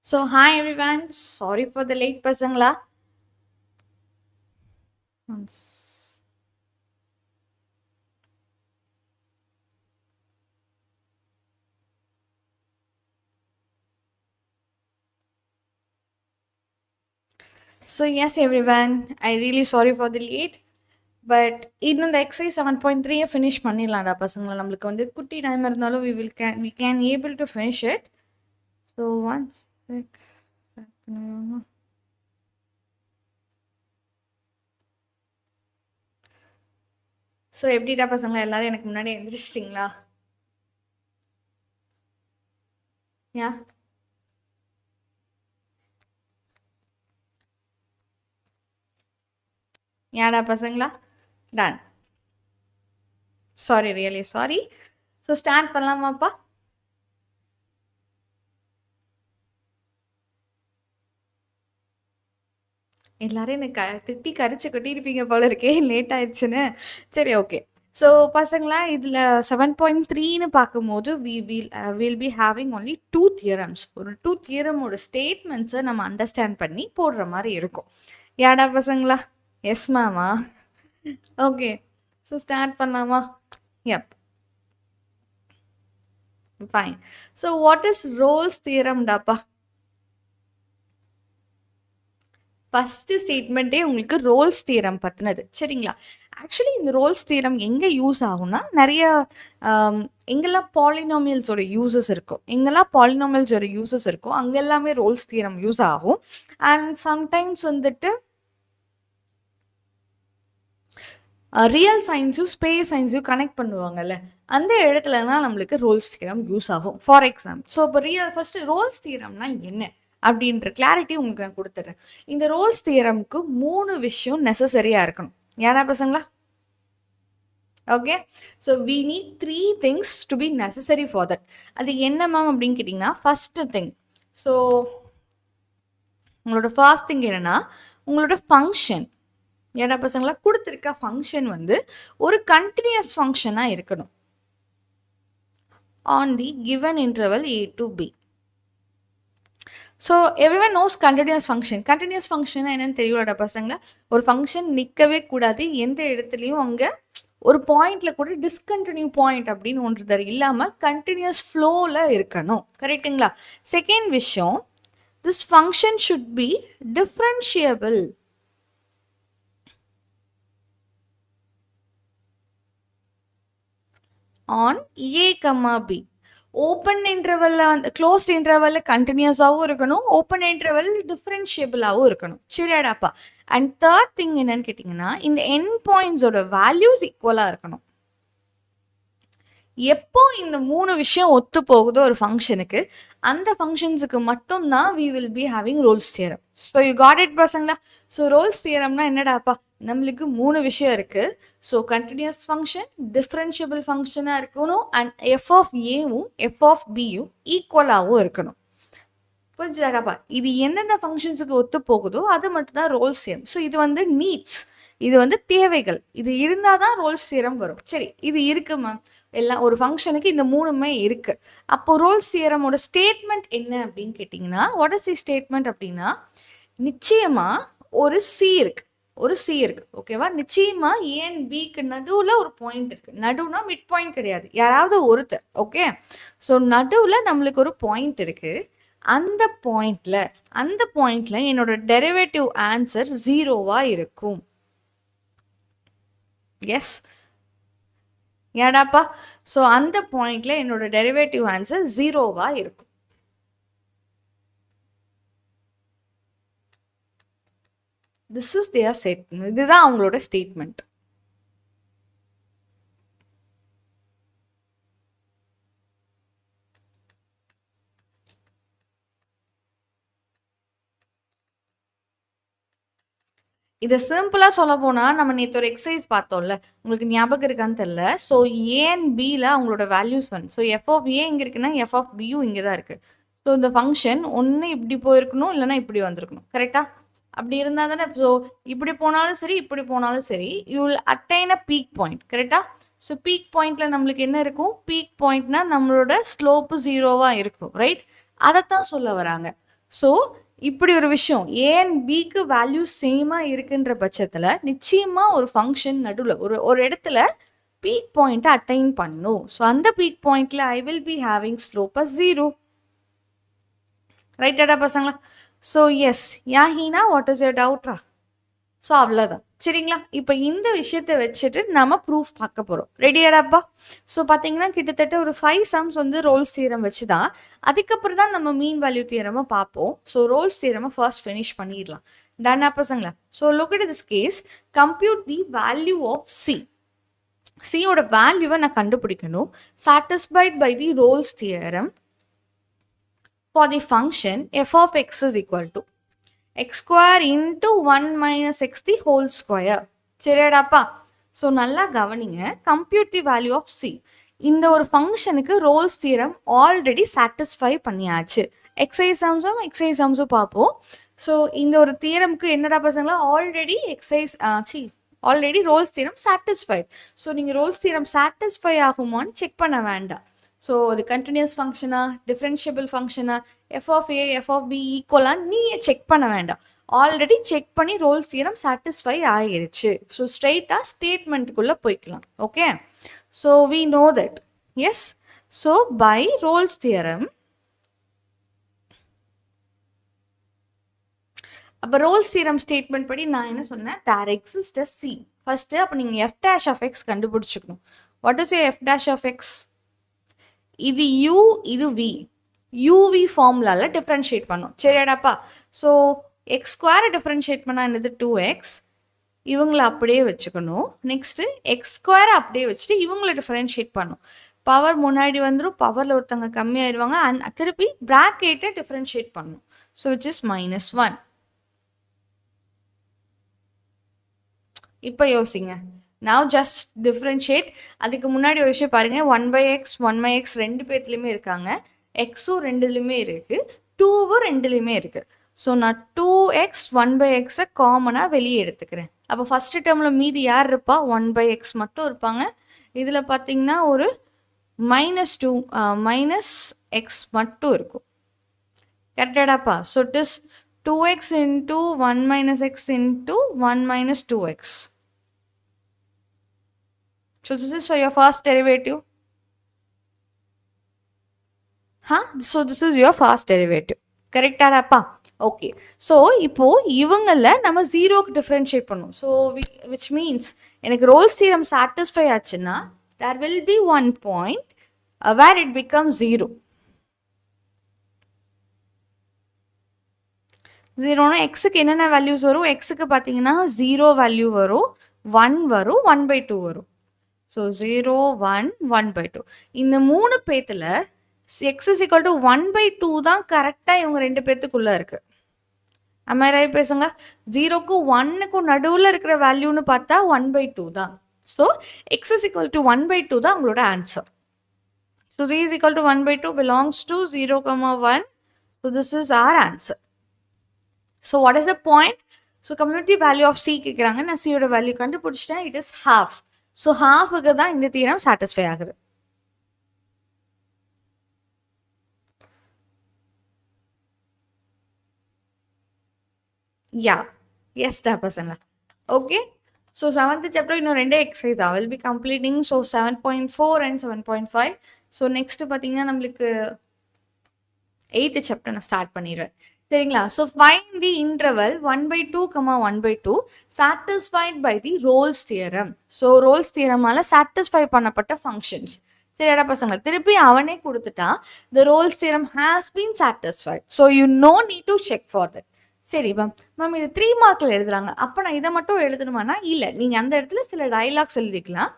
So hi everyone, sorry for the late pasangla. Once. So yes everyone, I really sorry for the late. But இன்னும் இந்த exercise 7.3 finish பண்ணிடலாம்டா பசங்களா. நம்மளுக்கு வந்து குட்டி time இருந்தாலும் we can able to finish it. So once so எப்படிடா பசங்களா எல்லாரும் எனக்கு முன்னாடி எந்திரிச்சிட்டிங்களா? யா யாடா பசங்களா? Done. Sorry, really sorry. So start பண்ணலாமாப்பா? எல்லாரும் எனக்கு திட்டி கரிச்சு கொட்டியிருப்பீங்க போல இருக்கே, லேட் ஆயிடுச்சுன்னு. சரி, ஓகே. ஸோ பசங்களா, இதில் 7.3ன்னு பார்க்கும்போது will be having only 2 theorems. ஒரு 2 தியரமோட ஸ்டேட்மெண்ட்ஸை நம்ம அண்டர்ஸ்டாண்ட் பண்ணி போடுற மாதிரி இருக்கும். யாடா பசங்களா? எஸ் மேமா? ஓகே. ஸோ ஸ்டார்ட் பண்ணலாமா? Yup. Fine. So what is Rolle's தியரம்டாப்பா? ஃபஸ்ட்டு ஸ்டேட்மெண்ட்டே உங்களுக்கு ரோல்ஸ் தியரம் பற்றினது, சரிங்களா? ஆக்சுவலி இந்த ரோல்ஸ் தியரம் எங்கே யூஸ் ஆகும்னா, நிறைய எங்கெல்லாம் பாலினாமியல்ஸோட யூசஸ் இருக்கும், அங்கே எல்லாமே ரோல்ஸ் தியரம் யூஸ் ஆகும். அண்ட் சம்டைம்ஸ் வந்துட்டு ரியல் சயின்ஸும் ஸ்பேஸ் சயின்ஸையும் கனெக்ட் பண்ணுவாங்கல்ல, அந்த இடத்துலலாம் நம்மளுக்கு ரோல்ஸ் தியரம் யூஸ் ஆகும். ஃபார் எக்ஸாம்பிள், ஸோ இப்போ ஃபஸ்ட்டு ரோல்ஸ் தியரம்னா என்ன அப்படின்ற கிளாரிட்டி உங்களுக்கு நான் கொடுத்துட்றேன். இந்த ரோல்ஸ் தியரம்க்கு 3 விஷயம் நெசசரியாக இருக்கணும். ஏன்னா பசங்களா? Okay. So we need 3 things to be necessary for that. அது என்ன மேம் அப்படின்னு கேட்டிங்கன்னா, ஃபஸ்ட்டு திங், ஸோ உங்களோட ஃபர்ஸ்ட் திங் என்னென்னா, உங்களோட ஃபங்க்ஷன். ஏன்னா பசங்களா, கொடுத்துருக்க ஃபங்க்ஷன் வந்து ஒரு கண்டினியூஸ் ஃபங்க்ஷனாக இருக்கணும் on the given interval a to b. So everyone knows continuous function. Continuous function என்னன்னு தெரியலடா பசங்களா? ஒரு ஃபங்க்ஷன் நிற்கவே கூடாது எந்த இடத்துலையும், அங்கே ஒரு பாயிண்டில் கூட டிஸ்கண்டினியூ பாயிண்ட் அப்படின்னு ஒன்று இல்லாமல் கண்டினியூஸ் ஃப்ளோவில் இருக்கணும், கரெக்டுங்களா? செகண்ட் விஷயம், this function should be differentiable on a, b. Open இன்டர்வலில் வந்து க்ளோஸ்ட் இன்டர்வலில் கண்டினியூஸாகவும் இருக்கணும், ஓப்பன் இன்டர்வல் டிஃப்ரென்ஷியபிளாகவும் இருக்கணும், சரியாடாப்பா? அண்ட் தேர்ட் திங் என்னன்னு கேட்டிங்கன்னா, இந்த எண்ட் பாயிண்ட்ஸோட வேல்யூஸ் ஈக்குவலாக இருக்கணும். எப்போ இந்த 3 விஷயம் ஒத்து போகுதோ ஒரு ஃபங்க்ஷனுக்கு, அந்த ஃபங்க்ஷன்ஸுக்கு மட்டும்தான் we will be having Rolle's theorem. So you got it பசங்களா? ஸோ ரோல்ஸ் தியரம்னா என்னடாப்பா? நம்மளுக்கு 3 விஷயம் இருக்குது. ஸோ கண்டினியூஸ் ஃபங்க்ஷன், டிஃப்ரென்ஷியபிள் ஃபங்க்ஷனாக இருக்கணும், அண்ட் எஃப் ஆஃப் ஏவும் எஃப் ஆஃப் பியும் ஈக்குவலாகவும் இருக்கணும். புரிஞ்சுதாடாப்பா? இது எந்தெந்த ஃபங்க்ஷன்ஸுக்கு ஒத்து போகுதோ அது மட்டும் தான் ரோல்ஸ் தியரம். ஸோ இது வந்து நீட்ஸ், இது வந்து தேவைகள். இது இருந்தால் தான் ரோல்ஸ் தியரம் வரும். சரி, இது இருக்கு மேம், எல்லாம் ஒரு ஃபங்க்ஷனுக்கு இந்த 3மே இருக்கு. அப்போ ரோல்ஸ் தியரமோட ஸ்டேட்மெண்ட் என்ன அப்படின்னு கேட்டிங்கன்னா, வாட் இஸ் தி ஸ்டேட்மெண்ட் அப்படின்னா, நிச்சயமா ஒரு சி இருக்கு, ஓகேவா? நிச்சயமா ஏன் பிக்கு நடுவில் ஒரு பாயிண்ட் இருக்கு. நடுவுனா மிட் பாயிண்ட் கிடையாது, யாராவது ஒருத்தர், ஓகே? ஸோ நடுவில் நம்மளுக்கு ஒரு பாயிண்ட் இருக்கு. அந்த பாயிண்ட்ல என்னோட டெரிவேட்டிவ் ஆன்சர் 0வா இருக்கும். எஸ் ஏடாப்பா? ஸோ அந்த பாயிண்ட்ல என்னோட டெரிவேட்டிவ் ஆன்சர் 0வா இருக்கும். This is their statement. இதுதான் அவங்களோட ஸ்டேட்மெண்ட். இதை சிம்பிளாக சொல்ல போனால், நம்ம நேற்று ஒரு எக்ஸசைஸ் பார்த்தோம்ல, உங்களுக்கு ஞாபகம் இருக்கான்னு தெரியல. ஸோ ஏன் பியில் அவங்களோட வேல்யூஸ் வந்து, ஸோ எஃப் ஆஃப் ஏ இங்கே இருக்குன்னா எஃப் ஆஃப் பியும் இங்கே தான் இருக்குது. ஸோ இந்த ஃபங்க்ஷன் ஒன்று இப்படி போயிருக்கணும், இல்லைனா இப்படி வந்திருக்கணும், கரெக்டாக? அப்படி இருந்தால் தானே, ஸோ இப்படி போனாலும் சரி இப்படி போனாலும் சரி, you will attain a peak point, கரெக்டாக? ஸோ பீக் பாயிண்ட்டில் நம்மளுக்கு என்ன இருக்கும்? பீக் பாயிண்ட்னா நம்மளோட ஸ்லோப்பு 0வா இருக்கும், ரைட்? அதைத்தான் சொல்ல வராங்க. ஸோ இப்படி ஒரு விஷயம் ஏ அண்ட் பிக்கு வேல்யூ சேமாக இருக்குன்ற பட்சத்தில் நிச்சயமாக ஒரு ஃபங்க்ஷன் நடுவில் ஒரு இடத்துல பீக் பாயிண்ட்டை அட்டைன் பண்ணும். ஸோ அந்த பீக் பாயிண்ட்டில் I will be having slope as 0. ரைட்டாடா பசங்களா? ஸோ எஸ் யாஹீனா வாட் இஸ் யோர் டவுட்ரா? ஸோ அவ்வளோதான் சரிங்களா? இப்போ இந்த விஷயத்தை வச்சுட்டு நம்ம ப்ரூஃப் பார்க்க போகிறோம். ரெடியாடாப்பா? ஸோ பார்த்தீங்கன்னா கிட்டத்தட்ட ஒரு 5 சம்ஸ் வந்து ரோல்ஸ் தியரம் வச்சு தான் அதுக்கப்புறம் தான் நம்ம மீன் வேல்யூ தியரமாக பார்ப்போம். ஸோ ரோல்ஸ் தியரமை ஃபர்ஸ்ட் ஃபினிஷ் பண்ணிடலாம். டன்னா பசங்களா? So look at this case, compute the value of C. சியோட வேல்யூவை நான் கண்டுபிடிக்கணும். Satisfied by the Rolle's theorem for the function f of x is equal to x square into 1 minus x the whole square. சரியாடாப்பா? So நல்லா கவனிங்க. Compute the value of C. இந்த ஒரு ஃபங்க்ஷனுக்கு ரோல்ஸ் தியரம் ஆல்ரெடி சாட்டிஸ்ஃபை பண்ணியாச்சு. எக்ஸை சம்ஸும் பார்ப்போம். So இந்த ஒரு தியரமுக்கு என்னடா பசங்களா already Rolle's theorem satisfied. So நீங்கள் ரோல்ஸ் தியரம் சாட்டிஸ்ஃபை ஆகுமான்னு செக் பண்ண வேண்டாம். ஸோ அது கண்டினியூஸ் ஃபங்க்ஷனா, டிஃப்ரென்ஷியபிள் ஃபங்க்ஷனா, f of a f of b ஈக்குவலான்னு நீங்கள் செக் பண்ண வேண்டாம். ஆல்ரெடி செக் பண்ணி ரோல்ஸ் தியரம் சாட்டிஸ்ஃபை ஆகிருச்சு. ஸோ ஸ்ட்ரெயிட்டாக ஸ்டேட்மெண்ட்டுக்குள்ளே போய்க்கலாம். Okay, so we know that. Yes, so by Rolle's theorem, அப்போ ரோல்ஸ் தியரம் ஸ்டேட்மெண்ட் படி நான் என்ன சொன்னேன்? There exist a C. First அப்போ நீங்கள் எஃப் டேஷ் ஆஃப் எக்ஸ் கண்டுபிடிச்சிக்கணும். What is a f dash of x? இது u, இது v. uv ஃபார்முலாவில் டிஃப்ரென்ஷியேட் பண்ணும். சரியாடாப்பா? ஸோ எக்ஸ் ஸ்கொயரை டிஃப்ரென்ஷியேட் பண்ணால் என்னது? 2x. இவங்களை அப்படியே வச்சுக்கணும். நெக்ஸ்ட்டு எக்ஸ் ஸ்கொயரை அப்படியே வச்சுட்டு இவங்களை டிஃப்ரென்ஷியேட் பண்ணும். பவர் முன்னாடி வந்துடும், பவரில் ஒருத்தவங்க கம்மியாயிருவாங்க. அண்ட் திருப்பி ப்ராக்கெட்டை டிஃப்ரென்ஷியேட் பண்ணும். So which is -1. இப்போ யோசிங்க. Now just differentiate. அதுக்கு முன்னாடி ஒரு விஷயம் பாருங்கள். 1/x ரெண்டு பேர்த்துலையுமே இருக்காங்க. எக்ஸும் ரெண்டுலையுமே இருக்குது, 2வும் ரெண்டுலையுமே இருக்குது. ஸோ நான் 2x 1/xை காமனாக வெளியே எடுத்துக்கிறேன். அப்போ ஃபஸ்ட்டு டேர்மில் மீதி யார் இருப்பா? 1/x மட்டும் இருப்பாங்க. இதில் பார்த்தீங்கன்னா ஒரு -2 -x மட்டும் இருக்கும். கரெக்டாடாப்பா? So it is 2x into 1 - x into 1 - 2x. So this is for your first derivative. So this is your first derivative. Correct ஆடாப்பா? ஓகே, ஸோ இப்போது இவங்களை நம்ம 0க்கு டிஃப்ரென்ஷியேட் பண்ணுவோம். ஸோ விச் மீன்ஸ் எனக்கு ரோல்ஸ் தியரம் சாட்டிஸ்ஃபை ஆச்சுன்னா there will be one point where it becomes 0. 0னா எக்ஸுக்கு என்னென்ன வேல்யூஸ் வரும்? எக்ஸுக்கு பார்த்தீங்கன்னா 0 வேல்யூ வரும், 1 வரும், 1/2 வரும். ஸோ 0, 1, 1/2. இந்த 3 பேத்தில் x is equal to 1/2 தான் கரெக்டாக இவங்க ரெண்டு பேர்த்துக்குள்ளே இருக்குது. அம்மாயிராய் பேசுங்க. 0க்கும் 1க்கும் நடுவில் இருக்கிற வேல்யூன்னு பார்த்தா 1/2 தான். So x is equal to 1/2 தான் உங்களோட answer. So z is equal to 1/2 belongs to 0, 1. So this is our answer. So what is the point? So community value of c கேட்குறாங்க. நான் c யோட வேல்யூ கண்டுபிடிச்சிட்டேன். It is half. ஸோ ஹாஃபுக்கு தான் இந்த theorem satisfy ஆகுது. யா, S டா பசங்களா. Okay, so 7th chapter இன்னும் 2 exercise I will be completing. So 7.4 and 7.5. So next பார்த்தீங்கன்னா நம்மளுக்கு 8th சாப்டர் நான் ஸ்டார்ட் பண்ணிடுவேன். சரிங்களா? So find the interval 1/2, 1/2 satisfied by the Rolle's theorem. So Rolle's தியரமால் சாட்டிஸ்ஃபை பண்ணப்பட்ட ஃபங்க்ஷன்ஸ். சரியாடா பசங்களா? திருப்பி அவனே கொடுத்துட்டான், the Rolle's theorem has been satisfied. So you no need to check for that. சரி மேம் இது 3 மார்க்கில் எழுதுறாங்க, அப்போ நான் இதை மட்டும் எழுதணுமானா? இல்லை, நீங்கள் அந்த இடத்துல சில டைலாக்ஸ் எழுதிக்கலாம்.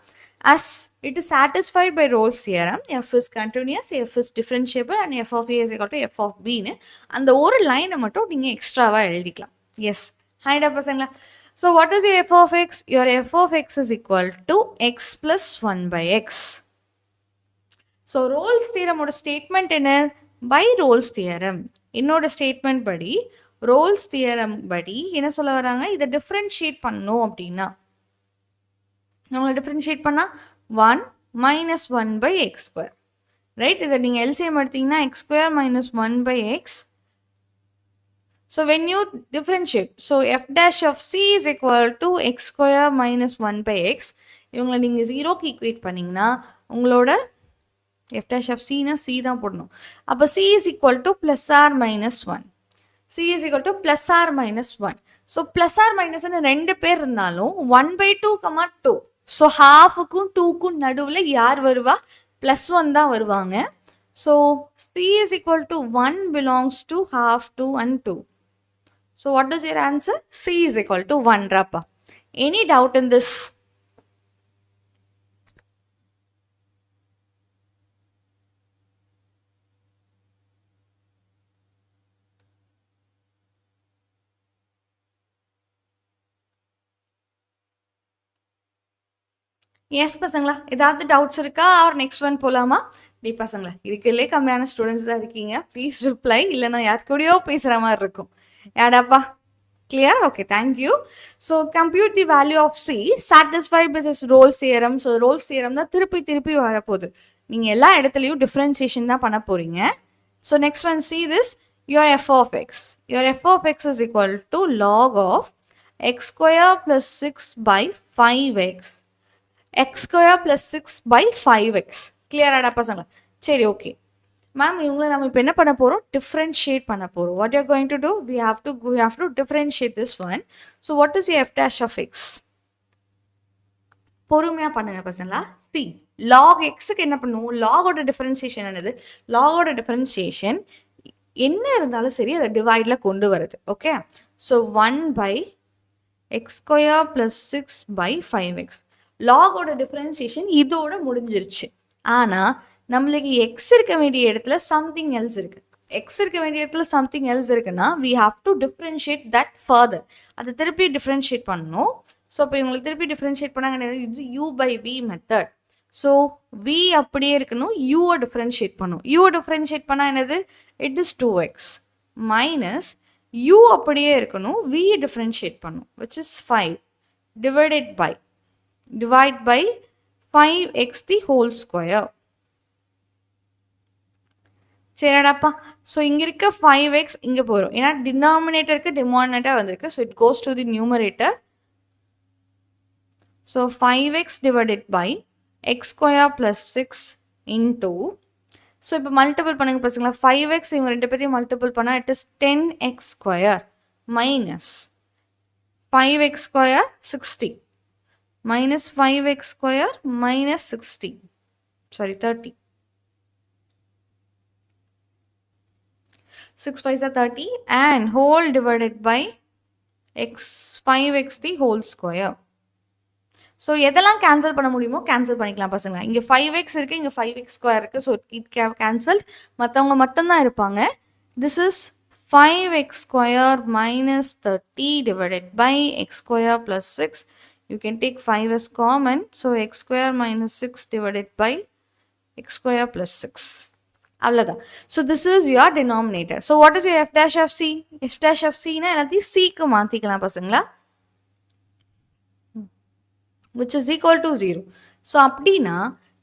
As it is satisfied by Rolle's theorem, f is continuous, f is differentiable and f of a is equal to f of b னு அந்த ஒரு லைனை மட்டும் நீங்கள் எக்ஸ்ட்ராவாக எழுதிக்கலாம். எஸ், ஹைடா பசங்களா. So what is f of x? Your f of x is equal to x plus 1/x. So Rolle's தியரமோட ஸ்டேட்மெண்ட் என்ன? By Rolle's theorem. என்னோட ஸ்டேட்மெண்ட் படி ரோல்ஸ் தியரம் படி என்ன சொல்ல வராங்க? இதை டிஃப்ரென்ஷியேட் பண்ணணும் அப்படின்னா உங்களை டிஃப்ரென்ஷியேட் பண்ணால் 1 - 1/x². ரைட்? இதை நீங்கள் எல்சிஎம் எடுத்தீங்கன்னா x² - 1/x So when you differentiate, so f dash of c is equal to x square minus 1 by x. இவங்களை நீங்க 0க்கு ஈக்குவேட் பண்ணீங்கன்னா உங்களோட f dash of c னா c தான் போடணும். அப்போ c is equal to plus or minus 1. c is equal to plus or minus 1. So plus or minus ரெண்டு பேர் இருந்தாலும் 1 by 2, 2. So halfக்கும் 2க்கும் நடுவில் யார் வருவா? Plus 1 தான் வருவாங்க. So c is equal to 1 belongs to half, 2 and 2. So what is your answer? C is equal to 1, Rapa. Any doubt in this? Yes, பசங்களா. ஏதாவது டவுட்ஸ் இருக்கா? ஆர் நெக்ஸ்ட் ஒன் போலாமா? பசங்களா, இதுக்குள்ளே கம்மியான ஸ்டூடெண்ட்ஸ் தான் இருக்கீங்க. ப்ளீஸ் ரிப்ளை, இல்லைன்னா யார் கூடயோ பேசுகிற மாதிரி இருக்கும். யாடாப்பா? Clear? Okay, thank you. So compute the value of C, satisfy this Rolle's theorem. So Rolle's theorem தான் திருப்பி வரப்போகுது. நீங்கள் எல்லா இடத்துலையும் differentiation தான் பண்ண போறீங்க. So next one, see this, your f of x. Your f of x is equal to log of x square plus 6 by 5x. x square plus 6 by 5x. Clear ஆடா பசங்களா? சரி, ஓகே. மேம், இவங்களை நம்ம இப்போ என்ன பண்ண போகிறோம்? Differentiate பண்ண போகிறோம். What you're going to do? we have to differentiate this one. So what is f dash of x? பொறுமையாக பண்ணுங்க பசங்களா. சி log xக்கு என்ன பண்ணுவோம்? லாகோட டிஃபரன்சியேஷன் என்னது? லாகோட டிஃபரன்சியேஷன் என்ன இருந்தாலும் சரி அதை டிவைடில் கொண்டு வருது. Okay, so 1 by x square plus 6 by 5x. லாகோட டிஃபரன்சியேஷன் இதோட முடிஞ்சிருச்சு. ஆனால் நம்மளுக்கு எக்ஸ் இருக்க வேண்டிய இடத்துல சம்திங் எல்ஸ் இருக்கு. எக்ஸ் இருக்க வேண்டிய இடத்துல சம்திங் எல்ஸ் இருக்குன்னா we have to differentiate that further. அதை திருப்பி டிஃப்ரென்ஷியேட் பண்ணணும். ஸோ இப்போ இவங்களுக்கு திருப்பி டிஃப்ரென்ஷியேட் பண்ணாங்க, இது u by v method. So v அப்படியே இருக்கணும், யூவை டிஃப்ரென்ஷியேட் பண்ணும். யூவை டிஃப்ரென்ஷியேட் பண்ணால் என்னது? It is 2x minus u அப்படியே இருக்கணும், v டிஃப்ரென்ஷியேட் பண்ணும், which is 5 divided by 5x the whole square. சரிடாப்பா. ஸோ இங்கே இருக்க 5x இங்கே போயிடும், ஏன்னா டினாமினேட்டருக்கு டினாமினேட்டர் வந்திருக்கு. So it goes to the numerator. So 5x divided by x square plus 6 into. So இப்போ மல்டிபிள் பண்ணுங்க பசங்களா. 5x இவங்க ரெண்டு பேரையும் மல்டிபிள் பண்ணால் it is 10x square minus 5x square 60 minus 5x square minus 60. Sorry, 30. 6 5s are 30 and whole divided by 5x the whole square. So எதெல்லாம் cancel பண்ண முடியுமோ கேன்சல் பண்ணிக்கலாம் பசங்க. இங்கே 5x இருக்குது, இங்கே 5x ஸ்கொயர் இருக்குது. ஸோ இட் கேன்சல், மற்றவங்க மட்டும்தான் இருப்பாங்க. This is 5x square minus 30 divided by x square plus 6. You can take 5 as common. So x square minus 6 divided by x square plus 6. அவ்வளோதான். So this is your denominator. So what is your F dash of C? F dash of சினா எல்லாத்தையும் சிக்கு மாற்றிக்கலாம் பசங்களா, which is equal to 0. So அப்படின்னா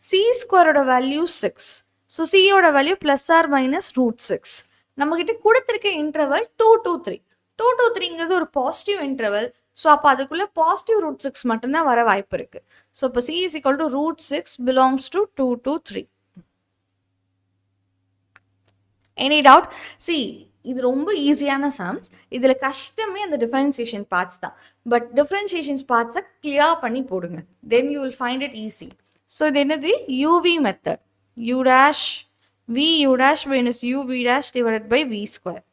C ஸ்கொயரோட value 6. So சியோட value plus or minus √6. நம்மக்கிட்ட கொடுத்துருக்க இன்டர்வல் 2 to 3. 2 to 3ங்கிறது ஒரு பாசிட்டிவ் இன்டர்வல். ஸோ அப்போ அதுக்குள்ளே பாசிட்டிவ் √6 மட்டும்தான் வர வாய்ப்பு இருக்குது. ஸோ இப்போ C is equal to √6 belongs to 2 to 3. Any doubt? See இது ரொம்ப ஈஸியான சம்ஸ். இதில் கஷ்டமே அந்த டிஃபரன்சியேஷன் பார்ட்ஸ் தான். பட் டிஃபரன்சியேஷன்ஸ் பார்ட்ஸை கிளியர் பண்ணி போடுங்க, then you will find it easy. So இது என்னது? UV method. U dash V U dash minus U V dash divided by V square.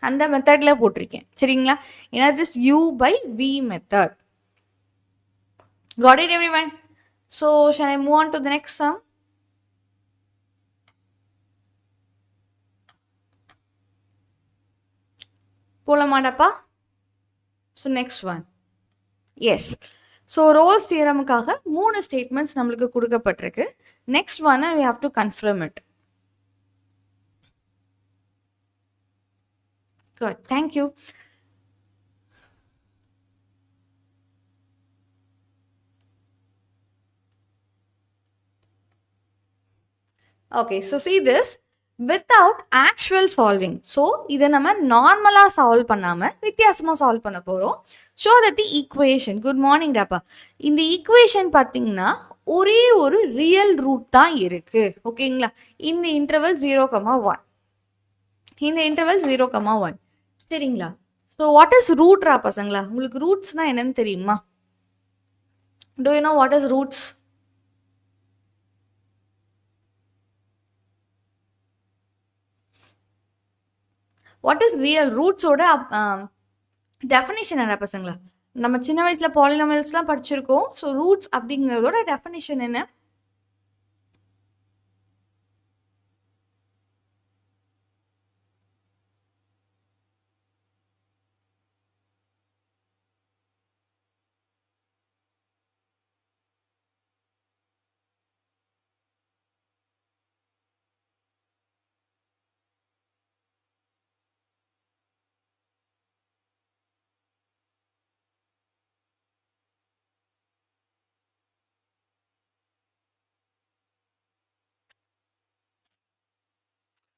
அந்த மெத்தடில் போட்டிருக்கேன் சரிங்களா, ஏன்னா this U by V method. Got it everyone? So shall I move on to the next sum? போலமாடாப்பா? So next one, yes. So Rolle's தியரமுக்காக 3 statements நம்மளுக்கு கொடுக்கப்பட்டிருக்கு. Next one we have to confirm it. Good, thank you. Okay, so see this. without actual solving. So இதை நம்ம நார்மலா solve பண்ணாம வித்தியாசமா solve பண்ண போறோம். Show that the equation, good morning டாப்பா, இந்த ஈக்குவேஷன் பார்த்தீங்கன்னா ஒரே ஒரு ரியல் ரூட் தான் இருக்கு. ஓகேங்களா? இந்த இன்டர்வல் 0,1, இந்த இன்டர்வல் 0,1. சரிங்களா? ஸோ வாட் இஸ் ரூட்ரா பசங்களா? உங்களுக்கு ரூட்ஸ்னா என்னன்னு தெரியுமா? Do you know what is roots? What is real ரூட்ஸோட டெஃபினிஷன் என்ன பசங்களா? நம்ம சின்ன வயசுல பாலினாமியல்ஸ்லாம் படிச்சிருக்கோம். ஸோ ரூட்ஸ் அப்படிங்கிறதோட டெஃபினிஷன் என்ன?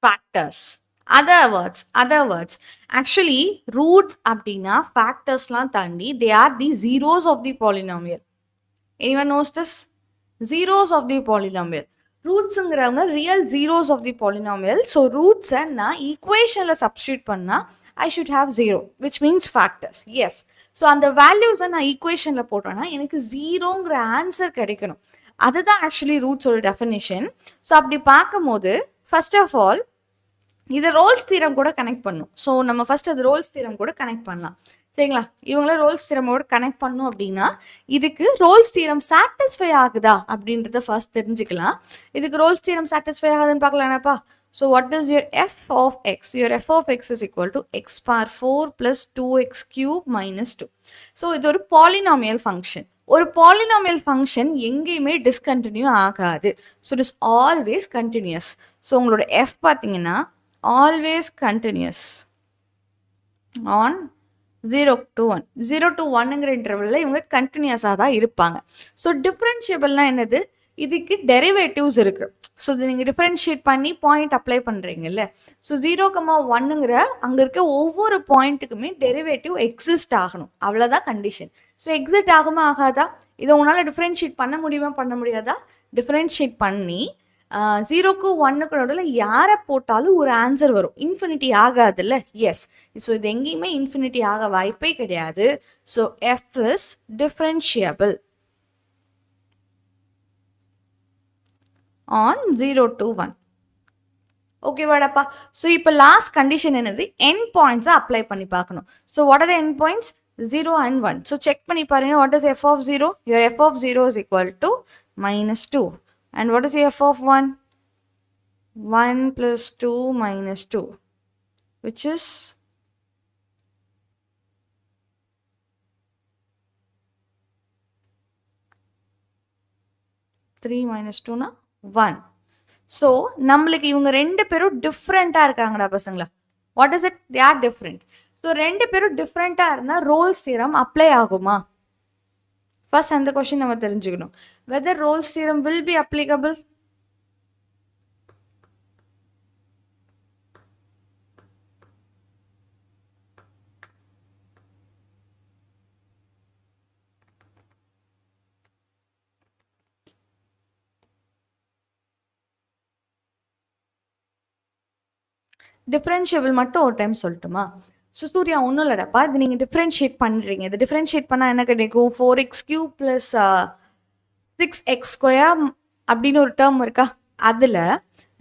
Factors. Other words actually roots அப்படின்னா ஃபேக்டர்ஸ்லாம் தாண்டி they are the zeros of the polynomial. anyone knows this? zeros of the polynomial. ரூட்ஸுங்கிறவங்க real zeros of the polynomial. So ரூட்ஸை நான் ஈக்குவேஷனில் சப்ஸ்டியூட் பண்ணால் I should have 0 which means factors. Yes. So அந்த வேல்யூஸை நான் ஈக்குவேஷனில் போட்டோன்னா எனக்கு 0ங்கிற ஆன்சர் கிடைக்கணும். அதுதான் ஆக்சுவலி ரூட்ஸோட டெஃபினிஷன். ஸோ அப்படி பார்க்கும்போது ஃபர்ஸ்ட் ஆஃப் ஆல் இதை ரோல்ஸ் தீரம் கூட கனெக்ட் பண்ணும். ஸோ நம்ம ஃபர்ஸ்ட் அது ரோல்ஸ் தீரம் கூட கனெக்ட் பண்ணலாம். சரிங்களா? இவங்கள ரோல்ஸ் தீரமோட கனெக்ட் பண்ணோம் அப்படின்னா இதுக்கு ரோல்ஸ் தீரம் சாட்டிஸ்ஃபை ஆகுதா அப்படின்றத ஃபர்ஸ்ட் தெரிஞ்சுக்கலாம். இதுக்கு ரோல்ஸ் தீரம் சாட்டிஸ்ஃபை ஆகுதுன்னு பார்க்கலாம்ப்பா. So what is your F of X? Your F of X is equal to X power 4 + 2x³ - 2. So இது ஒரு பாலினாமியல் ஃபங்க்ஷன். ஒரு பாலினாமியல் ஃபங்க்ஷன் எங்கேயுமே டிஸ்கண்டினியூ ஆகாது. So it is always continuous. So உங்களோட F பார்த்தீங்கன்னா always continuous on 0 to 1. 0 to 1ங்கிற இன்டர்வலில் இவங்க கண்டினியூஸாக தான் இருப்பாங்க. ஸோ டிஃப்ரென்ஷியபிள்னா என்னது? இதுக்கு டெரிவேட்டிவ்ஸ் இருக்குது. ஸோ இது நீங்கள் டிஃப்ரென்ஷியேட் பண்ணி பாயிண்ட் அப்ளை பண்ணுறீங்கல்ல. ஸோ 0,1ங்கிற அங்கே இருக்க ஒவ்வொரு பாயிண்ட்டுக்குமே டெரிவேட்டிவ் எக்ஸிஸ்ட் ஆகணும். அவ்வளோதான் கண்டிஷன். ஸோ எக்ஸிஸ்ட் ஆகுமா ஆகாதா? இதை உங்களால் டிஃப்ரென்ஷியேட் பண்ண முடியாதா? டிஃப்ரென்ஷியேட் பண்ணி 0க்கு 1க்கு நடுவில் யாரை போட்டாலும் ஒரு ஆன்சர் வரும். இன்ஃபினிட்டி ஆகாதுல்ல? எஸ். ஸோ இது எங்கேயுமே இன்ஃபினிட்டி ஆக வாய்ப்பே கிடையாது. So F is differentiable on 0 to 1. ஓகேவாடாப்பா? So இப்போ லாஸ்ட் கண்டிஷன் என்னது? என் பாயிண்ட்ஸை அப்ளை பண்ணி பார்க்கணும். So what are the N points? 0 and 1. So check பண்ணி பாருங்க. What is F of 0? Your F of 0 is equal to -2. And what is f of 1? 1 + 2 - 2, which is 3 - 2 na 1. So நம்மளுக்கு இவங்க ரெண்டு பேரும் டிஃப்ரெண்ட்டாக இருக்காங்கடா பசங்களா. What is it? They are different. So ரெண்டு பேரும் டிஃப்ரெண்ட்டாக இருந்தால் ரோல்ஸ் தியரம் அப்ளை ஆகுமா? ஃபர்ஸ்ட் அந்த கொஸ்டின் நம்ம தெரிஞ்சுக்கணும். Whether Rolle's theorem will be applicable. Differentiable மட்டும் ஒரு டைம் சொல்லட்டுமா? ஸோ சூர்யா ஒன்றும் இல்லைடாப்பா, இது நீங்கள் டிஃப்ரென்ஷியேட் பண்ணுறீங்க. இது டிஃப்ரென்ஷியேட் பண்ணால் என்ன கிடைக்கும்? 4x³ + 6x² அப்படின்னு ஒரு டேர்ம் இருக்கா? அதில்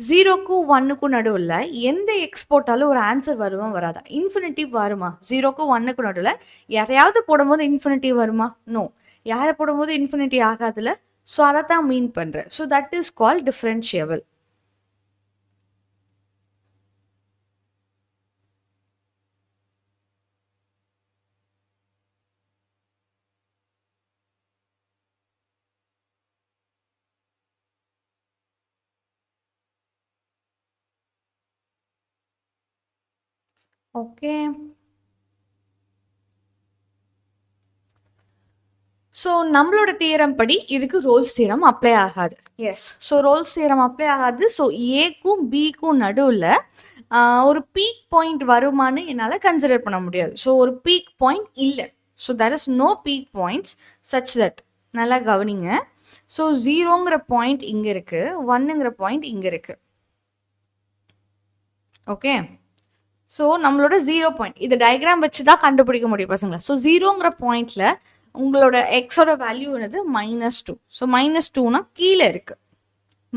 0க்கும் 1க்கும் நடுவில் எந்த எக்ஸ் போட்டாலும் ஒரு ஆன்சர் வருமா வராதா? இன்ஃபினிட்டிவ் வருமா? 0க்கும் 1க்கும் நடுவில் யாரையாவது போடும்போது இன்ஃபினிட்டிவ் வருமா? நோ. யாரை போடும்போது இன்ஃபினிட்டி ஆகாதுல்ல? ஸோ அதை தான் மீன் பண்ணுறேன். So that is called differentiable. Okay. So நம்மளோட தியரம் படி இதுக்கு ரோல்ஸ் தியரம் அப்ளை ஆகாது. Yes, so Rolle's theorem apply ஆகாது. ஸோ ஏக்கும் பிக்கும் நடுவில் ஒரு பீக் பாயிண்ட் வருமானு என்னால் கன்சிடர் பண்ண முடியாது. ஸோ ஒரு பீக் பாயிண்ட் இல்லை. So there is no peak points such that. நல்லா கவனிங்க. ஸோ 0ங்கிற பாயிண்ட் இங்கே இருக்குது, 1ங்கிற பாயிண்ட் இங்கே இருக்குது. ஓகே, ஸோ நம்மளோட 0 பாயிண்ட் இது டயக்ராம் வச்சு தான் கண்டுபிடிக்க முடியும் பசங்களா. ஸோ 0ங்கிற பாயிண்டில் உங்களோட எக்ஸோட வேல்யூ என்னது -2. ஸோ -2னா கீழே இருக்குது.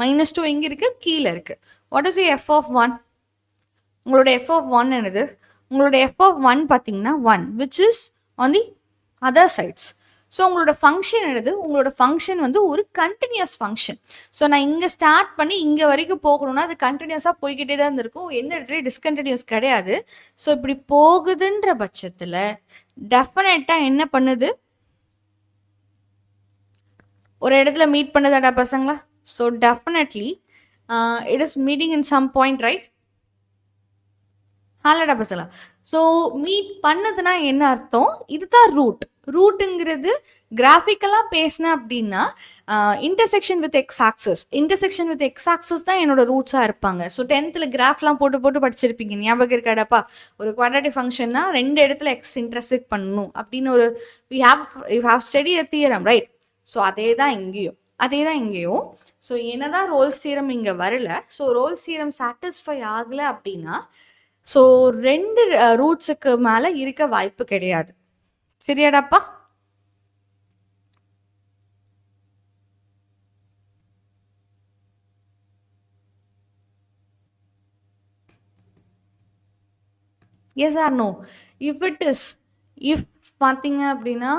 -2 எங்கே இருக்குது? கீழே இருக்குது. What is F of 1? உங்களோட எஃப் ஆஃப் 1 என்னது? உங்களோட எஃப் ஆஃப் 1 பார்த்தீங்கன்னா 1 which is on the other sides. So உங்களோட ஃபங்க்ஷன் என்னது? உங்களோட ஃபங்க்ஷன் வந்து ஒரு கண்டினியூஸ் ஃபங்க்ஷன். ஸோ நான் இங்கே ஸ்டார்ட் பண்ணி இங்கே வரைக்கும் போகணும்னா அது கண்டினியூஸாக போய்கிட்டே தான் இருந்திருக்கும். எந்த இடத்துலையும் டிஸ்கண்டினியூஸ் கிடையாது. ஸோ இப்படி போகுதுன்ற பட்சத்தில் டெஃபினட்டாக என்ன பண்ணுது? ஒரு இடத்துல மீட் பண்ணுதாடா பசங்களா? So definitely it is meeting in some point, right? ஹாலடா பசங்களா. ஸோ மீட் பண்ணதுன்னா என்ன அர்த்தம்? இதுதான் ரூட். ரூட்டுங்கிறது கிராஃபிக்கலாக பேசினேன் அப்படின்னா intersection with X access. Intersection with X access தான் என்னோட ரூட்ஸாக இருப்பாங்க. ஸோ 10th கிராஃப்லாம் போட்டு போட்டு படிச்சிருப்பீங்க, ஞாபகம் இருக்காடாப்பா? ஒரு குவாட்ரேட்டிக் ஃபங்க்ஷன்னா 2 இடத்துல எக்ஸ் இன்டர்செக்ட் பண்ணணும் அப்படின்னு ஒரு you have study a theorem, right? So அதே தான் இங்கேயும். ஸோ என்னதான் ரோல்ஸ் தியரம் இங்கே வரல. ஸோ ரோல்ஸ் தியரம் சாட்டிஸ்ஃபை ஆகலை அப்படின்னா ஸோ 2 ரூட்ஸுக்கு மேலே இருக்க வாய்ப்பு கிடையாது. சரியாடாப்பா? Yes or no? If it is, if பார்த்தீங்க அப்படின்னா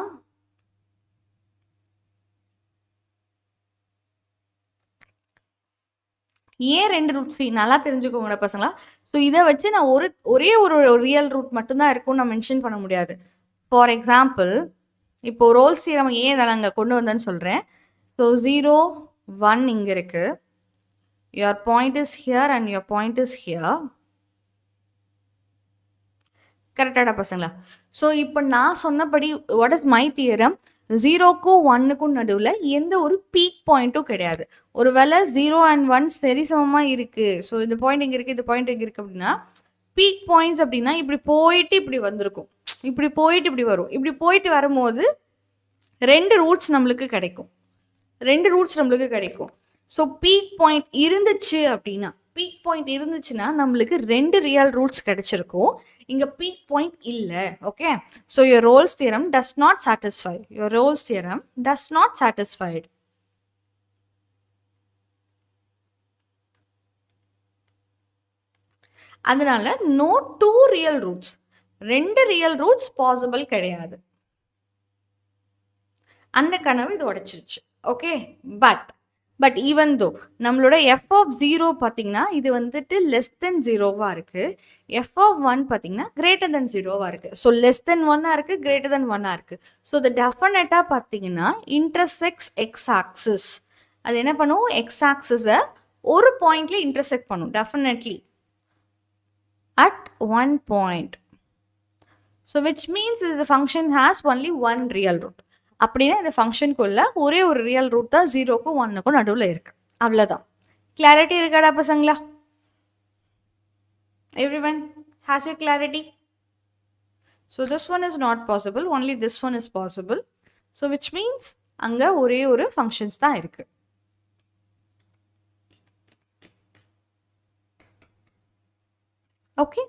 ஏன் 2 ரூட்ஸ் நல்லா தெரிஞ்சுக்கோங்க பசங்களா. ஸோ இதை வச்சு நான் ஒரே ஒரு ரியல் ரூட் மட்டும்தான் இருக்கும்னு நான் மென்ஷன் பண்ண முடியாது. ஃபார் எக்ஸாம்பிள், இப்போ ரோல்ஸ் தியரம் ஏன் நான் அங்கே கொண்டு வந்தேன்னு சொல்கிறேன். ஸோ 0, 1 இங்கே இருக்குது. Your point is here and your point is here. கரெக்டாடா பசங்களா? ஸோ இப்போ நான் சொன்னபடி வாட் இஸ் மை தியரம்? 0க்கும் 1க்கும் நடுவில் எந்த ஒரு பீக் பாயிண்ட்டும் கிடையாது. ஒருவேளை 0 and 1 சரி சமமாக இருக்குது. ஸோ இந்த பாயிண்ட் இங்கே இருக்குது, இந்த பாயிண்ட் இங்கே இருக்குது அப்படின்னா பீக் பாயிண்ட்ஸ் அப்படின்னா இப்படி போயிட்டு இப்படி வந்திருக்கும், இப்படி போயிட்டு இப்படி வரும். இப்படி போயிட்டு வரும்போது 2 ரூட்ஸ் நம்மளுக்கு கிடைக்கும். ஸோ பீக் பாயிண்ட் இருந்துச்சுன்னா நம்மளுக்கு 2 ரியல் ரூட்ஸ் கிடைச்சிருக்கும். இங்க பீக் பாயிண்ட் இல்லை. Okay, so your Rolle's theorem does not satisfy. அதனால no 2 real roots, 2 real roots possible கிடையாது. அந்த கனவு இது உடைச்சிருச்சு. ஓகே, பட் ஈவன் தோ நம்மளோட எஃப் ஆஃப் 0 பார்த்தீங்கன்னா இது வந்துட்டு லெஸ் தென் 0வா இருக்கு. எஃப் ஆஃப் 1 பார்த்தீங்கன்னா கிரேட்டர் தென் 0வா இருக்கு. ஸோ லெஸ் தென் 1ஆ இருக்கு, கிரேட்டர் தென் 1ஆ இருக்கு. ஸோ இது டெஃபினட்டாக பார்த்தீங்கன்னா இன்டர்செக்ட்ஸ் எக்ஸ் ஆக்சிஸ். அது என்ன பண்ணும்? எக்ஸ் ஆக்சிஸை ஒரு பாயிண்ட்ல இன்டர்செக்ட் பண்ணும் definitely at one point. So which means the function has only one real root. அப்படின்னா இந்த ஃபங்க்ஷனுக்குள்ள ஒரே ஒரு ரியல் ரூட் தான் 0க்கும் 1க்கும் நடுவில் இருக்கு. அவ்வளோதான். கிளாரிட்டி இருக்காடா பசங்களா? everyone has your clarity? So this one is not possible, only this one is possible. So which means அங்க ஒரே ஒரு ஃபங்க்ஷன்ஸ் தான் இருக்கு. Okay?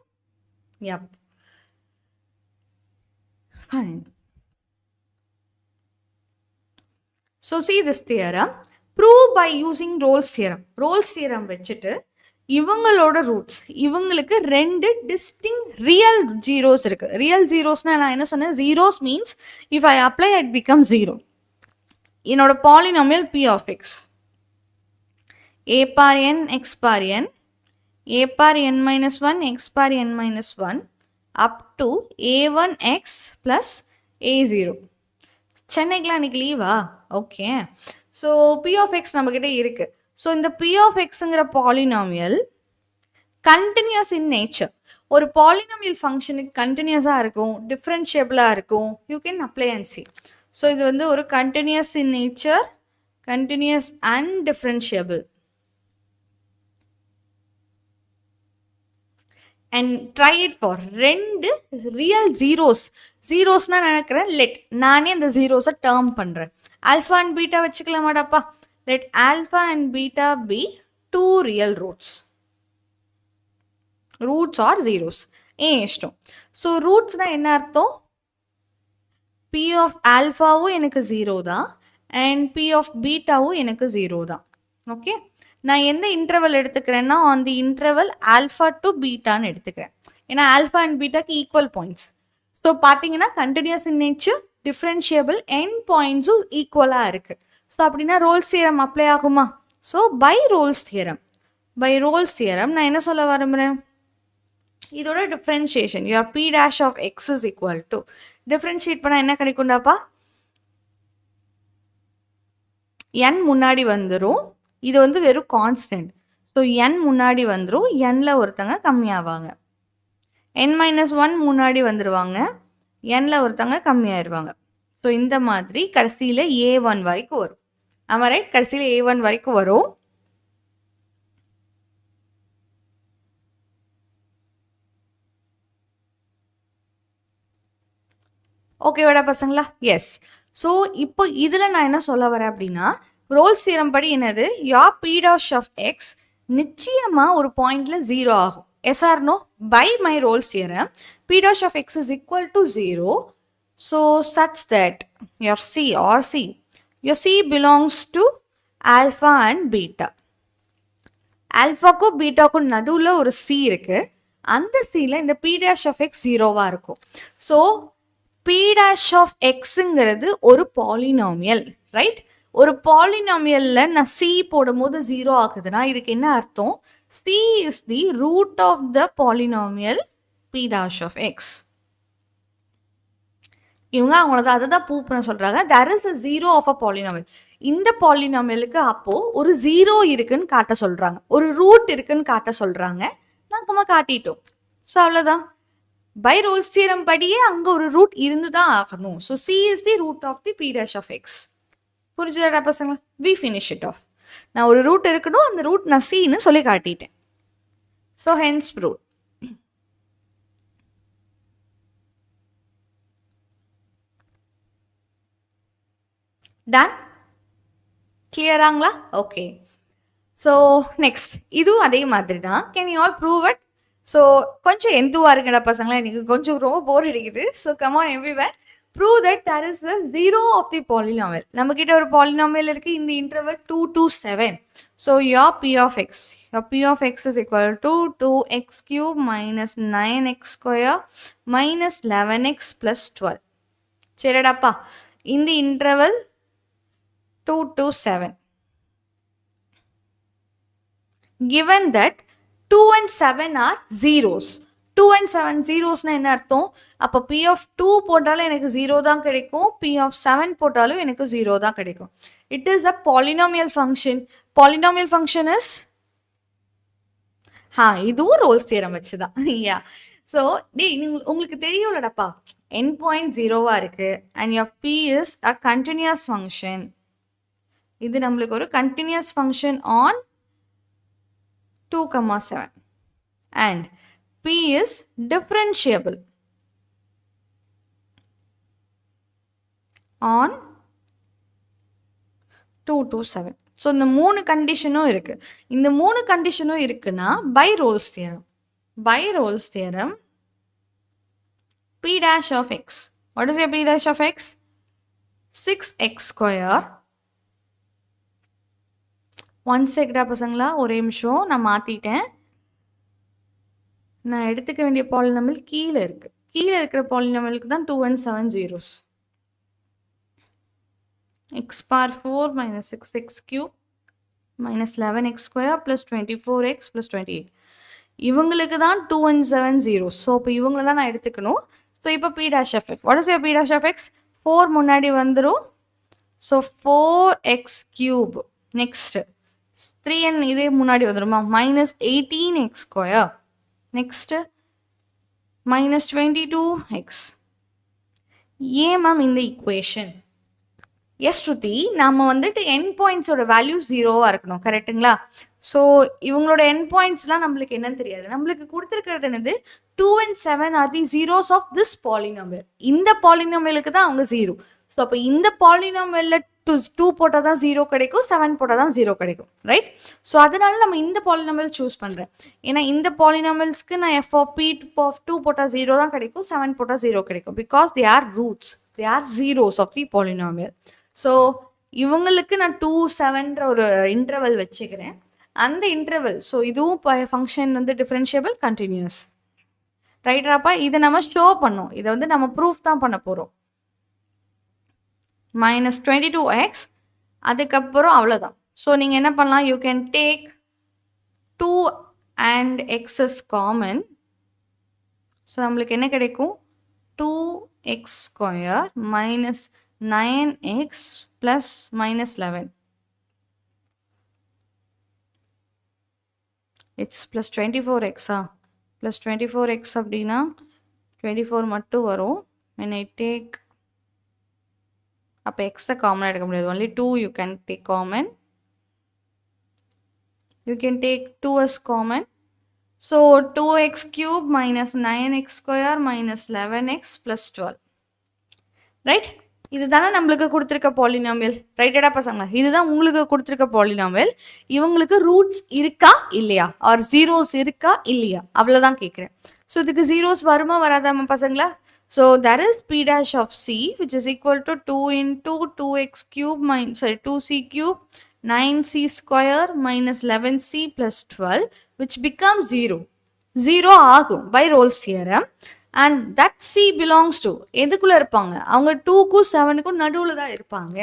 Yep. Fine. So see this theorem. Prove by using Rolle's theorem. Rolle's theorem வச்சுட்டு இவங்களோட roots, இவங்களுக்கு 2 distinct real zeros இருக்கு. Real ஜீரோஸ்னா நான் என்ன சொன்னேன்? Zeros means if I apply it become 0. என்னோட polynomial p of x a par n x par n a par n minus 1 x par n minus 1 up to a1x plus a0. சென்னைக்குலாம் இன்னைக்கு லீவா? Okay, so p of x நம்மக்கிட்ட இருக்கு. So இந்த p of xங்கிற polynomial continuous in nature. ஒரு பாலினாமியல் ஃபங்க்ஷனுக்கு கண்டினியூஸாக இருக்கும், டிஃப்ரென்ஷியபிளாக இருக்கும். You can apply and see. So இது வந்து ஒரு continuous in nature, continuous and differentiable. And try it for 2 real zeros. ஜீரோஸ்னா நினைக்கிறேன் லெட் நானே அந்த ஜீரோஸை டேர்ம் பண்ணுறேன். ஆல்ஃபா அண்ட் பீட்டா வச்சுக்கலாமாடாப்பா. Let alpha and beta be 2 real roots. Roots R zeros ஏன் இஷ்டம். ஸோ ரூட்ஸ்னால் என்ன அர்த்தம்? பி ஆஃப் ஆல்ஃபாவும் எனக்கு ஜீரோ தான் அண்ட் பி ஆஃப் பீட்டாவும் எனக்கு ஜீரோ தான். ஓகே, நான் எந்த இன்டர்வல் எடுத்துக்கிறேன்னா on the interval alpha to பீட்டான்னு எடுத்துக்கிறேன். ஏன்னா ஆல்ஃபா அண்ட் பீட்டாக்கு ஈக்குவல் பாயிண்ட்ஸ். ஸோ பார்த்தீங்கன்னா continuous in nature, differentiable, end பாயிண்ட்ஸும் ஈக்குவலாக இருக்குது. ஸோ அப்படின்னா ரோல்ஸ் தியரம் அப்ளை ஆகுமா? ஸோ பை ரோல்ஸ் தியரம் நான் என்ன சொல்ல விரும்புகிறேன், இதோட differentiation your P dash of X is equal to, differentiate பண்ணால் என்ன கிடைக்கும்டாப்பா? என் முன்னாடி வந்துடும். இது வந்து வெறும் கான்ஸ்டன்ட். ஸோ என் முன்னாடி வந்துடும், என்ல ஒருத்தங்க கம்மியாவாங்க. n-1 முன்னாடி வந்துடுவாங்க, என்ல ஒருத்தங்க கம்மியாயிருவாங்க. ஸோ இந்த மாதிரி கடைசியில் A1 வரைக்கும் வரும். ஆமாம் ரைட், கடைசியில் A1 வரைக்கும் வரும். ஓகேவாடா பசங்களா? எஸ். ஸோ இப்போ இதில் நான் என்ன சொல்ல வரேன் அப்படின்னா, ரோல்ஸ் தியரம் படி என்னது, your p dash of x நிச்சயமாக ஒரு பாயிண்ட்ல 0 ஆகும். Yes or no? By my Rolle's theorem p dash of x is equal to 0. So such that your C belongs to alpha and beta. ஆல்ஃபாக்கும் பீட்டாக்கும் நடுவில் ஒரு C இருக்கு. அந்த சியில் இந்த p dash of x 0வாக இருக்கும். ஸோ p dash of xங்கிறது ஒரு polynomial, right? ஒரு பாலினாமியல்ல நான் சி போடும்போது 0 ஆகுதுன்னா இதுக்கு என்ன அர்த்தம்? C is the root of the polynomial p dash of x. இவங்க அவங்கள அதை தான் ப்ரூவ் பண்ண சொல்றாங்க. there is a zero of a polynomial. இந்த பாலினாமியலுக்கு அப்போ ஒரு 0 இருக்குன்னு காட்ட சொல்றாங்க, ஒரு ரூட் இருக்குன்னு காட்ட சொல்றாங்க. நாங்கள் காட்டிட்டோம். ஸோ அவ்வளோதான். பை ரோல்ஸ் தியரம் படியே அங்கே ஒரு ரூட் இருந்து தான் ஆகணும். So C is the root of the p dash of x. புரிஞ்சுதாடா பசங்க? We finish it off. நான் ஒரு ரூட் இருக்கணும், அந்த ரூட் நான் சின்னு சொல்லி காட்டிட்டேன். So hence prove. டன்? கிளியராங்களா? ஓகே. ஸோ நெக்ஸ்ட் இதுவும் அதே மாதிரி தான். Can you all prove it? So கொஞ்சம் எந்துவாக இருக்குடா பசங்களா, எனக்கு கொஞ்சம் ரொம்ப போர் அடிக்குது. So come on everyone, prove that there is a zero of the polynomial. நம்ம கிட்ட ஒரு polynomial இருக்கு in the interval 2 to 7. So your p of x is equal to 2x cube minus 9x square minus 11x plus 12. சரிடாப்பா, in the interval 2 to 7. Given that 2 and 7 are zeros. 2 and 7 ஜீரோஸ்னா என்ன அர்த்தம்? அப்போ p of 2 போட்டாலும் எனக்கு 0 தான் கிடைக்கும், p of 7 போட்டாலும் எனக்கு 0 தான் கிடைக்கும். It is a polynomial function. Polynomial function is இதுவும் ரோல்ஸ் தியரம் வச்சு தான். யா, ஸோ உங்களுக்கு தெரியும்லடப்பா, n பாயிண்ட் 0வா இருக்கு and your p is a continuous function. இது நம்மளுக்கு ஒரு continuous function on 2,7 and p is differentiable on 2 to 7. So இந்த 3 கண்டிஷனும் இருக்கு. இந்த 3 கண்டிஷனும் இருக்குன்னா by Rolle's theorem p dash of x. What is your p dash of x? 6x square. One செகண்டா பசங்களா, ஒரே நிமிஷம், நான் மாற்றிட்டேன். நான் எடுத்துக்க வேண்டிய பாலினாமியல் கீழே இருக்குது. கீழே இருக்கிற பாலினாமியலுக்கு தான் 2 and 7 zeros. x power 4 minus 6x cube minus 11x square plus 24x plus 28. இவங்களுக்கு தான் 2 and 7 ஜீரோஸ். ஸோ இப்போ இவங்கள தான் நான் எடுத்துக்கணும். ஸோ இப்போ p dash of x. What is your p dash of x? 4 முன்னாடி வந்துடும். So 4x cube. Next 3n இதே முன்னாடி வந்துடுமா, minus 18x square. Next minus 22x. ஏன் மேம் இந்த ஈக்குவேஷன்? எஸ் ஸ்ருதி, நம்ம வந்துட்டு என் பாயிண்ட்ஸோட வேல்யூ 0வா இருக்கணும். கரெக்ட்டுங்களா? ஸோ இவங்களோட என் பாயிண்ட்ஸ்லாம் நம்மளுக்கு என்னன்னு தெரியாது. நம்மளுக்கு குடுத்திருக்கிறது என்னது 2 and 7 are the zeros of this polynomial. இந்த பாலினாமியலுக்கு தான் அவங்க 0. ஸோ அப்போ இந்த பாலினாமியல்ல 2 போட்டால் தான் 0 கிடைக்கும், 7 போட்டால் தான் 0 கிடைக்கும். ரைட்? ஸோ அதனால நம்ம இந்த பாலினாமியல் சூஸ் பண்ணுறேன். ஏன்னா இந்த பாலினாமியல்ஸ்க்கு நான் f of p of 2 போட்டால் 0 தான் கிடைக்கும், 7 போட்டால் 0 கிடைக்கும். Because they are roots, they are zeros of the polynomial. So இவங்களுக்கு நான் 2, 7ன்ற ஒரு இன்டர்வல் வச்சுக்கிறேன். அந்த இன்டர்வல், ஸோ இதுவும் ஃபங்க்ஷன் வந்து டிஃபரன்ஷியபிள் கண்டினியூஸ். ரைட்டாப்பா? இதை நம்ம ஷோ பண்ணோம். இதை வந்து நம்ம ப்ரூஃப் தான் பண்ண போகிறோம். -22x, அதுக்கப்புறம் அவ்வளோதான். ஸோ நீங்கள் என்ன பண்ணலாம், you can take 2 and x is common. So நம்மளுக்கு என்ன கிடைக்கும், 2x² minus 9x plus minus 11. It's plus 24x. Plus 24x அப்படின்னா 24 மட்டும் வரும். when I take, அப்போ x காமனாக எடுக்க முடியாது, only 2 you can take common. You can take 2 as common. So 2x³ minus 9x² minus 11x plus 12. Right? இதுதானே நம்மளுக்கு கொடுத்துருக்க பாலினாமியல். ரைட்டடா பசங்களா? இதுதான் உங்களுக்கு கொடுத்துருக்க பாலினாமியல். இவங்களுக்கு ரூட்ஸ் இருக்கா இல்லையா, ஆர் ஜீரோஸ் இருக்கா இல்லையா, அவ்வளோதான் கேட்குறேன். ஸோ இதுக்கு ஜீரோஸ் வருமா வராதாமா பசங்களா? So that is p dash of c which is equal to 2 into 2x³ minus 2c³ 9c² minus 11c plus 12 which becomes 0. 0 ஆகும் by Rolle's theorem. And that c belongs to எதுக்குள்ள இருப்பாங்க, அவங்க 2க்கும் 7க்கும் நடுவில் தான் இருப்பாங்க.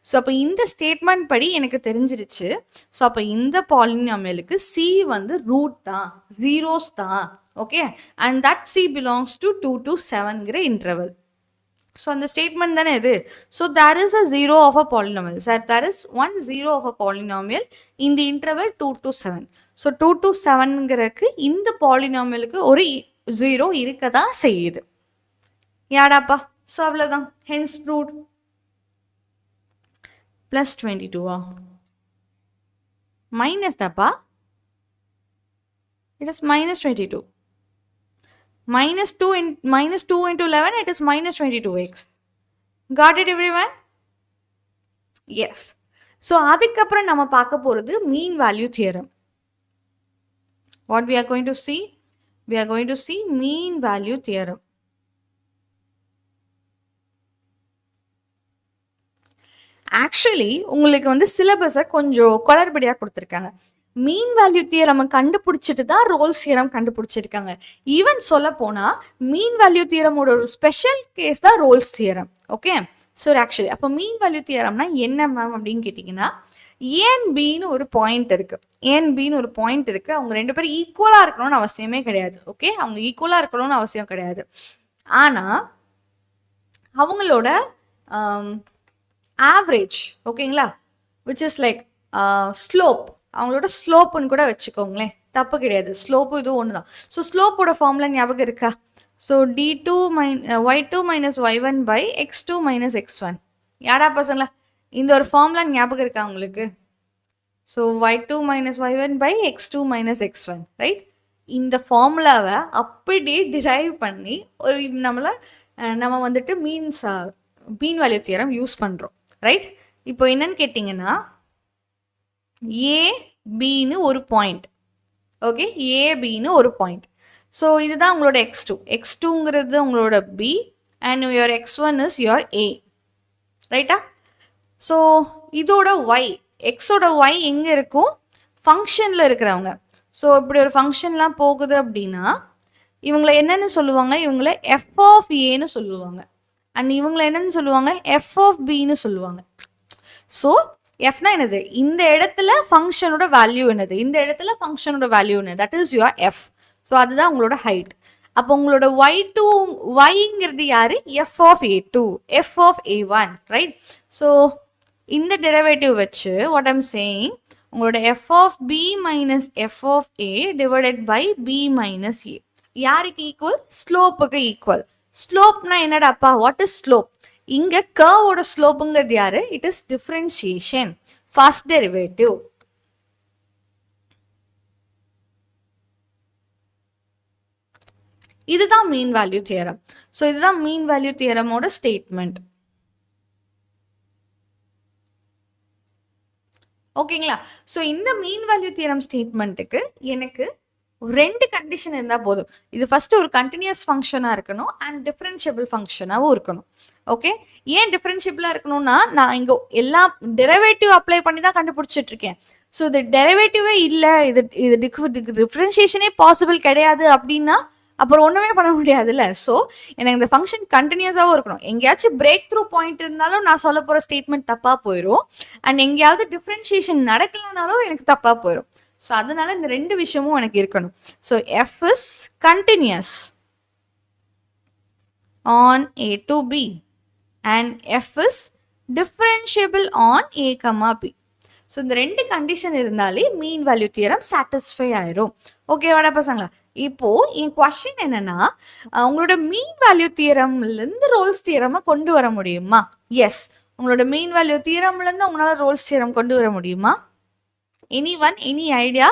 ஸோ அப்போ இந்த ஸ்டேட்மெண்ட் படி எனக்கு தெரிஞ்சிருச்சு. ஸோ அப்போ இந்த பாலினாமியலுக்கு c வந்து ரூட் தான், ஜீரோஸ் தான். Okay, and that c belongs to 2 to 7ங்கிற இன்டர்வல். ஸோ அந்த ஸ்டேட்மெண்ட் தானே இது. So there is a zero of a polynomial. Sir, there is one zero of a polynomial in the interval 2 to 7. So 2 to 7ங்கிறதுக்கு இந்த பாலினாமியலுக்கு ஒரு 0 இருக்க தான் செய்யுது. யாடாப்பா? ஸோ அவ்வளோதான். Hence proved. ப்ளஸ் 22 மைனஸ் டாப்பா? It is -22. -2 into 11, it is -22x. Got it everyone? Yes. So அதுக்கப்புறம் நம்ம பார்க்க போகிறது மீன் value theorem. What we are going to see? We are going to see mean value theorem. Actually உங்களுக்கு வந்து சிலபஸை கொஞ்சம் குளறுபடியாக கொடுத்துருக்காங்க. மீன் வேல்யூ தியரம் கண்டுபிடிச்சிட்டு தான் ரோல்ஸ் தியரம் கண்டுபிடிச்சிருக்காங்க. ஈவன் சொல்ல போனால் மீன் வேல்யூ தியரமோட ஒரு ஸ்பெஷல் கேஸ் தான் Rolle's theorem. Okay, so actually அப்போ மீன் வேல்யூ தியரம்னா என்ன மேம் அப்படின்னு கேட்டிங்கன்னா, ஏன் ஒரு பாயிண்ட் இருக்கு, ஒரு பாயிண்ட் இருக்கு. அவங்க ரெண்டு பேரும் ஈக்குவலா இருக்கணும்னு அவசியமே கிடையாது. ஓகே, அவங்க ஈக்குவலா இருக்கணும்னு அவசியம் கிடையாது. ஆனா அவங்களோட ஆவரேஜ், ஓகேங்களா, விச் இஸ் லைக் ஸ்லோப், அவங்களோட ஸ்லோப்புன்னு கூட வச்சுக்கோங்களேன், தப்பு கிடையாது. ஸ்லோப்பு இதுவும் ஒன்று தான். ஸோ ஸ்லோப்போட ஃபார்முலா ஞாபகம் இருக்கா? So d2 y2 minus y1 by x2 minus x1. யாடா பசங்களா? இந்த ஒரு ஃபார்முலா ஞாபகம் இருக்கா உங்களுக்கு? So y2 minus y1 by x2 minus x1, right? இந்த ஃபார்முலாவை அப்படியே டிரைவ் பண்ணி ஒரு நம்ம வந்துட்டு மீன் வேல்யூ தியரம் யூஸ் பண்ணுறோம். ரைட்? இப்போ என்னன்னு கேட்டிங்கன்னா, ஏபின்னு ஒரு பாயிண்ட். ஓகே, ஏபின்னு ஒரு பாயிண்ட். ஸோ இதுதான் உங்களோட x2ங்கிறது உங்களோட b and your x1 is your a. ரைட்டா? ஸோ இதோட y, எக்ஸோட y எங்கே இருக்கும்? ஃபங்க்ஷனில் இருக்கிறவங்க. ஸோ இப்படி ஒரு ஃபங்க்ஷன்லாம் போகுது அப்படின்னா இவங்களை என்னென்னு சொல்லுவாங்க? இவங்களை f of aன்னு சொல்லுவாங்க. அண்ட் இவங்களை என்னென்னு சொல்லுவாங்க? f of bன்னு சொல்லுவாங்க. ஸோ எஃப்னா என்னது? இந்த இடத்துல ஃபங்க்ஷனோட வேல்யூ என்னது? இந்த இடத்துல ஃபங்க்ஷனோட வேல்யூ என்ன? That is your F. So அதுதான் உங்களோட ஹைட். அப்போ உங்களோட y-ங்கிறது யாரு? f of a2, f of a1, right? So இந்த டெரிவேட்டிவ் வச்சு வாட் ஐம் சேயிங், உங்களோட f of b minus f of a divided by b minus a யாருக்கு ஈக்குவல்? ஸ்லோப்புக்கு ஈக்குவல். ஸ்லோப்னா என்னடாப்பா? What is slope? இங்க கர்வோட ஸ்லோப்புங்கிறது யாரு? It is differentiation, first derivative. இதுதான் மீன் வேல்யூ தியரம். ஸோ இதுதான் மீன் வேல்யூ தியரமோட ஸ்டேட்மெண்ட். ஓகேங்களா? ஸோ இந்த மீன் வேல்யூ தியரம் ஸ்டேட்மெண்ட்டுக்கு எனக்கு ரெண்டு கண்டிஷன் இருந்தால் போதும். இது ஃபர்ஸ்ட் ஒரு கண்டினியூஸ் ஃபங்க்ஷனாக இருக்கணும் அண்ட் டிஃபரன்ஷியபிள் ஃபங்க்ஷனாகவும் இருக்கணும். ஓகே, ஏன் டிஃபரன்ஷியபிளாக இருக்கணும்னா நான் இங்கே எல்லா டெரிவேட்டிவ் அப்ளை பண்ணி தான் கண்டுபிடிச்சிட்டு இருக்கேன். ஸோ இது டெரிவேட்டிவே இல்லை, இது டிஃபரன்ஷியேஷனே பாசிபிள் கிடையாது அப்படின்னா அப்புறம் ஒன்றுமே பண்ண முடியாதுல்ல. ஸோ எனக்கு இந்த ஃபங்க்ஷன் கண்டினியூஸாகவும் இருக்கணும். எங்கேயாச்சும் பிரேக் த்ரூ பாயிண்ட் இருந்தாலும் நான் சொல்ல போகிற ஸ்டேட்மெண்ட் தப்பாக போயிடும். அண்ட் எங்கேயாவது டிஃப்ரென்ஷியேஷன் நடக்கலனாலும் எனக்கு தப்பாக போயிடும். ஸோ அதனால இந்த ரெண்டு விஷயமும் எனக்கு இருக்கணும். So F is continuous on A to B and F is differentiable on A, B. So இந்த ரெண்டு கண்டிஷன் இருந்தாலே மீன் வேல்யூ தியரம் சாட்டிஸ்ஃபை ஆயிரும். ஓகேவாடா பசங்களா? இப்போ என் கொஸ்டின் என்னன்னா, உங்களோட மீன் வேல்யூ தியரம்லேருந்து ரோல்ஸ் தியரமை கொண்டு வர முடியுமா? எஸ், உங்களோட மீன் வேல்யூ தியரம்லேருந்து உங்களால் ரோல்ஸ் தியரம் கொண்டு வர முடியுமா? Anyone, any idea?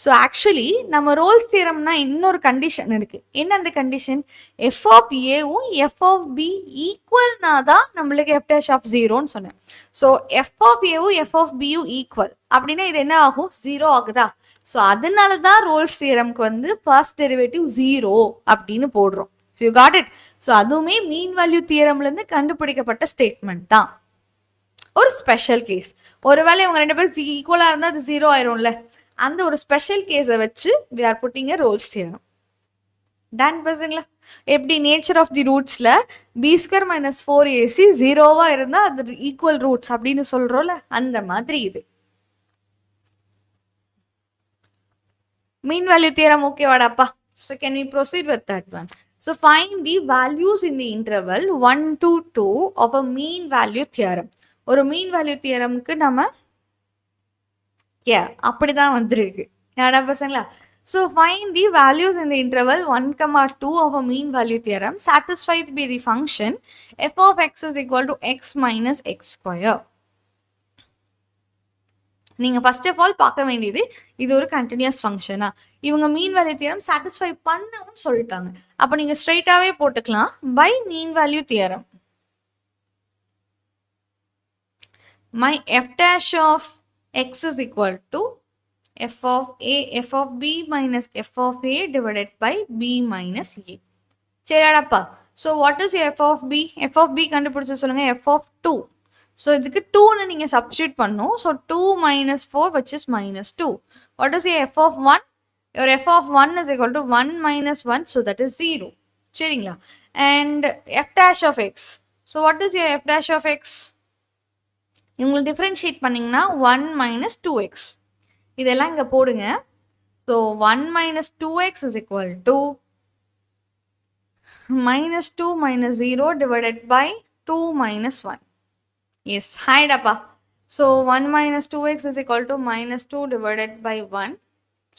So actually நம்ம ரோல்ஸ் தியரம்னா இன்னொரு கண்டிஷன் இருக்குது. என்ன அந்த கண்டிஷன்? எஃப் ஆஃப் ஏவும் எஃப் ஆஃப் பி ஈக்குவல்னா தான் நம்மளுக்கு எஃப் டேஷ் ஆஃப் ஜீரோன்னு சொன்னேன். ஸோ எஃப் ஆஃப் ஏவும் எஃப் ஆஃப் பியும் ஈக்குவல் அப்படின்னா இது என்ன ஆகும்? ஜீரோ ஆகுதா? ஸோ அதனால தான் ரோல்ஸ் தியரம்க்கு வந்து ஃபர்ஸ்ட் டெரிவேட்டிவ் ஜீரோ அப்படின்னு போடுறோம். So you got it. So அதுவுமே மீன் வேல்யூ தியரம்லேருந்து கண்டுபிடிக்கப்பட்ட ஸ்டேட்மெண்ட் தான். ஒரு ஸ்பெஷல் கேஸ், ஒருவேளை இவங்க ரெண்டு பேரும் ஈக்குவலாக இருந்தால் அது ஜீரோ ஆயிரும்ல, அந்த ஒரு ஸ்பெஷல் கேஸை வச்சு we are putting a Rolle's theorem. Done பசங்களா? எப்படி nature of the ரூட்ஸில் b² - 4ac ஜீரோவாக இருந்தால் அது ஈக்குவல் ரூட்ஸ் அப்படின்னு சொல்கிறோம்ல, அந்த மாதிரி இது மீன் வேல்யூ தியரம். ஓகேவாடாப்பா? So can we proceed with that one? So find the values in the interval 1 to 2 of a mean value theorem. ஒரு மீன் வேல்யூ தியரம்க்கு நம்ம அப்படிதான் வந்திருக்கு. யாரா பசங்களா? So find the values in the interval 1, 2 of a mean value theorem satisfied by the function F of X is equal to X minus X square. நீங்கள் first of all பார்க்க வேண்டியது, இது ஒரு கண்டினியூஸ் ஃபங்க்ஷனா? இவங்க மீன் வேல்யூ தியரம் சாட்டிஸ்ஃபை பண்ணணும்னு சொல்லிட்டாங்க. அப்போ நீங்கள் ஸ்ட்ரைட்டாகவே போட்டுக்கலாம் by mean value theorem. My f dash of x is equal to f of b minus f of a divided by b minus a. சரியாடாப்பா? So what is f of b? f of b கண்டுபிடிச்சு சொல்லுங்க. f of 2. So இதுக்கு 2ன்னு நீங்கள் substitute பண்ணும். So 2 minus 4 which is minus 2. What is your f of 1? Your f of 1 is equal to 1 minus 1, so that is 0. சரிங்களா? And f dash of x. So what is your f dash of x? இவங்களை differentiate பண்ணிங்கன்னா 1 minus 2x. இதெல்லாம் இங்கே போடுங்க. So 1 minus 2x is equal to minus 2 minus 0 divided by 2 minus 1. Yes, ஹைடாப்பா. So 1 minus 2x is equal to minus 2 divided by 1.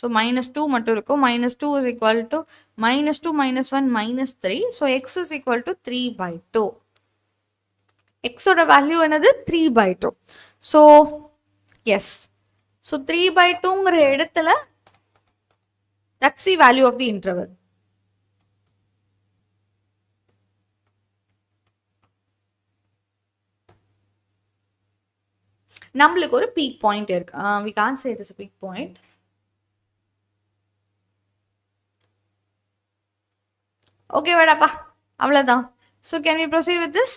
So minus 2 மட்டும் இருக்கும். minus 2 is equal to minus 2 minus 1 minus 3. So x is equal to 3/2. x ஓட value என்னது? 3/2. So S, so 3/2ங்கிற இடத்துல that's the value of the interval. நம்மளுக்கு ஒரு peak point இருக்கு. we can't say it is a peak point. Okay வேடாப்பா, அவ்வளோதான். So can we proceed with this?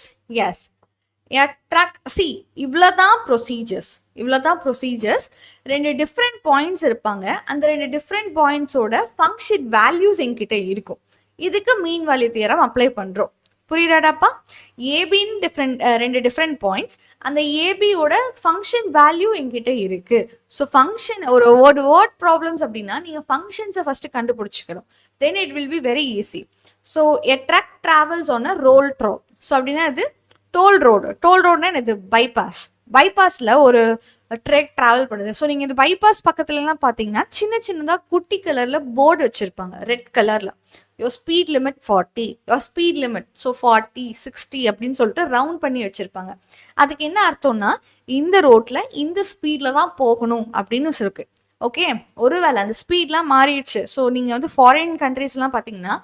Yes. இவ்வளோதான் procedures. ரெண்டு டிஃப்ரெண்ட் பாயிண்ட்ஸ் இருப்பாங்க. அந்த ரெண்டு டிஃப்ரெண்ட் பாயிண்ட்ஸோட ஃபங்க்ஷன் வேல்யூஸ் என்கிட்ட இருக்கும். இதுக்கு மீன் வேல்யூ தியரம் அப்ளை பண்ணுறோம். புரியுதாடாப்பா? ஏபின்னு ரெண்டு டிஃப்ரெண்ட் பாயிண்ட்ஸ், அந்த ஏபியோட ஃபங்க்ஷன் வேல்யூ என்கிட்ட இருக்கு. ஸோ ஃபங்க்ஷன் ஒரு வேர்ட் ப்ராப்ளம்ஸ் அப்படின்னா நீங்கள் ஃபங்க்ஷன்ஸை ஃபஸ்ட்டு கண்டுபிடிச்சிக்கணும். Then it will be very easy. So a truck travels on a roll trap. So அப்படின்னா இது டோல் ரோடுனா இது பைபாஸில் ஒரு ட்ரக் ட்ராவல் பண்ணுது. ஸோ நீங்கள் இந்த பைபாஸ் பக்கத்துலலாம் பார்த்தீங்கன்னா சின்னதாக குட்டி கலரில் போர்டு வச்சுருப்பாங்க, ரெட் கலரில். Your speed limit 40, your speed limit so 40 60 அப்படின்னு சொல்லிட்டு ரவுண்ட் பண்ணி வச்சுருப்பாங்க. அதுக்கு என்ன அர்த்தம்னா இந்த ரோட்டில் இந்த ஸ்பீடில் தான் போகணும் அப்படின்னு இருக்கு. ஓகே, ஒருவேளை அந்த ஸ்பீட்லாம் மாறிடுச்சு. ஸோ நீங்கள் வந்து ஃபாரின் கண்ட்ரீஸ்லாம் பார்த்தீங்கன்னா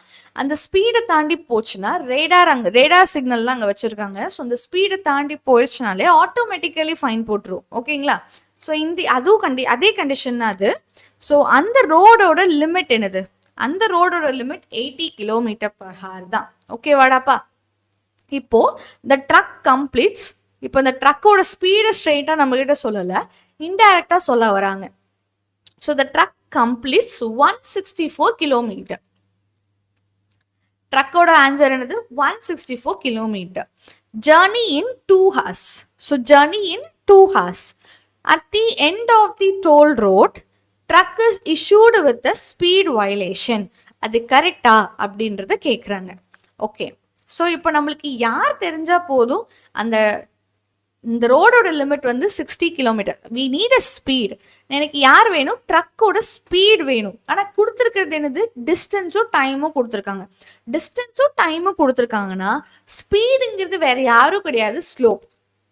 அந்த ஸ்பீடை தாண்டி போச்சுன்னா ரேடார் சிக்னல்லாம் அங்கே வச்சுருக்காங்க. ஸோ அந்த ஸ்பீடை தாண்டி போயிடுச்சுனாலே ஆட்டோமேட்டிக்கலி ஃபைன் போட்டுரும். ஓகேங்களா? ஸோ அதுவும் அதே கண்டிஷன் தான் அது. ஸோ அந்த ரோடோட லிமிட் என்னது? அந்த ரோடோட லிமிட் 80 km/h தான். ஓகேவாடாப்பா? இப்போ இந்த ட்ரக் கம்ப்ளீட்ஸ். இப்போ இந்த ட்ரக்கோட ஸ்பீடை ஸ்ட்ரெயிட்டாக நம்மகிட்ட சொல்லலை, இன்டைரக்டாக சொல்ல வராங்க. So the truck completes 164 km. Truck-oda answer என்னது? 164 km. Journey in 2 hours. So journey in 2 hours. At the end of the toll road, truck is issued with a speed violation. அது கரெக்டா அப்படின்றத கேட்குறாங்க. ஓகே, ஸோ இப்போ நம்மளுக்கு யார் தெரிஞ்சா போதும், இந்த ரோடோட லிமிட் வந்து 60 km. We need a speed. எனக்கு யார் வேணும்? ட்ரக்கோட ஸ்பீட் வேணும். ஆனால் கொடுத்துருக்கிறது என்னது? டிஸ்டன்ஸும் டைமும் கொடுத்துருக்காங்க. டிஸ்டன்ஸும் டைமும் கொடுத்துருக்காங்கன்னா ஸ்பீடுங்கிறது வேற யாரும் கிடையாது, slope.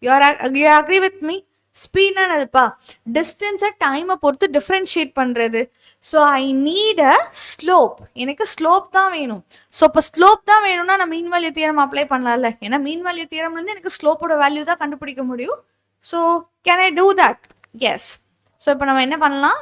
You agree with me? ஸ்பீட்னா என்னதுப்பா? டிஸ்டன்ஸை டைமை பொறுத்து டிஃப்ரென்ஷியேட் பண்ணுறது. So I need a slope. எனக்கு ஸ்லோப் தான் வேணும். ஸோ இப்போ ஸ்லோப் தான் வேணும்னா நான் மீன் வேல்யூ தியரம் அப்ளை பண்ணலாம்ல. ஏன்னா மீன் வேல்யூ தியரம்லேருந்து எனக்கு ஸ்லோப்போட வேல்யூ தான் கண்டுபிடிக்க முடியும். So can I do that? Yes. So இப்போ நம்ம என்ன பண்ணலாம்?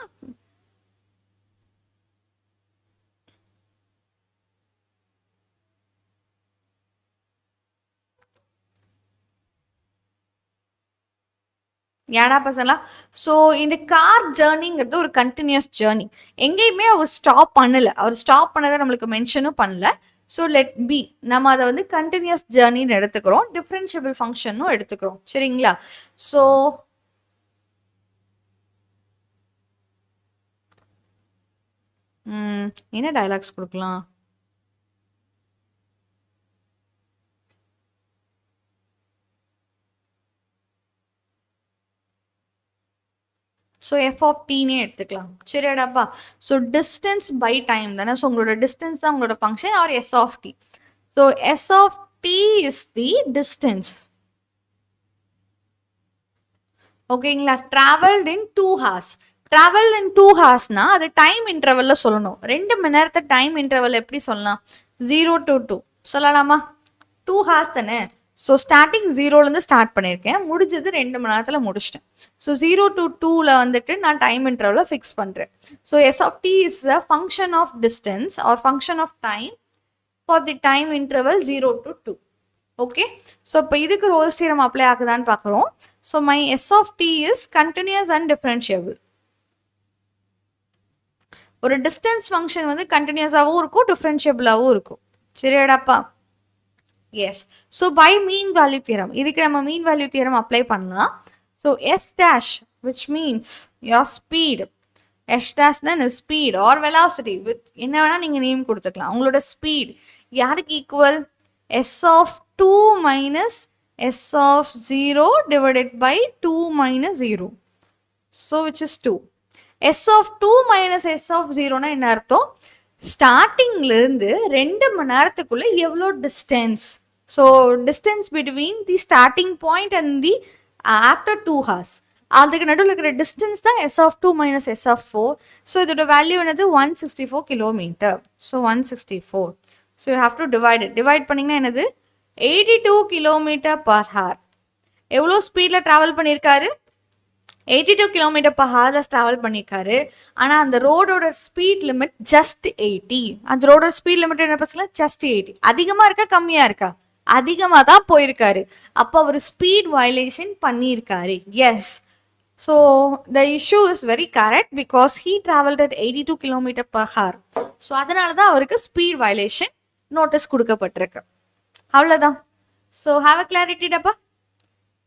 ஏடா பசங்களா? ஸோ இந்த கார் ஜேர்னிங்கிறது ஒரு கண்டினியூஸ் ஜேர்னி. எங்கேயுமே அவர் ஸ்டாப் பண்ணலை. அவர் ஸ்டாப் பண்ணதை நம்மளுக்கு மென்ஷனும் பண்ணல. ஸோ லெட் பி, நம்ம அதை வந்து கண்டினியூஸ் ஜேர்னின்னு எடுத்துக்கிறோம், டிஃப்ரென்ஷியபிள் ஃபங்க்ஷனும் எடுத்துக்கிறோம். சரிங்களா? ஸோ என்ன டயலாக்ஸ் கொடுக்கலாம்? ஸோ எஃப் ஆஃப் டீனே எடுத்துக்கலாம். சரியாடாப்பா? ஸோ டிஸ்டன்ஸ் பை டைம் தானே. ஸோ உங்களோட டிஸ்டன்ஸ் தான் உங்களோட function, or S of T. So S of T is the distance. ஓகேங்களா? Travelled in 2 hours. Travel in 2 hoursனா அது டைம் இன்டர்வல்ல சொல்லணும். 2 மணி நேரத்தை டைம் இன்டர்வல் எப்படி சொல்லலாம்? 0 to 2 சொல்லலாமா? 2 hours தானே. ஸோ ஸ்டார்டிங் 0லேருந்து ஸ்டார்ட் பண்ணியிருக்கேன், முடிஞ்சது 2 மணி நேரத்தில் முடிச்சிட்டேன். ஸோ 0 to 2ல் வந்துட்டு நான் டைம் இன்டர்வலை ஃபிக்ஸ் பண்ணுறேன். So S of T is a function of distance or function of time for the time interval 0 to 2. Okay, so இப்போ இதுக்கு ரோல்ஸ் தியரம் அப்ளை ஆகுதான்னு பார்க்குறோம். So my S of T is continuous and differentiable. ஒரு distance function வந்து கண்டினியூஸாகவும் இருக்கும், டிஃபரன்ஷியபிளாகவும் இருக்கும். சரியாடாப்பா? Yes. So by mean value theorem, இதுக்கு நம்ம மீன் வேல்யூ தியரம் அப்ளை பண்ணலாம். So S dash which means your speed. S டேஷ்னா ஸ்பீட் ஆர் வெலாசிட்டி, வித் என்ன வேணால் நீங்கள் நேம் கொடுத்துக்கலாம். உங்களோட ஸ்பீட் யாருக்கு equal? S of 2 minus S of 0 divided by 2 minus 0. So which is 2. S of 2 minus S of 0னா என்ன அர்த்தம்? ஸ்டார்டிங்லேருந்து 2 மணி நேரத்துக்குள்ளே எவ்வளோ distance. So distance between the starting point and the after 2 hours. அதுக்கு நடுவில் இருக்கிற டிஸ்டன்ஸ் தான் S of 2 minus S of 4. So இதோட வேல்யூ என்னது? 164 km. So 164. So you have to divide பண்ணிங்கன்னா என்னது? 82 km/h. எவ்வளோ ஸ்பீடில் ட்ராவல் பண்ணியிருக்காரு? 82 km/h ட்ராவல் பண்ணியிருக்காரு. ஆனால் அந்த ரோடோட ஸ்பீட் லிமிட் ஜஸ்ட் 80. அந்த ரோடோட ஸ்பீட் லிமிட் என்ன பசங்களா? ஜஸ்ட் 80. அதிகமாக இருக்கா கம்மியாக இருக்கா? அதிகமாக தான் போயிருக்காரு. அப்போ அவர் ஸ்பீட் வயலேஷன் பண்ணியிருக்காரு. Yes. So the issue is very correct because he travelled at 82 km/h. So அதனால தான் அவருக்கு ஸ்பீட் வயலேஷன் நோட்டீஸ் கொடுக்கப்பட்டிருக்கு. அவ்வளோதான். ஸோ ஹாவ் அ கிளாரிட்டி டப்பா?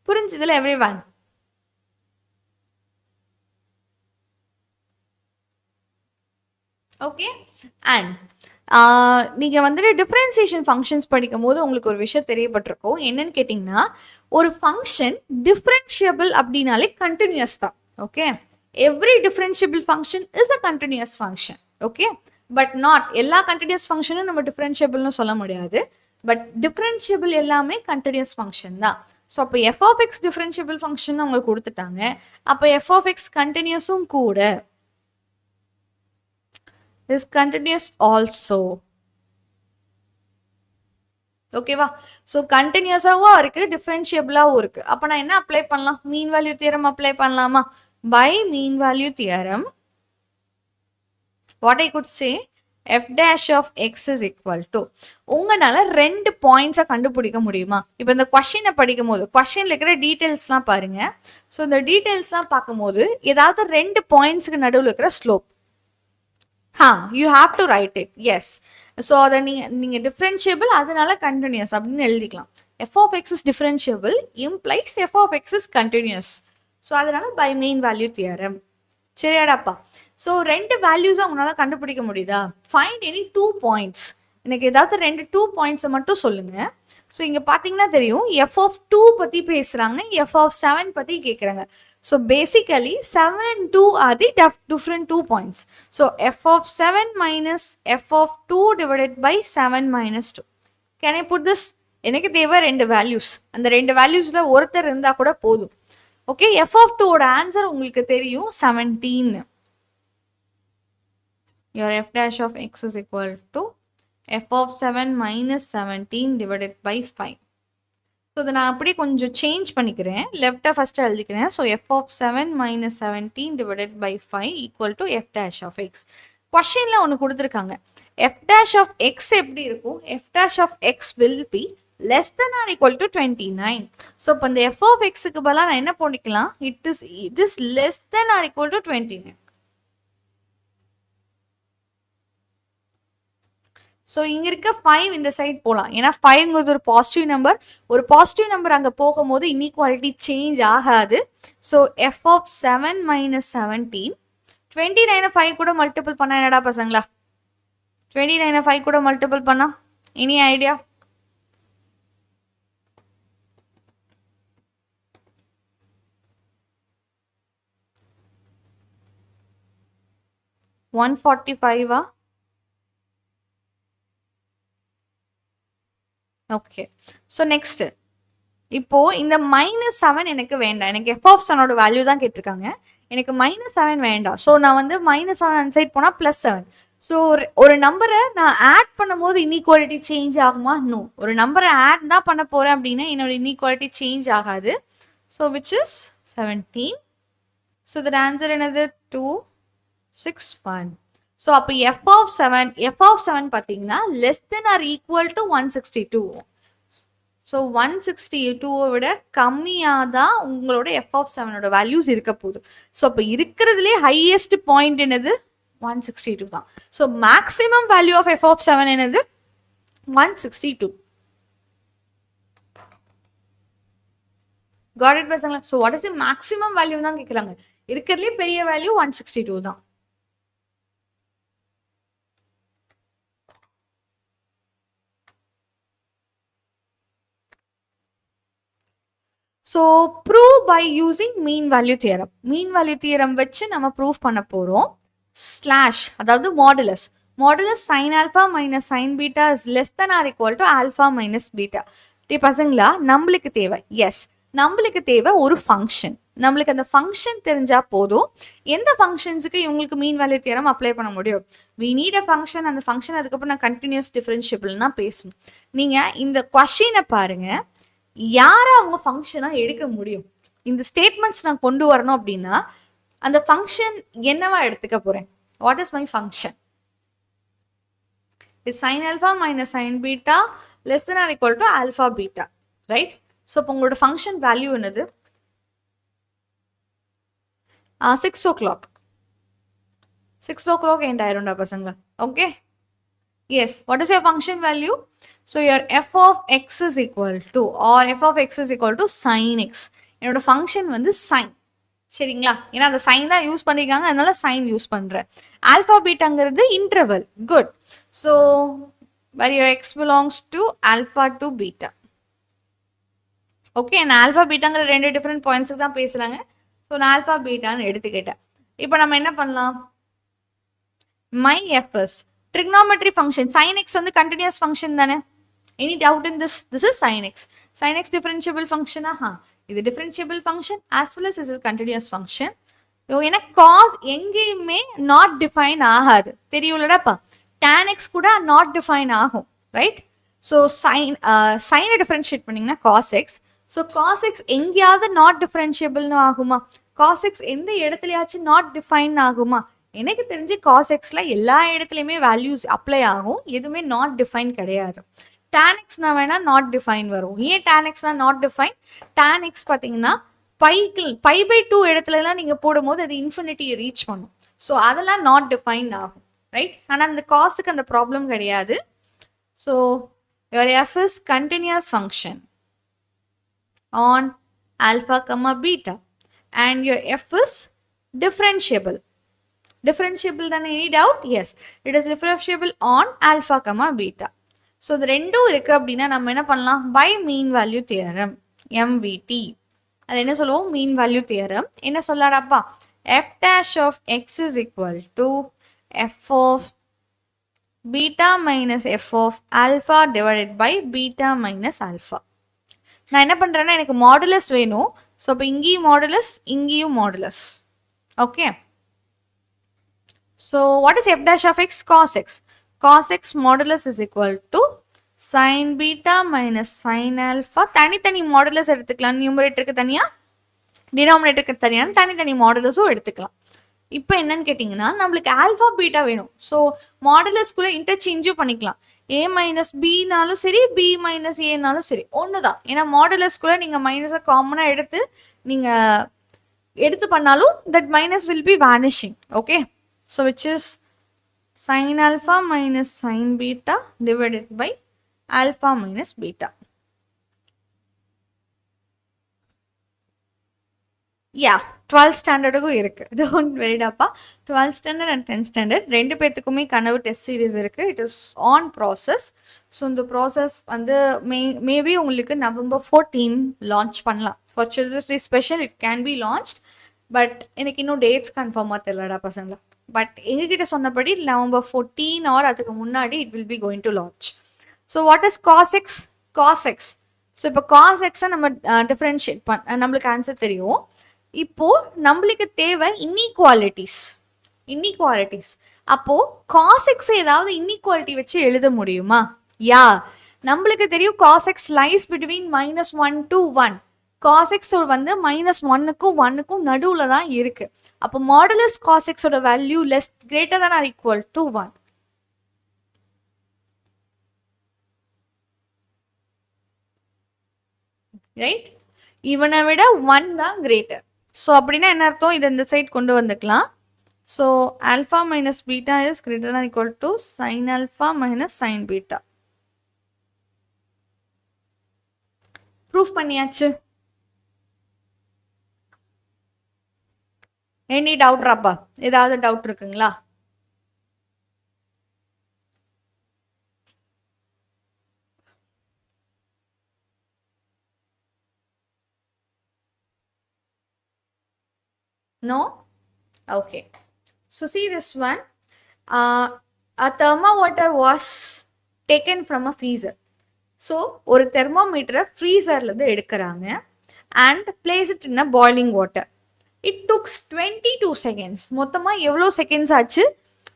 புரிஞ்சுதுல எவ்ரி ஒன்? ஓகே. அண்ட் நீங்கள் வந்துட்டு டிஃப்ரென்சியேஷன் ஃபங்க்ஷன்ஸ் படிக்கும் போது உங்களுக்கு ஒரு விஷயம் தெரியப்பட்டிருக்கும். என்னன்னு கேட்டிங்கன்னா, ஒரு ஃபங்க்ஷன் டிஃப்ரென்ஷியபிள் அப்படின்னாலே கண்டினியூஸ் தான். Okay, every differentiable function is a continuous function. Okay, but not எல்லா கண்டினியூஸ் ஃபங்க்ஷனும் நம்ம டிஃபரன்ஷியபிள்னு சொல்ல முடியாது. பட் டிஃபரன்ஷியபிள் எல்லாமே கண்டினியூஸ் ஃபங்க்ஷன் தான். ஸோ அப்போ f of x differentiable function அவங்க கொடுத்துட்டாங்க. அப்போ எஃப் ஆஃப் எக்ஸ் கண்டினியூஸும் கூட, இஸ் கண்டினியூஸ் ஆல்சோ. ஓகேவா? ஸோ கண்டினியூஸாகவும் இருக்குது, டிஃபரன்ஷியபிளாகவும் இருக்குது. அப்போ நான் என்ன அப்ளை பண்ணலாம்? மீன் வேல்யூ தியரம் அப்ளை பண்ணலாமா? By mean value theorem what I could say f dash of x is equal to, உங்களால ரெண்டு பாயிண்ட்ஸை கண்டுபிடிக்க முடியுமா? இப்போ இந்த கொஸ்டினை படிக்கும் போது கொஸ்டின்ல இருக்கிற டீட்டெயில்ஸ்லாம் பாருங்க. ஸோ இந்த டீட்டெயில்ஸ்லாம் பார்க்கும்போது ஏதாவது ரெண்டு பாயிண்ட்ஸுக்கு நடுவில் இருக்கிற slope, you have to write it. Yes. So அதை நீங்கள் டிஃப்ரென்ஷியபிள் அதனால கண்டினியூஸ் அப்படின்னு எழுதிக்கலாம். F of X is differentiable implies F of X is continuous. So அதனால பை மெயின் வேல்யூ தியரம். சரியாடாப்பா? ஸோ ரெண்டு வேல்யூஸை உங்களால் கண்டுபிடிக்க முடியுதா? Find any 2 points. எனக்கு ஏதாவது ரெண்டு 2 பாயிண்ட்ஸை மட்டும் சொல்லுங்க. ஸோ இங்கே பார்த்தீங்கன்னா தெரியும், எஃப் ஆஃப் 2 பற்றி பேசுகிறாங்க, எஃப் ஆஃப் 7 பற்றி கேட்குறாங்க. So basically 7 and 2 are the different 2 points. So f of 7 minus f of 2 divided by 7 minus 2. Can I put this? எனக்கு தேவை ரெண்டு வேல்யூஸ். அந்த ரெண்டு வேல்யூஸில் ஒருத்தர் இருந்தால் கூட போதும். ஓகே, எஃப் ஆஃப் 2ஓட ஆன்சர் உங்களுக்கு தெரியும் 17. Your f dash of x is equal to f of 7 minus 17 divided by 5. So இதை நான் அப்படியே கொஞ்சம் சேஞ்ச் பண்ணிக்கிறேன். லெஃப்டை ஃபஸ்ட்டு எழுதிக்கிறேன். So f of 7 minus 17 divided by 5 equal to f dash of x. கொஷினில் ஒன்று கொடுத்துருக்காங்க. f dash of x எப்படி இருக்கும்? f dash of x will be less than or equal to 29. So இப்போ இந்த f of xக்கு பதிலாக நான் என்ன பண்ணிக்கலாம்? It is less than or equal to 29. So இங்கே இருக்க 5 இந்த சைட் போகலாம். ஏன்னா 5ங்கிறது ஒரு பாசிட்டிவ் நம்பர். ஒரு பாசிட்டிவ் நம்பர் அங்கே போகும்போது இன்இக்வாலிட்டி சேஞ்ச் ஆகாது. ஸோ எஃப் ஆஃப் 7 மைனஸ் 17, 29 5 கூட மல்டிபிள் பண்ணால் என்னடா பசங்களா? 29 5 கூட மல்டிபிள் பண்ணா any idea? $145. Okay, so next இப்போ இந்த -7 எனக்கு வேண்டாம். எனக்கு எஃப் ஆஃப் 7ஓட வேல்யூ தான் கேட்டிருக்காங்க. எனக்கு -7 வேண்டாம். ஸோ நான் வந்து -7 அன்சைட் போனால் +7. ஸோ ஒரு நம்பரை நான் ஆட் பண்ணும்போது இன்இக்வாலிட்டி சேஞ்ச் ஆகுமா? நோ. ஒரு நம்பரை ஆட் தான் பண்ண போகிறேன் அப்படின்னா என்னோட இன்இக்வாலிட்டி சேஞ்ச் ஆகாது. So which is 17. ஸோ இதோட ஆன்சர் என்னது? 261. ஸோ அப்போ எஃப் ஆஃப் 7 பார்த்தீங்கன்னா less than or equal to 162. So 162 விட கம்மியாக தான் உங்களோட எஃப் ஆஃப் 7ஓட வேல்யூஸ் இருக்க போகுது. ஸோ அப்போ இருக்கிறதுலே ஹையஸ்ட் பாயிண்ட் என்னது? 162 தான். So maximum value of f of 7 என்னது? 162. காட் இட் பசங்களா? So what is the maximum value தான் கேட்குறாங்க. இருக்கிறதுலே பெரிய வேல்யூ 162 தான். So prove by using mean value theorem. Mean value theorem வச்சு நம்ம ப்ரூவ் பண்ண போகிறோம். ஸ்லாஷ் அதாவது modulus sin alpha minus sin beta is less than or equal to alpha minus beta. பசங்களா நம்மளுக்கு தேவை, எஸ் நம்மளுக்கு தேவை ஒரு ஃபங்க்ஷன். நம்மளுக்கு அந்த ஃபங்க்ஷன் தெரிஞ்சா போதும். எந்த ஃபங்க்ஷன்ஸுக்கு இவங்களுக்கு மீன் வேல்யூ தியரம் அப்ளை பண்ண முடியும்? we need a function. அந்த ஃபங்க்ஷன் அதுக்கப்புறம் நான் கண்டினியூஸ் டிஃபரன்ஷியபிள்னா பேசணும். நீங்கள் இந்த கொஷினை பாருங்க, யாரை அவங்க ஃபங்க்ஷனாக எடுக்க முடியும்? இந்த ஸ்டேட்மெண்ட்ஸ் நான் கொண்டு வரணும் அப்படின்னா அந்த ஃபங்க்ஷன் என்னவா எடுத்துக்க போகிறேன்? What is my function? Is sin alpha minus sin beta less than or equal to alpha beta, right? So இப்போ உங்களோட ஃபங்க்ஷன் வேல்யூ என்னது? 6 o'clock. 6 o'clock end ஆயிரும்டா பசங்களா. Okay, yes. What is your function value? So your f of x is equal to, or f of x is equal to sin x. என்னோட function வந்து sin. சரிங்களா? ஏன்னா அந்த sign தான் use பண்ணிருக்காங்க, அதனால sign use பண்றேன். ஆல்பா பீட்டாங்கிறது interval. Good. So where your x belongs to alpha to beta. Okay, நான் ஆல்பா பீட்டாங்கிற ரெண்டு டிஃப்ரெண்ட் பாயிண்ட்ஸுக்கு தான் பேசுறாங்க. ஸோ நான் ஆல்பா பீட்டான்னு எடுத்துக்கிட்டேன். இப்போ நம்ம என்ன பண்ணலாம்? my f is trigonometry function sin x வந்து continuous function தானே? Any doubt in this? This is sin x. Sin x differentiable function இது differentiable function as well as this is continuous function. ஏன்னா cos எங்கேயுமே not define ஆகாது தெரியும்லடாப்பா. tan x கூட not define ஆகும், right? So sin differentiate பண்ணீங்கன்னா cos x. So cos x எங்கேயாவது not differentiable ஆகுமா? cos x எந்த இடத்துலயாச்சும் not define ஆகுமா? எனக்கு தெரிஞ்சு cos xல எல்லா இடத்துலையுமே வேல்யூஸ் அப்ளை ஆகும், எதுவுமே not define கிடையாது. tan x நான் வேணா not define வரும். ஏன் tan x நான் not define? tan x பார்த்தீங்கன்னா π/2 இடத்துலலாம் நீங்க போடும்போது அது இன்ஃபினிட்டி ரீச் பண்ணும். ஸோ அதெல்லாம் not defined ஆகும், ரைட்? ஆனால் அந்த காசுக்கு அந்த ப்ராப்ளம் கிடையாது. So your f is continuous function on alpha comma beta and your f is differentiable. Differentiable than any doubt? Yes, it is differentiable on alpha comma beta. So the ரெண்டும் இருக்கு அப்படின்னா நம்ம என்ன பண்ணலாம்? By mean value theorem, MVT. அது என்ன சொல்லுவோம்? mean value theorem. என்ன சொல்லாடாப்பா? f dash of x is equal to f of beta minus f of alpha divided by beta minus alpha. நான் என்ன பண்றேன்னா எனக்கு மாடுலஸ் வேணும். ஸோ இப்போ இங்கேயும் மாடுலஸ், இங்கேயும் modulus. Okay. So what is f dash of x? Cos x. Cos x modulus is equal to sin beta minus sin alpha. தனித்தனி modulus எடுத்துக்கலாம். நியூமரேட்டருக்கு தனியா, டினாமினேட்டருக்கு தனியா தனித்தனி மாடுலஸும் எடுத்துக்கலாம். இப்போ என்னன்னு கேட்டிங்கன்னா நம்மளுக்கு ஆல்ஃபா பீட்டா வேணும். ஸோ மாடுலஸ்குள்ளே இன்டர்சேஞ்சும் பண்ணிக்கலாம். a மைனஸ் பினாலும் சரி, b மைனஸ் ஏனாலும் சரி, ஒன்று தான். ஏன்னா மாடுலஸ்குள்ளே நீங்கள் மைனஸை காமனாக எடுத்து பண்ணாலும் that minus will be vanishing. Okay. So which is sin alpha minus sin beta divided by alpha minus beta. Yeah, 12th standard இருக்கு. Don't worry டாப்பா. 12th standard and 10th standard ரெண்டு பேத்துக்குமே கனவு டெஸ்ட் சீரிஸ் இருக்கு. It is on process. So இந்த process வந்து maybe உங்களுக்கு November 14 launch பண்ணலாம். For Children's Day special it can be launched. But எனக்கு இன்னும் டேட்ஸ் கன்ஃபார்மாக தெரியலடா பசங்களா. பட் எங்ககிட்ட சொன்னபடி November 14 ஆர் அதுக்கு முன்னாடி it will be going to launch. So what is cos x? Cos x. So இப்போ காஸ் எக்ஸை நம்ம டிஃப்ரென்ஷியேட் நம்மளுக்கு ஆன்சர் தெரியும். இப்போது நம்மளுக்கு தேவை இன்இக்வாலிட்டிஸ். அப்போது காஸ் எக்ஸை ஏதாவது இன்இக்வாலிட்டி வச்சு எழுத முடியுமா? யா, நம்மளுக்கு தெரியும் cos x lies between -1 to 1. cos x வந்து -1க்கும் 1க்கும் நடுவில் தான் இருக்கு. அப்போ மாடுலஸ் cos x ஓட value greater than or equal to 1. Right? இவனை விட 1 தான் கிரேட்டர். ஸோ அப்படின்னா என்ன அர்த்தம்? இதை இந்த சைட் கொண்டு வந்துக்கலாம். So alpha minus beta is greater than or equal to sin alpha minus sin beta. Proof பண்ணியாச்சு. எனி டவுட்ராப்பா? ஏதாவது டவுட் இருக்குங்களா? No? Okay. So see this one. A thermometer was taken from a freezer. So ஒரு தெர்மோமீட்டரை ஃப்ரீசர்லேருந்து எடுக்கிறாங்க and place it in a boiling water. It took 22 seconds. மொத்தமாக எவ்வளோ seconds ஆச்சு?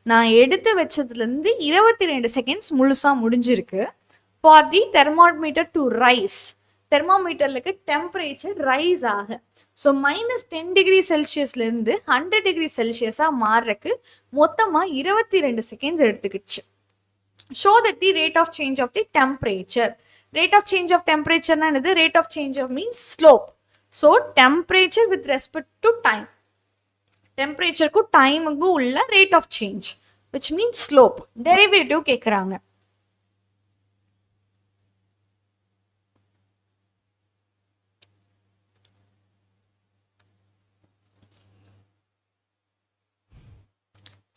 நான் எடுத்து வச்சதுலேருந்து 22 செகண்ட்ஸ் முழுசாக முடிஞ்சிருக்கு. For the thermometer to rise. தெர்மோமீட்டருக்கு டெம்பரேச்சர் ரைஸ் ஆக. ஸோ -10 டிகிரி செல்சியஸ்லேருந்து 100 டிகிரி செல்சியஸாக மாறுறக்கு மொத்தமாக 22 செகண்ட்ஸ் எடுத்துக்கிடுச்சு. Show that the rate of change of the temperature. Rate of change of டெம்பரேச்சர்னா என்னது? Rate of change of means slope. So temperature with respect to time. Temperature ku time ku ulla rate of change, which means slope. Derivative கேக்குறாங்க.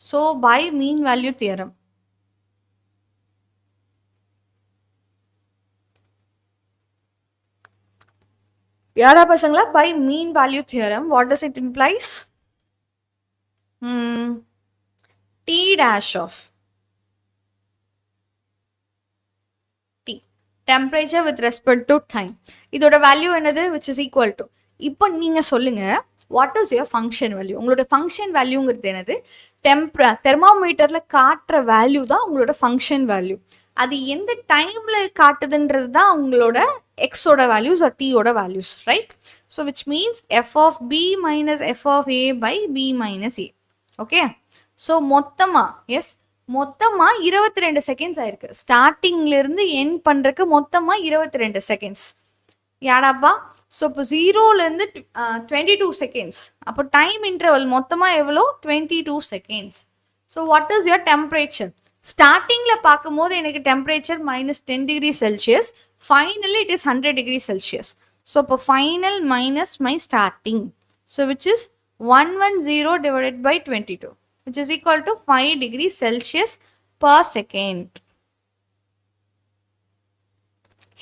So by mean value theorem. யாரா பசங்களா? by mean value theorem, what does it implies? T dash of temperature with respect to time. இதோட value என்னது, which is equal to. இப்போ நீங்க சொல்லுங்க, what is your function value? உங்களோட function வேல்யூங்கிறது என்னது? தெர்மாமீட்டர்ல காட்டுற வேல்யூ தான் உங்களோட ஃபங்க்ஷன் வேல்யூ. அது எந்த டைம்ல காட்டுதுன்றது தான் உங்களோட எக்ஸோட வேல்யூஸ் ஆர் டீயோட values, right? So which means f of b minus f of a by b minus a. Okay, so மொத்தமாக மொத்தமாக 22 செகண்ட்ஸ் ஆயிருக்கு. ஸ்டார்டிங்லேருந்து எண்ட் பண்ணுறதுக்கு மொத்தமாக 22 செகண்ட்ஸ். யாடாப்பா? ஸோ இப்போ 0லேருந்து 22 செகண்ட்ஸ். அப்போ டைம் இன்டர்வல் மொத்தமாக எவ்வளோ? 22 seconds. So what is your temperature? ஸ்டார்டிங்கில் பார்க்கும்போது எனக்கு temperature -10 degree Celsius, finally it is 100 degree Celsius. So இப்போ final minus my starting, so which is 110 divided by 22, which is equal to 5 degrees Celsius per second.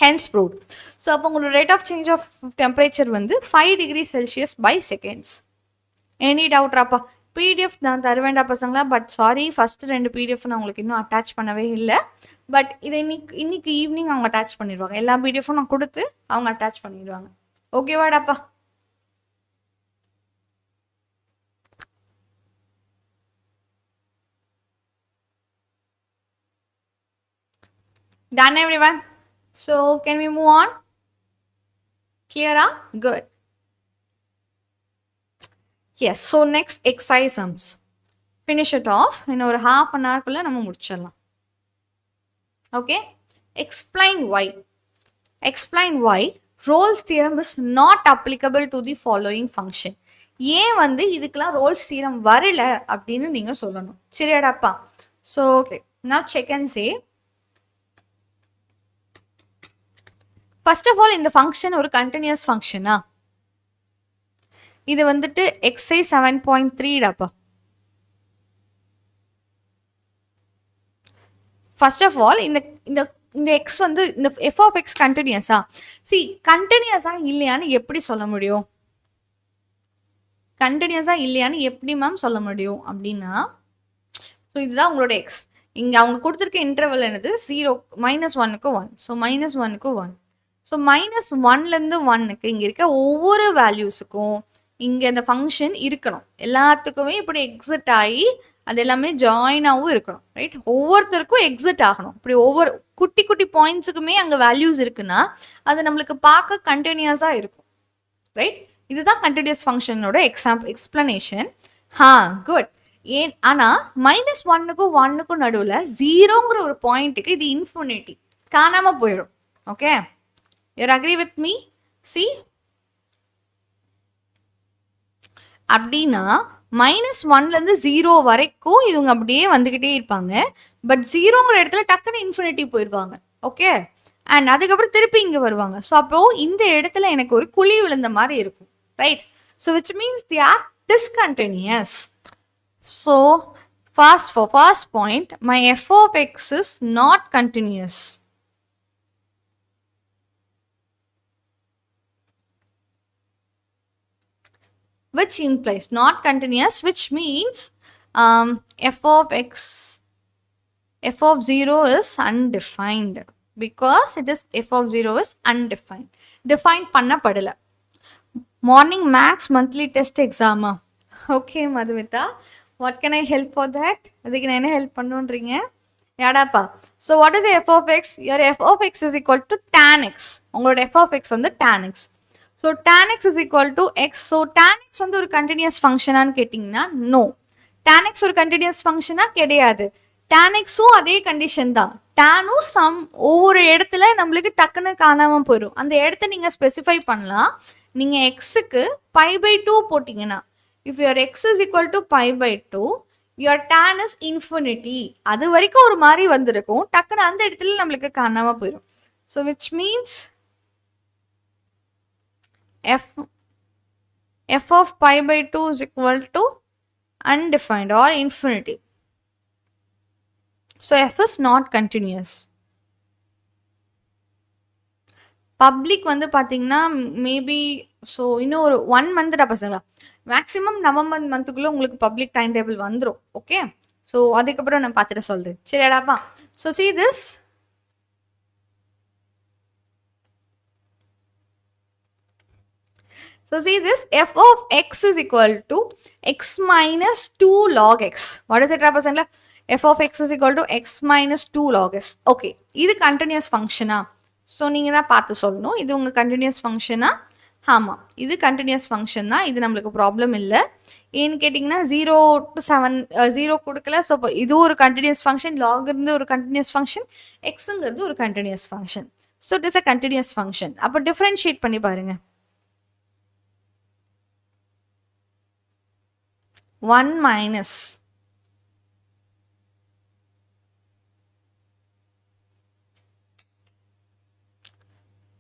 Hence proved. So, அப்போ உங்களோட rate of change of temperature வந்து 5 degrees Celsius by seconds. Any doubt ராப்பா? PDF நான் தருவேண்டா பசங்களா, but sorry, first 2 PDF நான் உங்களுக்கு இன்னும் attach பண்ணவே இல்லை. பட் இதை இன்னைக்கு ஈவினிங் அவங்க அட்டாச் பண்ணிடுவாங்க. எல்லா பிடிஎஃப்பும் நான் கொடுத்து அவங்க அட்டாச் பண்ணிடுவாங்க. ஓகேவாடாப்பா? Done everyone? So can we move on? Clear? Good. Yes, so next exercise sums. Finish it off. In ஒரு half an hour குள்ள நம்ம முடிச்சிடலாம். Okay? Explain why. Explain why Rolle's theorem is not applicable to the following function. ஏன் வந்து இதுக்கெல்லாம் Rolle's theorem வரல அப்படின்னு நீங்க சொல்லணும். சரியாடாப்பா? So okay, now check and say. First of all, இந்த ஃபங்க்ஷன் ஒரு கண்டினியூஸ் ஃபங்க்ஷனா? இது வந்துட்டு exercise 7.3 டாப்பா. ஃபர்ஸ்ட் ஆஃப் ஆல் இந்த எக்ஸ் வந்து இந்த எஃப் ஆஃப் எக்ஸ் கண்டினியூஸா? சி, கண்டினியூஸா இல்லையான்னு எப்படி சொல்ல முடியும்? கண்டினியூஸா இல்லையான்னு எப்படி மேம் சொல்ல முடியும் அப்படின்னா, ஸோ இதுதான் உங்களோட எக்ஸ். இங்கே அவங்க கொடுத்துருக்க இன்டர்வல் என்னது? 0 -1க்கு 1. ஸோ -1க்கு 1. ஸோ -1லேருந்து 1க்கு இங்கே இருக்க ஒவ்வொரு வேல்யூஸுக்கும் இங்கே அந்த ஃபங்க்ஷன் இருக்கணும். எல்லாத்துக்குமே இப்படி எக்ஸிட் ஆகி அது எல்லாமே ஜாயினாகவும் இருக்கணும், ரைட்? ஒவ்வொருத்தருக்கும் எக்ஸிட் ஆகணும். இப்படி ஒவ்வொரு குட்டி குட்டி பாயிண்ட்ஸுக்குமே அங்கே வேல்யூஸ் இருக்குன்னா அது நம்மளுக்கு பார்க்க கண்டினியூஸாக இருக்கும், ரைட்? இதுதான் கண்டினியூஸ் ஃபங்க்ஷனோட எக்ஸ்பிளனேஷன். குட். ஏன் ஆனால் -1க்கும் 1க்கும் நடுவில் 0ங்கிற ஒரு பாயிண்ட்டுக்கு இது இன்ஃபினிட்டி காணாமல் போயிடும். Okay, you agree with me? C, அப்படின்னா -1லேருந்து 0 வரைக்கும் இவங்க அப்படியே வந்துக்கிட்டே இருப்பாங்க. பட் 0ங்கிற இடத்துல டக்குன்னு இன்ஃபினிட்டி போயிடுவாங்க. ஓகே, அண்ட் அதுக்கப்புறம் திருப்பி இங்கே வருவாங்க. ஸோ அப்போ இந்த இடத்துல எனக்கு ஒரு குழி விழுந்த மாதிரி இருக்கும், right? So which means they are discontinuous. So for first point, my f of x is not continuous. Which implies not continuous, which means f of 0 is undefined because it is f of 0 is undefined. Define பண்ணப்படல. Morning max monthly test exam. Okay, Madhumita, what can I help for that? அதுக்கு நான் என்ன help பண்ணுன்றீங்க? யாடாப்பா? So what is f of x? Your f of x is equal to tan x. உங்களோட f of x வந்து tan x. So tan x is equal to x. So tan x வந்து ஒரு continuous ஃபங்க்ஷனான்னு கேட்டிங்கன்னா no. tan x ஒரு continuous ஃபங்க்ஷனா கிடையாது. tan xும் அதே condition தான். tanனும் சம் ஒவ்வொரு இடத்துல நம்மளுக்கு டக்குன்னு காணாமல் போயிடும். அந்த இடத்த நீங்கள் ஸ்பெசிஃபை பண்ணலாம். நீங்கள் எக்ஸுக்கு π/2 போட்டிங்கன்னா, if your x is equal to π/2, your tan is infinity. அது வரைக்கும் ஒரு மாதிரி வந்திருக்கும், டக்குன்னு அந்த இடத்துல நம்மளுக்கு காணாமல் போயிடும். So which means f of π/2 is equal to undefined or infinity. So f is not continuous. Public வந்து பார்த்தீங்கன்னா மேபி ஸோ இன்னும் ஒரு 1 மந்த்டா பசங்களா, மேக்ஸிமம் நவம்பர் மந்த்துக்குள்ளே உங்களுக்கு பப்ளிக் டைம் டேபிள் வந்துடும். ஓகே, ஸோ அதுக்கப்புறம் நான் பார்த்துட்டு சொல்கிறேன். சரியாடாப்பா? So see this. So see this f of x is equal to x minus 2 log x. What is it, Rapasangla? F of x is equal to x minus 2 log x. Okay, இது continuous function ஆ? So நீங்க தான் பார்த்து சொல்லணும். இது உங்க continuous function ஆ? ஆமா, இது continuous function தான். இது நம்மளுக்கு ப்ராப்ளம் இல்லை. ஏன்னு கேட்டிங்கன்னா 0 to 7 0 கொடுக்கல. ஸோ இது ஒரு continuous function, log இருந்து ஒரு continuous function, xங்கிறது ஒரு continuous function. So it is a continuous function. அப்போ differentiate பண்ணி பாருங்க. 1 minus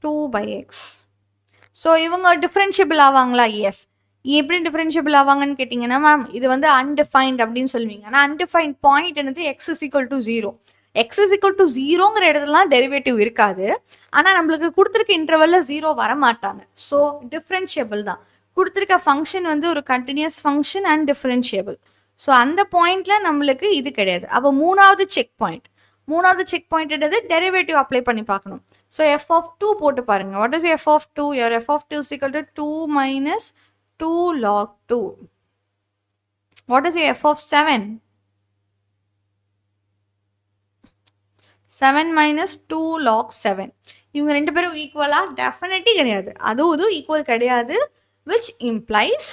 2 by x. ஸோ இவங்க டிஃப்ரென்ஷியபிள் ஆவாங்களா? எஸ். எப்படி டிஃப்ரென்ஷியபிள் ஆவாங்கன்னு கேட்டிங்கன்னா, மேம் இது வந்து அன்டிஃபைன்ட் அப்படின்னு சொல்லுவீங்க. ஆனால் அன்டிஃபைன்ட் பாயிண்ட் என்னது? X is equal to 0. X is equal to 0ங்கிற இடத்துலலாம் டெரிவேட்டிவ் இருக்காது. ஆனால் நம்மளுக்கு கொடுத்துருக்க இன்டர்வலில் 0 வர மாட்டாங்க. ஸோ டிஃப்ரென்ஷியபிள் தான். கொடுத்துருக்க ஃபங்க்ஷன் வந்து ஒரு continuous function and differentiable. So அந்த பாயிண்டில் நம்மளுக்கு இது கிடையாது. அப்போ மூணாவது செக் பாயிண்ட் என்னது? டெரிவேட்டிவ் அப்ளை பண்ணி பார்க்கணும். ஸோ எஃப் ஆஃப் 2 போட்டு பாருங்க. What is F of 2? Your F of 2 is equal to 2 minus 2 log 2. What is F of 7? 7 minus 2 log 7. இவங்க ரெண்டு பேரும் ஈக்குவலா? டெஃபினெட்லி கிடையாது. அதுவும் ஈக்குவல் கிடையாது. which implies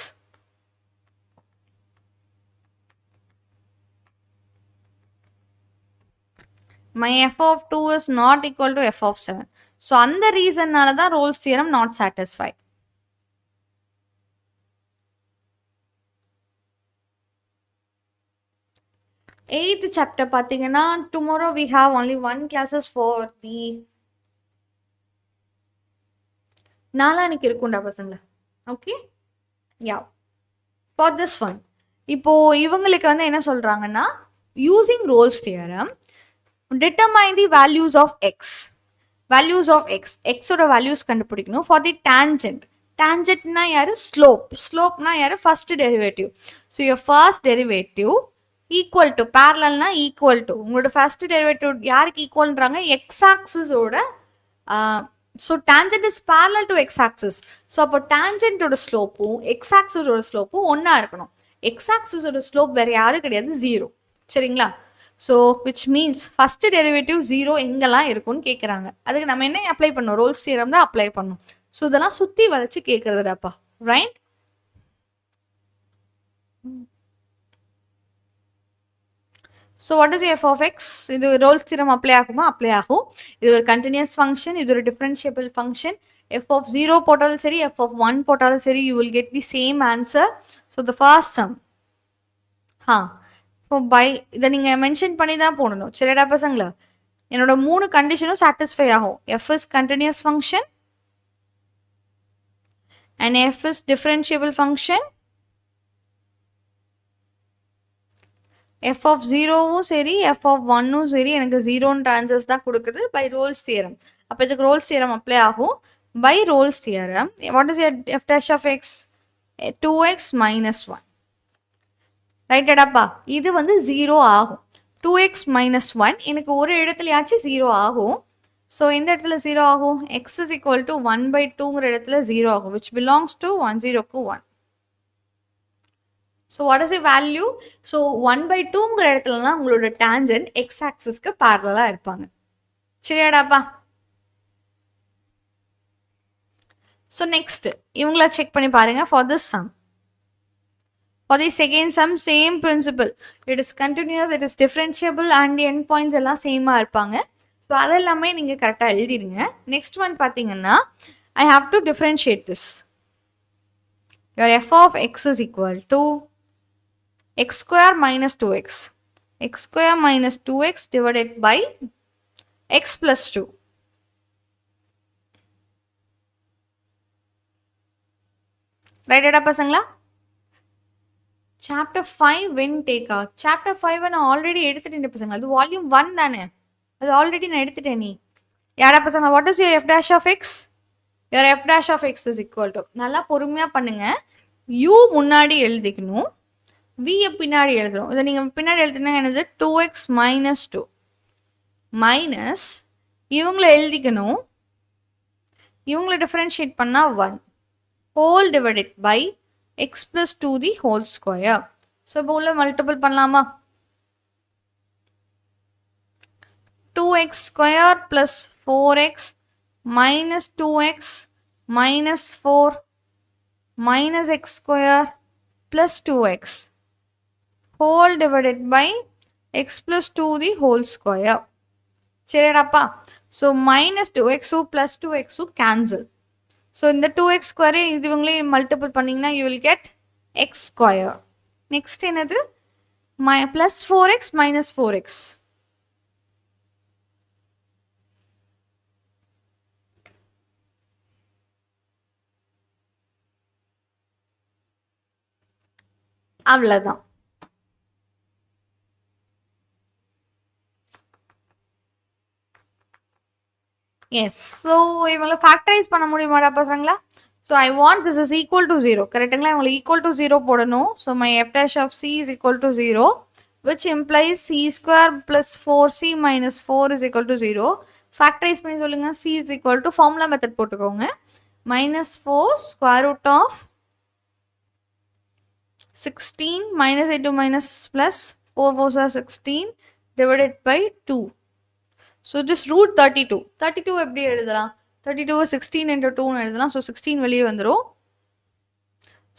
my f of 2 is not equal to f of 7. So அந்த ரீசன்னால தான் Rolle's theorem not satisfied. Eighth chapter பார்த்தீங்கன்னா, tomorrow we have only one classes for the நாளானிக்கு இருக்கும்டா பசங்களா. Okay, yeah, for this one இப்போ இவங்களுக்கு வந்து என்ன சொல்றாங்கன்னா, using Rolle's theorem determine the values of x. Values of x. x ஓட values கண்டுபிடிக்கணும். For the tangent. Tangentனா யாரு? Slope. Slopeனா யாரு? First derivative. So your first derivative equal to, parallelனா equal to, உங்களோட first derivative யாருக்கு ஈக்குவல்ன்றாங்க? x axis ஓட so tangent is parallel to x axis. So அப்போ tangent ஓட ஸ்லோப்பும் x axis ஓட ஸ்லோப்பும் ஒன்னா இருக்கணும். x axis ஓட ஸ்லோப் வேற யாரும் கிடையாது, 0. சரிங்களா? So which means first derivative 0 எங்கெல்லாம் இருக்கும்னு கேட்குறாங்க. அதுக்கு நம்ம என்ன அப்ளை பண்ணோம்? ரோல்ஸ் தியரம் தான் அப்ளை பண்ணோம். ஸோ இதெல்லாம் சுற்றி வளைச்சு கேட்குறதுடாப்பா, right? So what is F of x? இது ரோல்ஸ் தியரம் அப்ளை ஆகுமா? அப்ளை ஆகும். இது ஒரு கண்டினியூஸ் ஃபங்க்ஷன், இது ஒரு டிஃபரன்ஷியபிள் ஃபங்க்ஷன். எஃப் ஆஃப் 0 போட்டாலும் சரி, எஃப் ஆஃப் 1 போட்டாலும் சரி, you will get the same answer. So the first sum இப்போ பை இதை நீங்கள் மென்ஷன் பண்ணி தான் போடணும். சரிடா பசங்களா? என்னோட 3 கண்டிஷனும் சாட்டிஸ்ஃபை ஆகும். F is continuous function and F is differentiable function, F of 0வும் சரி, எஃப் ஆஃப் 1ம் சரி, எனக்கு 0ன்ற ஆன்சர்ஸ் தான் கொடுக்குது பை ரோல்ஸ் தியரம். அப்போ இதுக்கு ரோல்ஸ் தியரம் அப்ளை ஆகும். By Rolle's theorem what is f dash of x? 2x minus 1. ரைட்டடாப்பா? இது வந்து 0 ஆகும். 2x minus 1 எனக்கு ஒரு இடத்துலயாச்சும் 0 ஆகும். ஸோ எந்த இடத்துல 0 ஆகும்? x is equal to 1/2ங்கிற இடத்துல 0 ஆகும், which belongs to 1 0க்கு 1. So what is the value? So 1/2ங்கிற இடத்துலலாம் உங்களோட டேஞ்சன்ட் x ஆக்சிஸ்க்கு பேரலாக இருப்பாங்க. சரியாடாப்பா? ஸோ நெக்ஸ்ட் இவங்கள செக் பண்ணி பாருங்க. For this sum, for the second sum, same principle. It is continuous, it is differentiable and the end points எல்லாம் சேமாக இருப்பாங்க. ஸோ அதெல்லாமே நீங்கள் கரெக்டாக எழுதிடுங்க. நெக்ஸ்ட் ஒன் பார்த்தீங்கன்னா, I have to differentiate this. Your f of x is equal to x square minus 2x. x square minus 2x divided by x plus 2. ரைட்டடா பசங்களா? Chapter 5 when டேக்கா? Chapter 5 நான் already எடுத்துட்டேன் பசங்க. அது volume 1 தானே, அது already நான் எடுத்துட்டேன். நீ யாரா பசங்க? What is your f dash of X? Your f dash of X is equal to, நல்லா பொறுமையாக பண்ணுங்க, யூ முன்னாடி எழுதிக்கணும், வியை பின்னாடி எழுதணும். இதை நீங்கள் பின்னாடி எழுதுனா என்னது? 2x minus 2 மைனஸ் இவங்களை எழுதிக்கணும், இவங்களை டிஃபரன்ஷியேட் பண்ணால் 1 whole divided by x plus 2 the whole square. So, இப்போ உள்ள multiple பண்ணலாமா? 2x square plus 4x minus 2x minus 4 minus x square plus 2x whole divided by x plus 2 the whole square. சரிடாப்பா. So, minus 2x plus 2x cancel. So, இந்த 2x square இது இவங்களே multiple பண்ணீங்கன்னா you will get x square. Next என்னது? Plus 4x minus 4x. அவ்வளவுதான். Yes. So, இவங்கள factorize பண்ண முடியுமாடா பசங்களா? So, I want this is equal to 0. கரெக்ட்டுங்களா? இவங்கள equal to 0 போடணும். So, my f dash of c is equal to 0, which implies c square plus 4c minus 4 is equal to 0. Factorize பண்ணி சொல்லுங்க. c is equal to formula method போட்டுக்கோங்க. Minus 4 square root of 16 minus 8 minus plus 4 4s are 16 divided by 2. So, just root 32. 32 எப்படி எழுதலாம்? 32 16 into 2 எழுதலாம். So, 16 வெளியே வந்துரும்.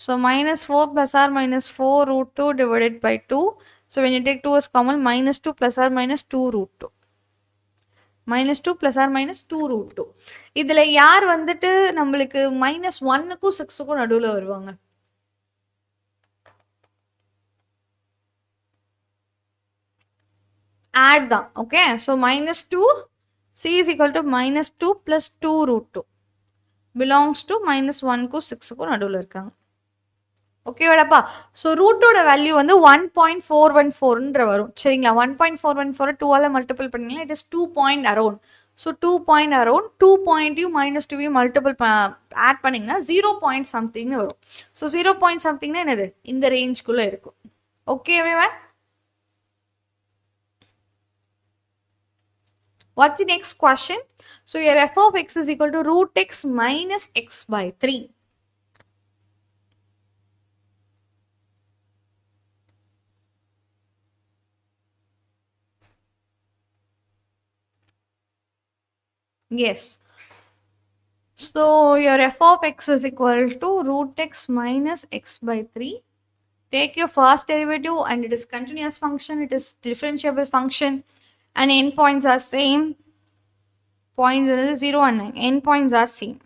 So, minus 4 plus or minus 4 root 2 divided by 2. So, when you take 2 as common, minus 2 plus or minus 2 root 2. Minus 2 plus or minus 2 root 2. இதில் யார் வந்துட்டு நம்மளுக்கு minus 1க்கும் 6க்கும் நடுவில் வருவாங்க? Add தான். Okay. So, minus 2, c is equal to minus 2 plus 2 root 2. Belongs to minus 1க்கும் 6க்கும் நடுவில் இருக்காங்க. Okay வாடாப்பா. So, root 2 value வந்து 1.414 வரும். சரிங்களா? 1.414 2 ஆல மல்டிபிள் பண்ணீங்கன்னா it is 2 point around. So, 2 point around 2 point minus 2 multiple add பண்ணீங்கன்னா 0 point something வரும். So, 0 point somethingனா என்னது? இந்த ரேஞ்சுக்குள்ள இருக்கும். Okay everyone? What's the next question? So, your f of x is equal to root x minus x by 3. Yes. So, your f of x is equal to root x minus x by 3. Take your first derivative and it is continuous function, it is differentiable function and endpoints are same. Points are 0 and 9. Endpoints are same.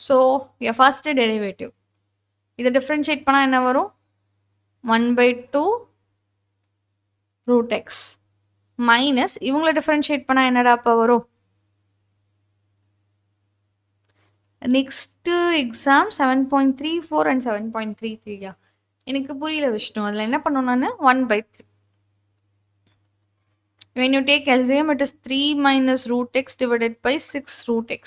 So, your first derivative. இதை differentiate பண்ணா என்ன வரும்? 1 by 2 root x minus இவங்களை differentiate பண்ணா என்னடாப்பா வரும்? Next exam 7.34 and 7.33. எனக்கு புரியல விஷ்ணு. அதில் என்ன பண்ணும் நான் 1 by 3. When you take LCM, it is 3 minus root x divided by 6 root x.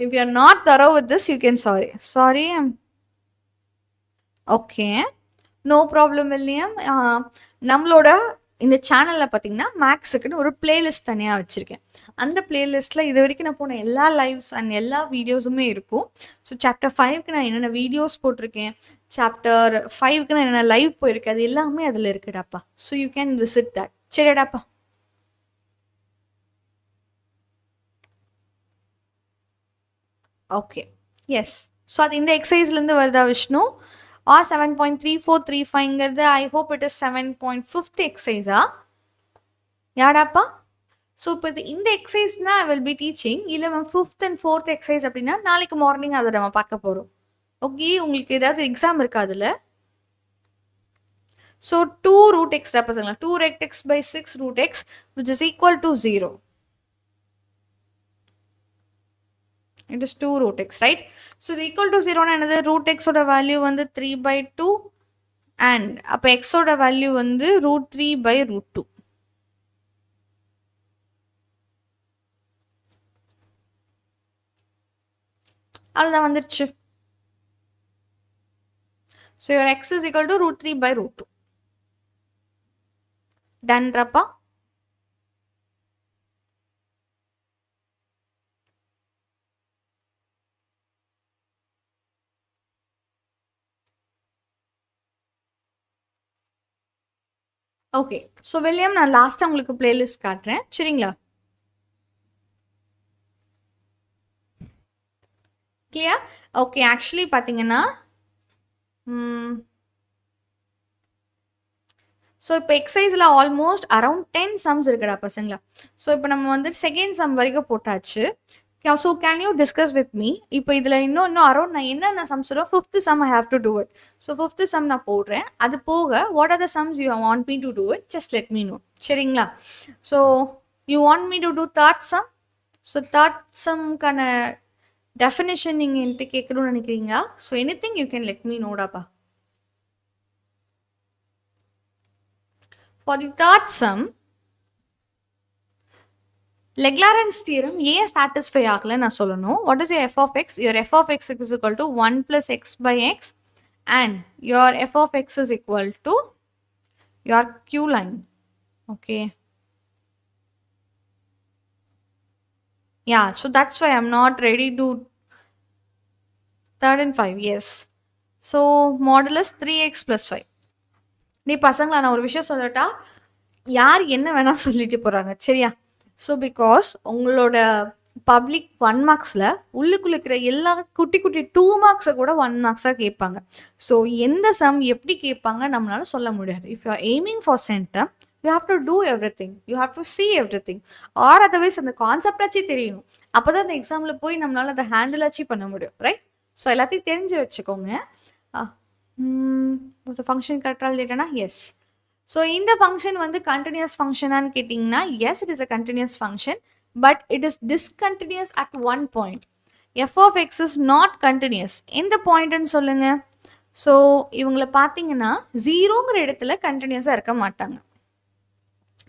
If you are not thorough with this, you can sorry. Okay. No problem, William. நம்மளோட இந்த சேனலில் பார்த்தீங்கன்னா மேக்ஸுக்குன்னு ஒரு பிளேலிஸ்ட் தனியாக வச்சுருக்கேன். அந்த பிளேலிஸ்ட்டில் இது வரைக்கும் நான் போன எல்லா லைவ்ஸ் அண்ட் எல்லா வீடியோஸுமே இருக்கும். ஸோ சாப்டர் 5க்கு நான் என்னென்ன வீடியோஸ் போட்டிருக்கேன், சாப்டர் 5க்கு நான் என்னென்ன லைவ் போயிருக்கேன், அது எல்லாமே அதில் இருக்குடாப்பா. So you can visit that. சரிடாப்பா. ஓகே. எஸ். ஸோ அது இந்த எக்ஸசைஸ்லேருந்து வருதா Vishnu? or 7.3435 I hope it is 7.5th exercise. யாடாப்பா? So, இப்போ இந்த எக்ஸசைஸ்னா I will be teaching. இல்லை ma'am 5th and 4th exercise அப்படின்னா நாளைக்கு மார்னிங் அதை நம்ம பார்க்க போகிறோம். ஓகே, உங்களுக்கு ஏதாவது எக்ஸாம் இருக்கா அதில்? ஸோ 2 root x பசங்களா 2 rect x by 6 root x which is equal to 0. It is 2 root x, right? So, the equal to 0 and another root x oda value வந்து 3 by 2 and அப்ப x oda value வந்து root 3 by root 2. அவ்வளோதான் வந்துருச்சு. So your x is equal to √3/√2. Done, Rapa? Okay. So William, நான் last உங்களுக்கு playlist காட்டுறேன் சரிங்களா? Clear? Okay, actually பார்த்தீங்கன்னா ஸோ இப்போ எக்ஸசைஸில் ஆல்மோஸ்ட் அரௌண்ட் 10 சம்ஸ் இருக்குடா பசங்களா. ஸோ இப்போ நம்ம வந்து செகண்ட் சம் வரைக்கும் போட்டாச்சு. So can you discuss with me? இப்போ இதில் இன்னும் அரௌண்ட் நான் என்னென்ன சம்ஸ் சொல்லுவோம், 5th sum I have to do it. So 5th sum நான் போடுறேன். அது போக what are the sums you want me to do it, just let me know சரிங்களா? So you want me to do third sum. So third சம்க்கான definition நீங்கள் என்கிட்ட கேட்கணும்னு நினைக்கிறீங்களா? So any thing you can let me நோடாப்பா. For the third sum, Lagrange's theorem ஏன் satisfy ஆகல நான் சொல்லணும். What is your f of x? Your f of x is equal to 1 plus x by x and your f of x is equal to your q line. Okay. Yeah, so that's why I'm not ready to 3rd and 5. Yes. So modulus 3x plus 5. நீ பசங்களா நான் ஒரு விஷயம் சொல்லட்டா, யார் என்ன வேணா சொல்லிட்டு போகிறாங்க சரியா? ஸோ பிகாஸ் உங்களோட பப்ளிக் 1 மார்க்ஸில் உள்ளுக்குள்ள இருக்கிற எல்லா குட்டி குட்டி 2 மார்க்ஸை கூட 1 மார்க்ஸாக கேட்பாங்க. ஸோ எந்த சம் எப்படி கேட்பாங்க நம்மளால சொல்ல முடியாது. If you are aiming for centum, you have to do everything, you have to see everything, or otherwise அந்த கான்செப்டாச்சு தெரியணும். அப்போ தான் அந்த எக்ஸாமில் போய் நம்மளால அதை ஹேண்டிலாச்சு பண்ண முடியும், ரைட்? ஸோ எல்லாத்தையும் தெரிஞ்சு வச்சுக்கோங்க. ஃபங்க்ஷன் கரெக்டாக எழுதிட்டேனா? எஸ். ஸோ இந்த ஃபங்க்ஷன் வந்து கண்டினியூஸ் ஃபங்க்ஷனான்னு கேட்டிங்கன்னா, yes it is a continuous function, but it is discontinuous at one point. F of X is not continuous. எந்த பாயிண்ட்னு சொல்லுங்க. ஸோ இவங்களை பார்த்தீங்கன்னா 0ங்கிற இடத்துல கண்டினியூஸாக இருக்க மாட்டாங்க.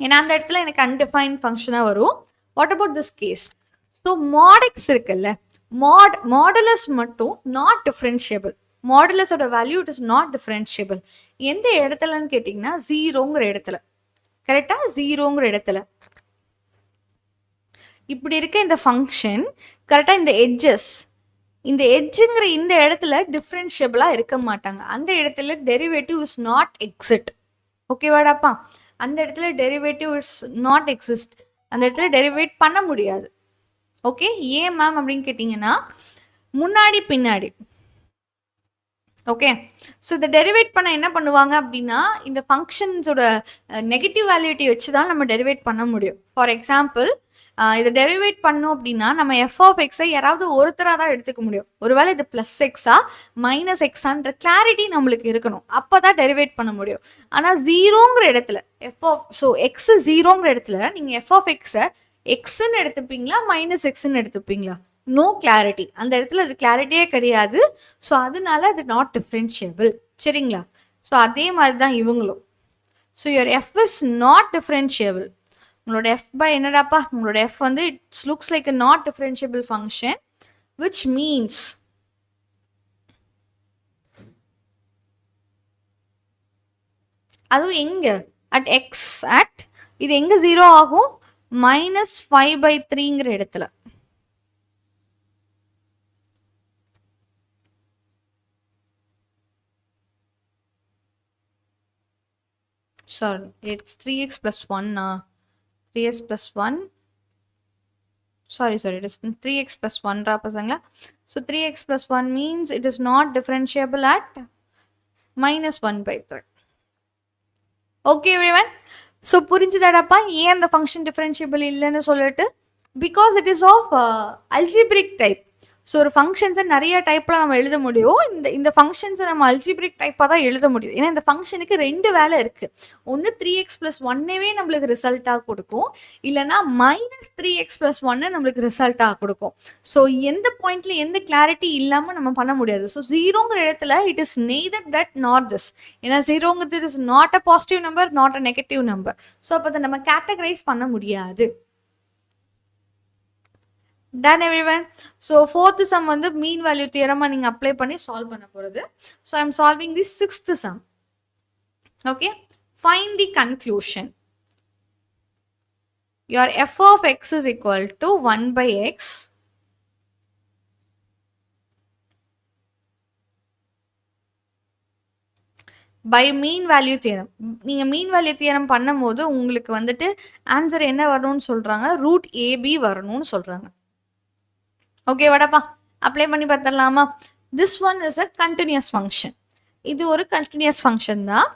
ஏன்னா அந்த இடத்துல எனக்கு அன்டிஃபைன்ட் ஃபங்க்ஷனாக வரும். What about this case? So mod x இருக்குல்ல, மாடுலஸ் மட்டும் நாட் டிஃப்ரென்ஷியபிள். மாடுலஸோட value it is not differentiable. எந்த இடத்துலன்னு கேட்டிங்கன்னா 0ங்கிற இடத்துல. கரெக்டாக 0ங்கிற இடத்துல இப்படி இருக்க இந்த ஃபங்க்ஷன் கரெக்டாக இந்த எட்ஜஸ், இந்த எட்ஜுங்கிற இந்த இடத்துல டிஃப்ரென்ஷியபிளாக இருக்க மாட்டாங்க. அந்த இடத்துல டெரிவேட்டிவ் இஸ் நாட் எக்ஸிட். ஓகேவாடாப்பா? அந்த இடத்துல டெரிவேட்டிவ் இஸ் நாட் எக்ஸிஸ்ட். அந்த இடத்துல டெரிவேட் பண்ண முடியாது. ஓகே, ஏன் மேம் அப்படின்னு கேட்டிங்கன்னா, முன்னாடி பின்னாடி. ஓகே, ஸோ இதை டெரிவேட் பண்ண என்ன பண்ணுவாங்க அப்படின்னா, இந்த ஃபங்க்ஷன்ஸோட நெகட்டிவ் வேல்யூட்டி வச்சு தான் நம்ம டெரிவேட் பண்ண முடியும். ஃபார் எக்ஸாம்பிள், இதை டெரிவேட் பண்ணோம் அப்படின்னா நம்ம எஃப் ஆஃப் எக்ஸை யாராவது ஒருத்தராக தான் எடுத்துக்க முடியும். ஒருவேளை இது ப்ளஸ் எக்ஸா மைனஸ் எக்ஸான்ற கிளாரிட்டி நம்மளுக்கு இருக்கணும், அப்போ தான் டெரிவேட் பண்ண முடியும். ஆனால் 0ங்கிற இடத்துல எக்ஸ் 0ங்கிற இடத்துல நீங்கள் எஃப் ஆஃப் எக்ஸை எக்ஸ்ன்னு எடுத்துப்பீங்களா மைனஸ் எக்ஸ்ன்னு எடுத்துப்பீங்களா? No clarity. அந்த இடத்துல அது கிளாரிட்டியே கிடையாது. ஸோ அதனால அது நாட் டிஃப்ரென்ஷியபிள் சரிங்களா? ஸோ அதே மாதிரி தான் இவங்களும். So your F is not differentiable. உங்களோட எஃப் பை என்னடாப்பா? உங்களோட எஃப் வந்து it's looks like a not differentiable function, which means அதுவும் எங்க அட் எக்ஸ் அட் இது எங்க 0 ஆகும்? -5/3ங்கிற இடத்துல. Sorry, it's 3x plus 1 now. 3x plus 1. Sorry, it is 3x plus 1 ra pasangla. So 3x plus 1 means it is not differentiable at -1/3. Okay everyone. So புரிஞ்சுதாடாப்பா ஏன் அந்த function differentiable இல்லைன்னு சொல்லிட்டு? Because it is of algebraic type. So ஒரு ஃபங்க்ஷன்ஸை நிறைய டைப்பில் நம்ம எழுத முடியும். இந்த ஃபங்க்ஷன்ஸை நம்ம அல்ஜிப்ரிக் டைப்பாக தான் எழுத முடியும். ஏன்னா இந்த ஃபங்க்ஷனுக்கு 2 வேலை இருக்குது. ஒன்று 3x plus 1 நம்மளுக்கு ரிசல்ட்டாக கொடுக்கும், இல்லைனா -3x plus 1 நம்மளுக்கு ரிசல்ட்டாக கொடுக்கும். ஸோ எந்த பாயிண்ட்ல எந்த கிளாரிட்டி இல்லாமல் நம்ம பண்ண முடியாது. ஸோ 0ங்கிற இடத்துல it is neither that not this. ஏன்னா 0ங்கிறது is not a positive number, not a negative number. So அப்போ அதை நம்ம கேட்டகரைஸ் பண்ண முடியாது. Done everyone. So fourth sum வந்து mean value theorem நீங்க apply பண்ணி solve பண்ண போறது. So I'm solving the sixth sum. Okay. Find the conclusion. Your f of x is equal to 1 by x by mean value theorem. நீங்க mean value theorem பண்ணும்போது உங்களுக்கு வந்துட்டு answer என்ன வரணும்னு சொல்றாங்க, ரூட் ஏபி வரணும்னு சொல்றாங்க. ஓகே வாடாப்பா, அப்ளை பண்ணி பார்த்தலாமா? This one is a continuous function. இது ஒரு கண்டினியூஸ் ஃபங்க்ஷன் தான்.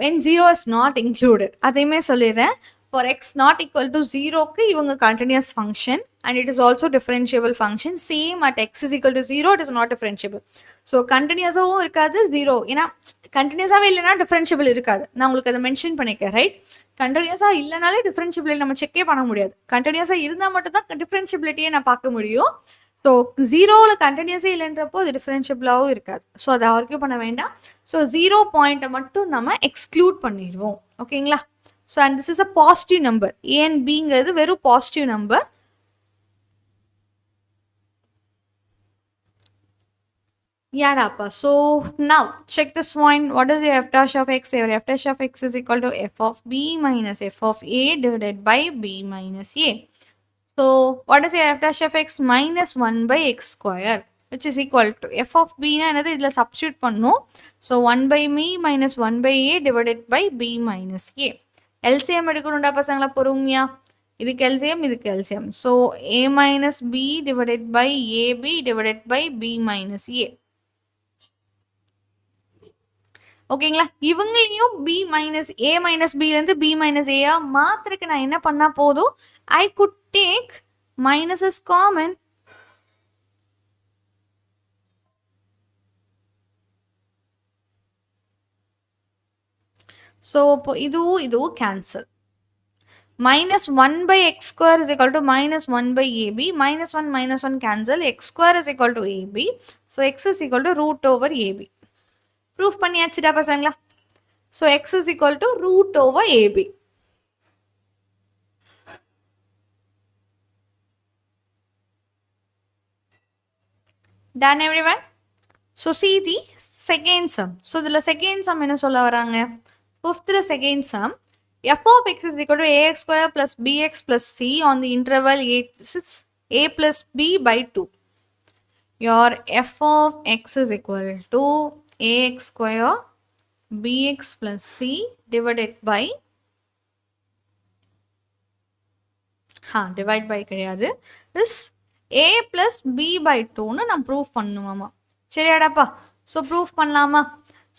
when 0 is not included அதையுமே சொல்லிடுறேன். for x not equal to 0க்கு இவங்க continuous function and it is also differentiable function. Same at x is equal to 0 it is not differentiable. So continuousாவும் இருக்காது 0. ஏன்னா கண்டினியூஸாவே இல்லைனா டிஃபரன்ஷியபிள் இருக்காது. நான் உங்களுக்கு அதை மென்ஷன் பண்ணிக்கிறேன், ரைட்? கண்டினியூஸா இல்லைனாலே டிஃபரன்ஷியபிள் நம்ம செக்கே பண்ண முடியாது. கண்டினியூஸா இருந்தால் மட்டும் தான் டிஃபரன்ஷியபிலிட்டியே நான் பார்க்க முடியும். ஸோ 0வில் கண்டினியூஸே இல்லைன்றப்போ அது டிஃபரன்ஷியபிளாகவும் இருக்காது. ஸோ அதை ஆர்கியூ பண்ண வேண்டாம். ஸோ 0 பாயிண்ட்டை மட்டும் நம்ம எக்ஸ்க்ளூட் பண்ணிடுவோம். ஓகேங்களா? So and this is a positive number. A and பிங்கிறது வெறும் positive number. Yadapa. So now check this point. What is your f dash of x? Your f dash of x is equal to f of b minus f of a divided by b minus a. So what is your f dash of x? Minus 1 by x square, which is equal to f of b na enadhu idla substitute pannum. So 1 by me minus 1 by a divided by b minus a. LCM edukonunda pasangala porumya. இதுக்கு LCM, இதுக்கு LCM. So a minus b divided by ab divided by b minus a. ஓகேங்களா? இவங்களையும் b minus a minus b வந்து b minus a மாத்திரக்கு நான் என்ன பண்ணா போதும், I could take minus is common. So இதுவும் cancel. Minus 1 by x square is equal to minus 1 by ab. Minus 1 cancel. X square is equal to ab. So x is equal to root over ab. Proof பண்ணியாச்சுடா பசங்களா? So x is equal to root over ab. Done everyone? So see the second sum. So the second sum என்ன சொல்ல வராங்க? Fifth second sum. f of x is equal to ax square plus bx plus c on the interval a plus b by 2. Your f of x is equal to ax square bx plus c divided by divide by கிடையாது, this a plus b by 2ன்னு நான் proof பண்ணுவாமா. சரியாடாப்பா? So proof பண்ணலாமா?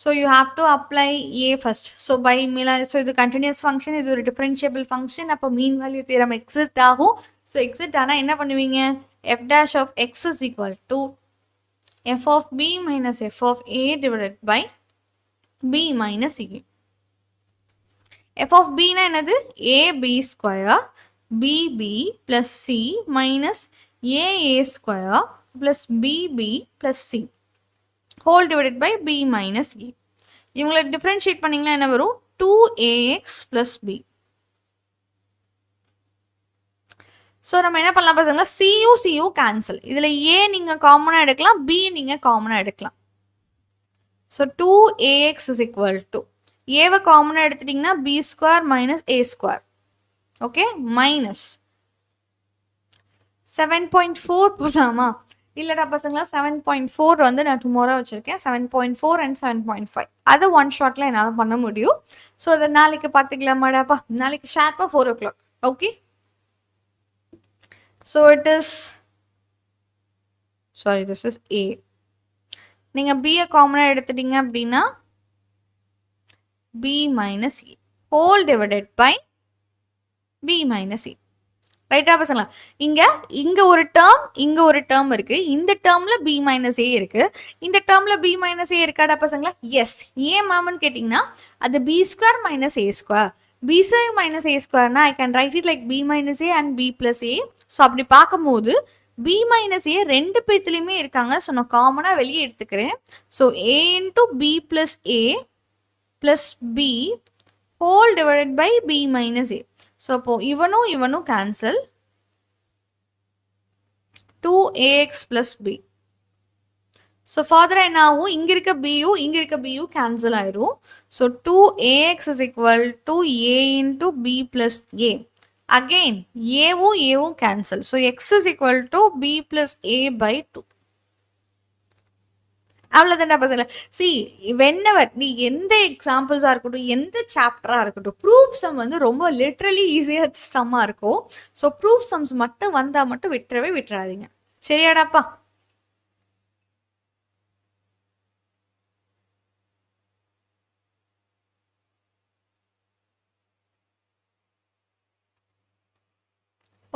So you have to apply a first. So by மீலா, so இது continuous function, இது ஒரு டிஃபரன்ஷியபிள் ஃபங்க்ஷன். அப்போ மீன் வேல்யூ தியரம் எக்ஸிஸ்ட் ஆகும். ஸோ எக்ஸிஸ்ட் ஆனால் என்ன பண்ணுவீங்க? f dash of x is equal to f of b minus f of a divided by b minus c. f of b na என்னது? ab square bb plus c minus aa square plus bb plus c whole divided by b minus a. இவங்களை differentiate பண்ணீங்கன்னா என்ன வரும்? 2ax plus b. So நம்ம என்ன பண்ணலாம் பசங்களா? cu cancel. இதில் a நீங்கள் காமனாக எடுக்கலாம், b நீங்கள் காமனாக எடுக்கலாம். So 2ax is equal to ஏவை காமனாக எடுத்துட்டிங்கன்னா b square minus a square. Okay, minus 7.4 போதாமா? இல்லைடா பசங்களா, 7.4 வந்து நான் டுமாரோ வச்சுருக்கேன். 7.4 அண்ட் 7.5 அதை ஒன் ஷாட்டில் என்னால் பண்ண முடியும். ஸோ அதை நாளைக்கு பார்த்துக்கலாமாடாப்பா? நாளைக்கு ஷார்ப்பாக 4 o'clock. Okay, so it is, sorry, this is a. நீங்கள் b காமனாக எடுத்துட்டீங்க அப்படின்னா b minus e whole divided by b minus e. ரைட்டா பசங்களா? இங்க ஒரு டேர்ம், இங்க ஒரு டேர்ம் இருக்கு. இந்த டேர்ம்ல b minus a இருக்கு, இந்த டேர்ம்ல b minus a இருக்காடா பசங்களா? எஸ். ஏன் மேம்னு கேட்டிங்கன்னா அது b square minus a square. b square minus a ஸ்கொயர்னா I can write it like b minus a and b plus a. So அப்படி பார்க்கும்போது b minus a ரெண்டு பேத்துலையுமே இருக்காங்க. ஸோ நான் காமனாக வெளியே எடுத்துக்கிறேன். So a into b plus a plus b whole divided by b minus a. So அப்போ இவனும் cancel. 2ax plus b. So further என்ன ஆகும்? இங்க இருக்க bயும் இங்க இருக்க bயும் cancel ஆயிரும். So 2ax is equal to a into b plus a. Again, aவும் aவும் cancel. So x is equal to b plus a by 2. அவ்வளவுதான்டா பசங்களா. see whenever நீ எந்த எக்ஸாம்பிள்ஸா இருக்கட்டும், எந்த சாப்டரா இருக்கட்டும், ப்ரூஃப் சம் வந்து ரொம்ப லிட்டரலி ஈஸியா சம்மா இருக்கும். ஸோ ப்ரூஃப் சம்ஸ் மட்டும் வந்தா மட்டும் விட்டுறவே விட்டுறாதீங்க. சரியாடாப்பா?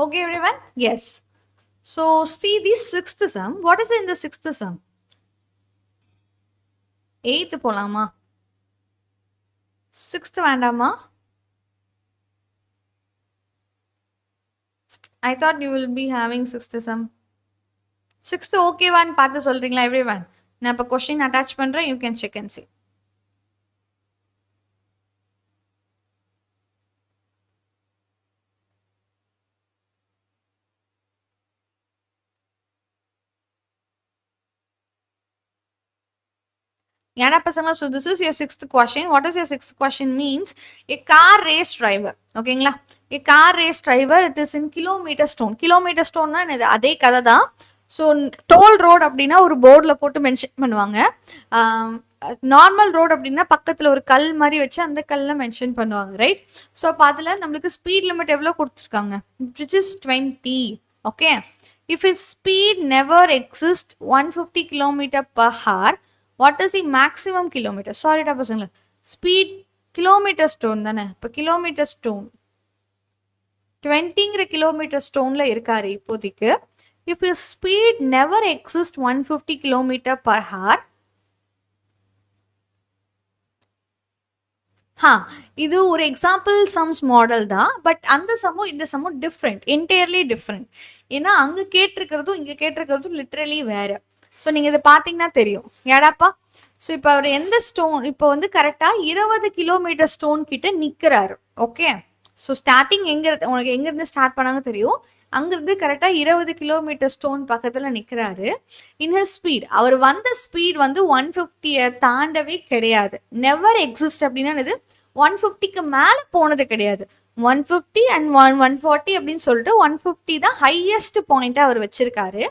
Okay, everyone? Yes. So, see this sixth sum. What is in the sixth sum? 8th போலாமா? 6th வேண்டாமா? I thought you will be having 6th sum. 6th okay one பார்த்து சொல்றீங்களா everyone? நான் இப்ப question attach பண்றேன். You can check and see. So this is your sixth question. What is your sixth question means? A car race driver. Okay, a car race driver, it is in kilometer stone. Kilometer stone na adhe kada da. So toll road அப்படினா ஒரு போர்ட்ல போட்டு mention பண்ணுவாங்க. Normal road அப்படின்னா பக்கத்துல ஒரு கல் மாதிரி வச்சு அந்த கல்ல மென்ஷன் பண்ணுவாங்க, ரைட்? ஸோ அப்போ அதில் நம்மளுக்கு ஸ்பீட் லிமிட் எவ்வளோ கொடுத்துருக்காங்க? Which is 20. Okay, if is speed never exist 150 km per hour, what is the maximum kilometer? Sorry டா பசங்களா, ஸ்பீட் கிலோமீட்டர் ஸ்டோன் தானே. இப்போ கிலோமீட்டர் ஸ்டோன் 20ங்கிற கிலோமீட்டர் ஸ்டோன்ல இருக்காரு இப்போதைக்கு. If his speed never exists 150 km per hour, இது ஒரு example sums model தான். But அந்த சம்மும் இந்த சம்மும் டிஃப்ரெண்ட், என்டையர்லி டிஃப்ரெண்ட். ஏன்னா அங்கே கேட்டிருக்கிறதும் இங்கே கேட்டிருக்கிறதும் லிட்ரலி வேற. ஸோ நீங்கள் இதை பார்த்தீங்கன்னா தெரியும். ஏடாப்பா, ஸோ இப்போ அவர் எந்த ஸ்டோன், இப்போ வந்து கரெக்டாக 20 km ஸ்டோன் கிட்ட நிற்கிறாரு. ஓகே, ஸோ ஸ்டார்டிங் உனக்கு எங்கேருந்து ஸ்டார்ட் பண்ணாங்க தெரியும். அங்கிருந்து கரெக்டாக 20 km ஸ்டோன் பக்கத்தில் நிற்கிறாரு. இன் ஹிஸ் ஸ்பீட், அவர் வந்த ஸ்பீட் வந்து 150 தாண்டவே கிடையாது. நெவர் எக்ஸிஸ்ட் அப்படின்னா இது 150க்கு மேலே போனது கிடையாது. 150 அண்ட் 140 அப்படின்னு சொல்லிட்டு 150 தான் ஹையஸ்ட் பாயிண்டாக அவர் வச்சிருக்காரு.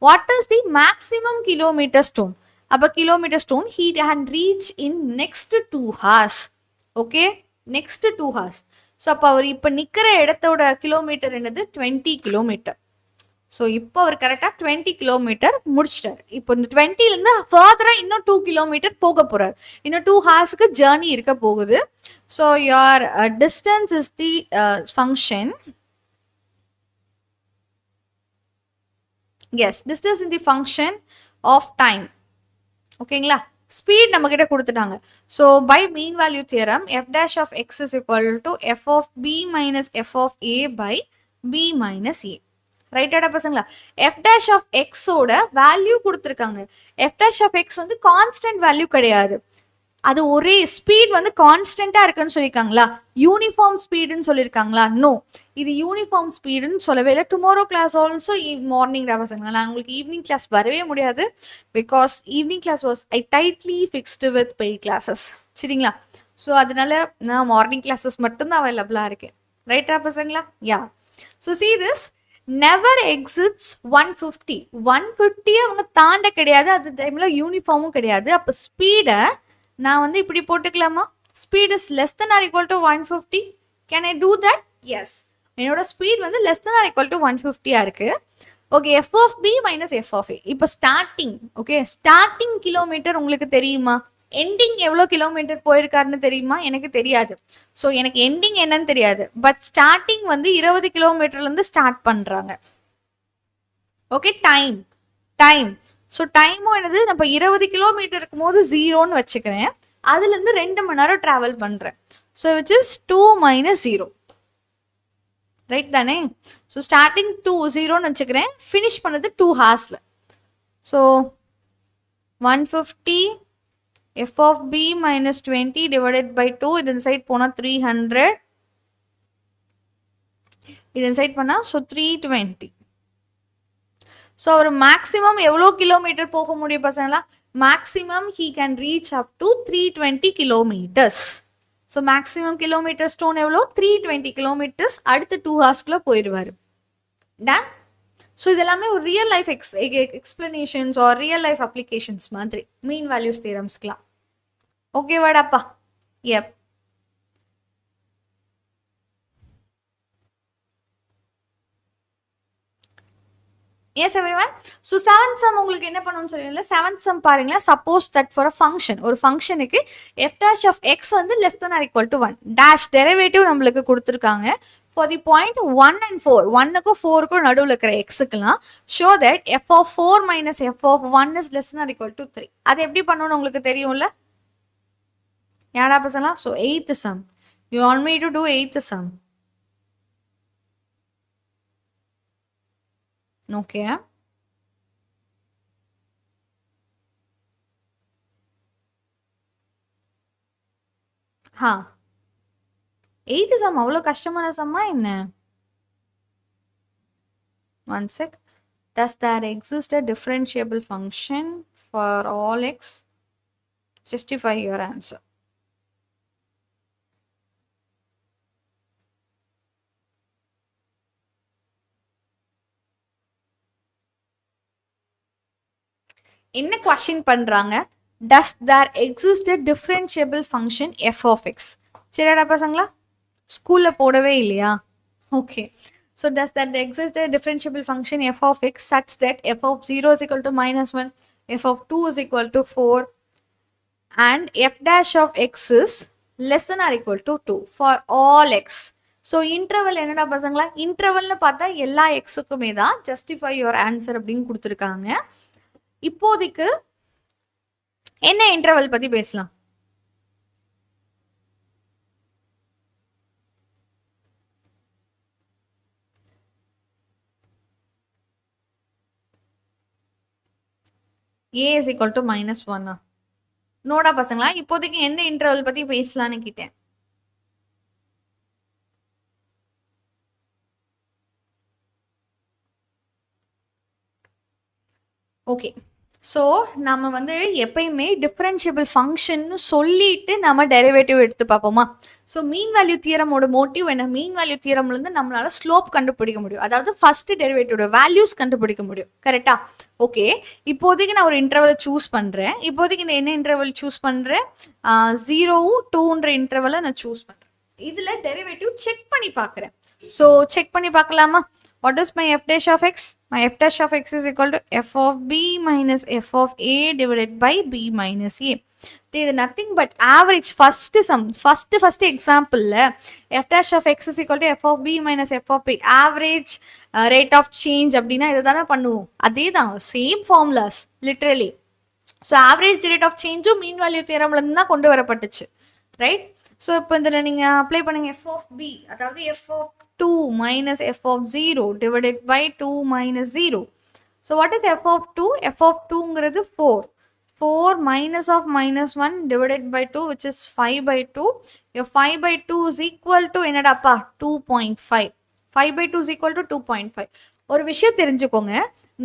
What is the maximum kilometer stone? அப்போ kilometer stone he had reach in next 2 hours. Okay, next 2 hours. So அப்போ அவர் இப்போ நிற்கிற இடத்தோட கிலோமீட்டர் என்னது? 20 km. ஸோ இப்போ அவர் கரெக்டாக 20 km முடிச்சிட்டார். இப்போ இந்த 20லேருந்து ஃபர்தராக இன்னும் 2 km போக போகிறார். இன்னும் 2 hours ஜேர்னி இருக்க போகுது. So your distance is the function. Yes, distance in the function of time. ஓகேங்களா? ஸ்பீட் நம்ம கிட்ட கொடுத்துட்டாங்க. So by mean value theorem f dash of x is equal to f of b minus f of a by b minus a. ரைட்டாடா பசங்களா? f dash of x ஓட value கொடுத்துருக்காங்க. f dash of x வந்து constant value கிடையாது. அது ஒரே speed வந்து கான்ஸ்டன்டா இருக்குன்னு சொல்லியிருக்காங்களா? யூனிஃபார்ம் ஸ்பீடுன்னு சொல்லியிருக்காங்களா? நோ, இது யூனிஃபார்ம் ஸ்பீடுன்னு சொல்லவே இல்லை. டுமாரோ கிளாஸ் ஆல்சோ மார்னிங் டா பசங்களா. நான் உங்களுக்கு ஈவினிங் கிளாஸ் வரவே முடியாது. Because evening class was I tightly fixed with paid classes. சரிங்களா? ஸோ அதனால நான் மார்னிங் கிளாஸஸ் மட்டும்தான் அவைலபிளாக இருக்கேன். ரைட்டா பசங்களா? Yeah. So see this never exits 150. 150 அவங்க தாண்ட கிடையாது. அது டைம்ல யூனிஃபார்மும் கிடையாது. அப்போ ஸ்பீடை நான் வந்து இப்படி போட்டுக்கலாமா? Speed is less than or equal to 150. Can I do that? Yes, என்னோட ஸ்பீட் வந்து less than or equal to 150 இருக்கு. Okay, f of b minus f of a. இப்போ ஸ்டார்டிங், ஓகே, ஸ்டார்டிங் கிலோமீட்டர் உங்களுக்கு தெரியுமா? எண்டிங் எவ்வளோ kilometre போயிருக்காருன்னு தெரியுமா? எனக்கு தெரியாது. ஸோ எனக்கு எண்டிங் என்னன்னு தெரியாது. பட் ஸ்டார்டிங் வந்து 20 km ஸ்டார்ட் பண்ணுறாங்க. ஓகே, டைம் டைம் ஸோ டைமும் என்னது? நம்ம 20 km இருக்கும் போது 0ன்னு வச்சுக்கிறேன். அதுலேருந்து 2 மணி நேரம் ட்ராவல் பண்ணுறேன். So which is 2 minus 0. Right தானே? ஸோ ஸ்டார்டிங் 0ன்னு வச்சுக்கிறேன். ஃபினிஷ் பண்ணது 2 hours. So 150 f of b minus 20 divided by 2. இது இந்த சைட் போனால் 300. இது இந்த சைட் பண்ணால் ஸோ 320. ஸோ அவர் மேக்ஸிமம் எவ்வளோ கிலோமீட்டர் போக முடியும் பசங்களா? Maximum he can reach up to 320 kilometres. So maximum kilometer stone எவ்வளோ? 320 கிலோமீட்டர்ஸ் அடுத்து 2 ஹவர்ஸ்க்குள்ளே போயிடுவார். டன். ஸோ இது எல்லாமே ஒரு real life explanations or real life applications மாதிரி மீன் வேல்யூஸ் தியரம்ஸ்க்குலாம். ஓகேவாடாப்பா? எப். Yes everyone. So 7th sum உங்களுக்கு என்ன பண்ணணும்னு சொல்லிருந்தல 7th sum பாருங்க. Suppose that for a function ஒரு ஃபங்க்ஷனுக்கு f dash of x வந்து less than or equal to 1 dash derivative நம்மளுக்கு கொடுத்திருக்காங்க for the point 1 and 4 1க்கு 4க்கு நடுவுல இருக்கிற xக்குலாம் show that f of 4 minus f of 1 is less than or equal to 3. அது எப்படி பண்ணனும்னு உங்களுக்கு தெரியும்ல? யாரா பசங்களா? So 8th sum. You want me to do 8th sum. Okay. हाँ 8th sum அவ்வளோ கஷ்டமான சம்மா என்ன? One sec. Does there exist a differentiable function for all x? Justify your answer. என்ன question பண்றாங்க? Does there exist a differentiable function f of x? சரிடா பசங்களா? ஸ்கூல்ல போடவே இல்லையா? Okay. So does that exist a differentiable function f of x such that f of 0 is equal to -1, f of 2 is equal to 4 and f dash of x is less than or equal to 2 for all x. So interval என்னடா பசங்களா? intervalனு பார்த்தா எல்லா xக்குமே தான் justify your answer அப்படின்னு கொடுத்திருக்காங்க. இப்போதைக்கு என்ன interval பத்தி பேசலாம்? a is equal to -1. நோடா பசங்களா, இப்போதைக்கு எந்த இன்டர்வல் பத்தி பேசலாம்னு கேட்டேன். ஓகே. ஸோ நம்ம வந்து எப்பயுமே டிஃப்ரென்ஷியபிள் ஃபங்க்ஷன்னு சொல்லிட்டு நம்ம டெரிவேட்டிவ் எடுத்து பார்ப்போமா? ஸோ மீன் வேல்யூ தியரமோட மோட்டிவ் என்ன? மீன் வேல்யூ தியரம்லேருந்து நம்மளால ஸ்லோப் கண்டுபிடிக்க முடியும், அதாவது ஃபர்ஸ்ட் டெரிவேட்டிவோட வேல்யூஸ் கண்டுபிடிக்க முடியும். கரெக்டா? ஓகே. இப்போதைக்கு நான் ஒரு இன்டர்வலை சூஸ் பண்ணுறேன். இப்போதைக்கு நான் என்ன இன்டர்வல் சூஸ் பண்ணுறேன்? 0வும் 2ன்ற இன்டர்வலை நான் சூஸ் பண்ணுறேன். இதில் டெரிவேட்டிவ் செக் பண்ணி பார்க்குறேன். ஸோ செக் பண்ணி பார்க்கலாமா? What is my f dash of x? My f dash of x is equal to f of b minus f of a divided by b minus a. This is nothing but average first sum. First example f dash of x is equal to f of b minus f of b. Average rate of change அப்படினா இதுதானே பண்ணுவோம். அதேதான் same formulas literally. So average rate of change mean value theorem ல இருந்து தான் கொண்டு வரப்பட்டுச்சு. Right? So இப்போ இதில நீங்க அப்ளை பண்ணுங்க f of b, அதாவது f of 2 minus f of 0 divided by 2 minus 0. So what is f of 2? f of 2ங்கிறது 4. 4 minus of -1 divided by 2 which is 5 by 2. Your 5 by 2 is equal to என்னடாப்பா? 2.5. 5 by 2 is equal to 2.5. ஒரு விஷயம் தெரிஞ்சுக்கோங்க,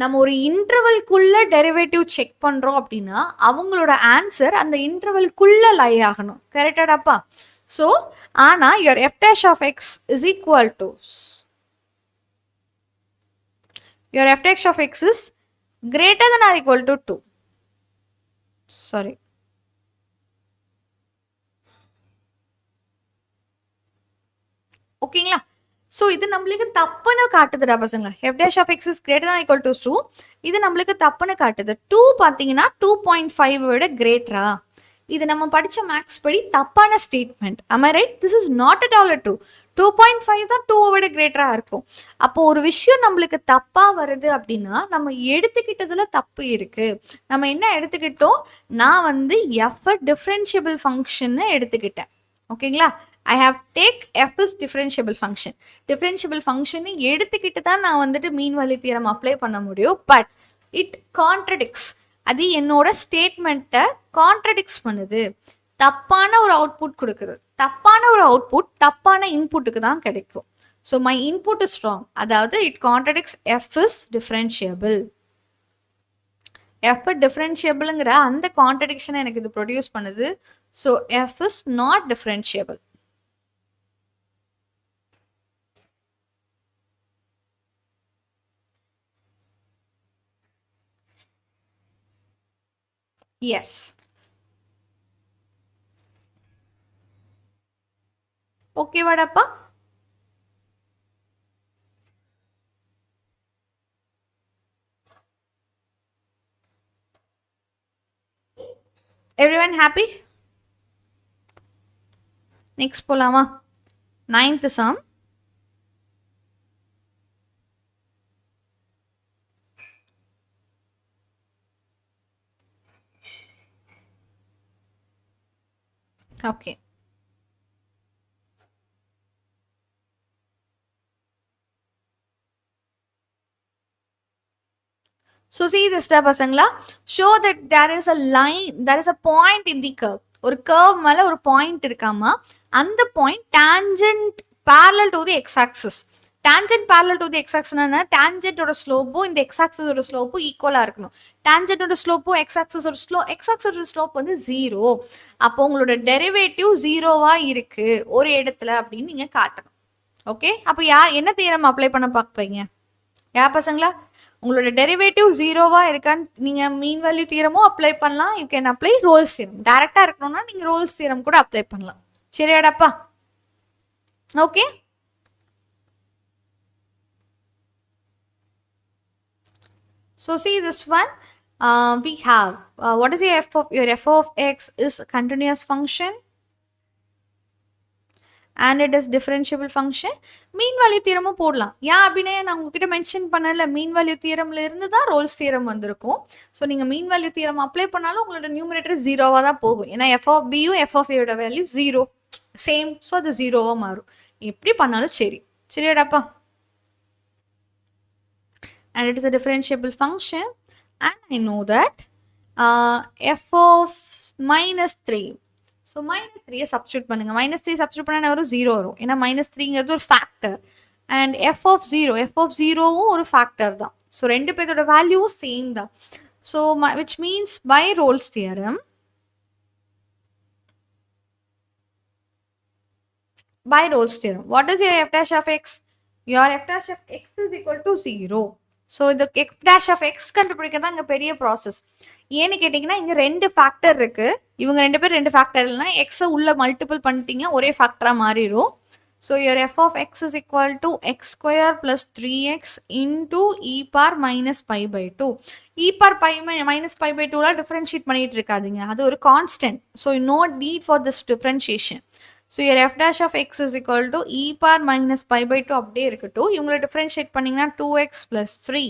நம்ம ஒரு இன்டர்வல்குள்ள derivative check பண்றோம் அப்படின்னா அவங்களோட answer அந்த இன்டர்வல்குள்ள லை ஆகணும். கரெக்டாடாப்பா? ஸோ ஆனா your f dash of x is equal to your f dash of x is greater than or equal to 2. Sorry. ஓகேங்களா? ஸோ இது நம்மளுக்கு தப்புன்னு காட்டுதுடா பசங்களா. f dash of x is greater than or equal to 2. இது நம்மளுக்கு தப்புன்னு காட்டுது. 2 பார்த்தீங்கன்னா 2.5 விட கிரேட்டரா? இது நம்ம படிச்ச மேக்ஸ் படி தப்பான statement. am I right? This is not at all true. 2.5 தான் 2 விட கிரேட்டரா இருக்கும். அப்போ ஒரு விஷயம் நம்மளுக்கு தப்பா வருது அப்படின்னா நம்ம எடுத்துக்கிட்டதுல தப்பு இருக்கு. நம்ம என்ன எடுத்துக்கிட்டோம்? நான் வந்து f டிஃபரன்ஷியபிள் ஃபங்க்ஷன் எடுத்துக்கிட்டேன். ஓகேங்களா? I have take f is differentiable function. Differentiable function எடுத்துக்கிட்டு தான் நான் வந்துட்டு மீன் வேல்யூ தியரம் அப்ளை பண்ண முடியும். But it contradicts. அது என்னோட ஸ்டேட்மெண்ட்டை கான்ட்ரடிக்ட்ஸ் பண்ணுது. தப்பான ஒரு அவுட்புட் கொடுக்குது. தப்பான ஒரு அவுட்புட் தப்பான இன்புட்டுக்கு தான் கிடைக்கும். So my input is wrong. அதாவது it contradicts f is differentiable. F differentiableங்கிற அந்த கான்ட்ரடிக்ஷனை எனக்கு இது ப்ரொடியூஸ் பண்ணுது. So F is not differentiable. Yes. Okay, vadappa? Everyone happy? Next polama. 9th sum. Okay. So see this step பசங்களா, show that there is a line, there is a point in the curve. ஒரு curve மேல ஒரு point இருக்காமா, அந்த point tangent parallel to the x-axis. Tangent parallel to the x-axis னா tangent ஓட slope இந்த x-axis ஓட slope ஈக்குவலா இருக்கணும். Tangent ஓட slope x-axis ஓட slope, x-axis ஓட slope வந்து 0. அப்போ உங்களோட டெரிவேட்டிவ் 0வா இருக்கு ஒரு இடத்துல அப்படின்னு நீங்க காட்டணும். ஓகே, அப்போ என்ன தியரம் அப்ளை பண்ண பார்ப்பீங்க? பசங்களா, உங்களோட டெரிவேட்டிவ் 0வா இருக்கான்னு நீங்க மீன் வேல்யூ தியரமும் அப்ளை பண்ணலாம். You can apply Rolle's theorem. டைரக்டா இருக்கணும்னா நீங்க ரோல்ஸ் தியரம் கூட அப்ளை பண்ணலாம். சரியாடாப்பா? Okay, so see this one. We have what is your f of x is a continuous function and it is differentiable function. Mean value தியரமும் போடலாம். அப்படின்னே நான் உங்ககிட்ட மென்ஷன் பண்ணல, மீன் வேல்யூ தியரம்ல இருந்து தான் ரோல்ஸ் தியரம் வந்திருக்கும். ஸோ நீங்க மீன் வேல்யூ தியரம் அப்ளை பண்ணாலும் உங்களோட நியூமரேட்டர் 0வா தான் போகும். ஏன்னா f of b யும் f of a யோட வேல்யூ 0 சேம். ஸோ அது 0வா மாறும். எப்படி பண்ணாலும் சரி. சரியாடாப்பா? And it is a differentiable function and I know that f of minus 3. So minus 3 substitute பண்ணுங்க. minus 3 substitute பண்ணா வரும் 0 வரும். ஏன்னா minus 3ங்கிறது ஒரு factor and f of 0வும் ஒரு factor தான். So ரெண்டு பேரோட வேல்யூவும் சேம் தான். So which means by Rolle's theorem, what is your f dash of x? Your f dash of x is equal to 0. So இந்த f dash of x கண்டுபிடிக்க தான் இங்கே பெரிய ப்ராசஸ். ஏன்னு கேட்டிங்கன்னா இங்கே 2 ஃபேக்டர் இருக்குது. இவங்க 2 பேர் 2 ஃபேக்டர் இல்லைனா எக்ஸை உள்ள மல்டிபிள் பண்ணிட்டீங்கன்னா ஒரே ஃபேக்டராக மாறிடும். So your f of x is equal to x square plus 3x into e power minus pi by 2. e power pi minus pi by 2லாம் டிஃப்ரென்ஷியேட் பண்ணிட்டு இருக்காதுங்க, அது ஒரு constant. So no need for this differentiation. So your f dash of x is equal to e power minus pi by 2 அப்படியே இருக்கட்டும். இவங்களை differentiate பண்ணீங்கன்னா 2x plus 3.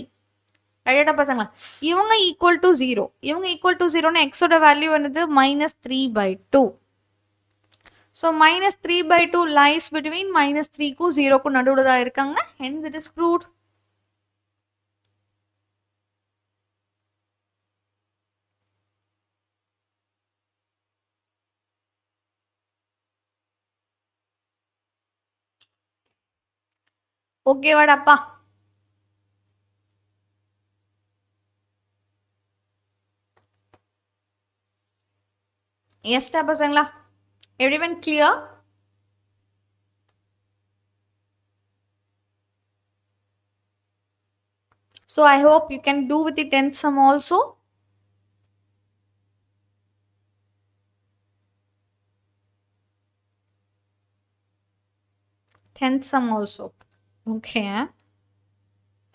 ரைட்டா பசங்களா? இவங்க ஈக்குவல் டு 0. இவங்க ஈக்குவல் டு 0னா எக்ஸோட வேல்யூ என்னது? minus 3 by 2. So minus 3 by 2 lies between minus 3க்கும் 0க்கும் நடுவுல தான் இருக்காங்க. Hence it is proved. ஓகே வாடாப்பா? எஸ்டா பசங்களா? Everyone clear? So I hope you can do with the 10th sum also. Tenth sum also. Okay.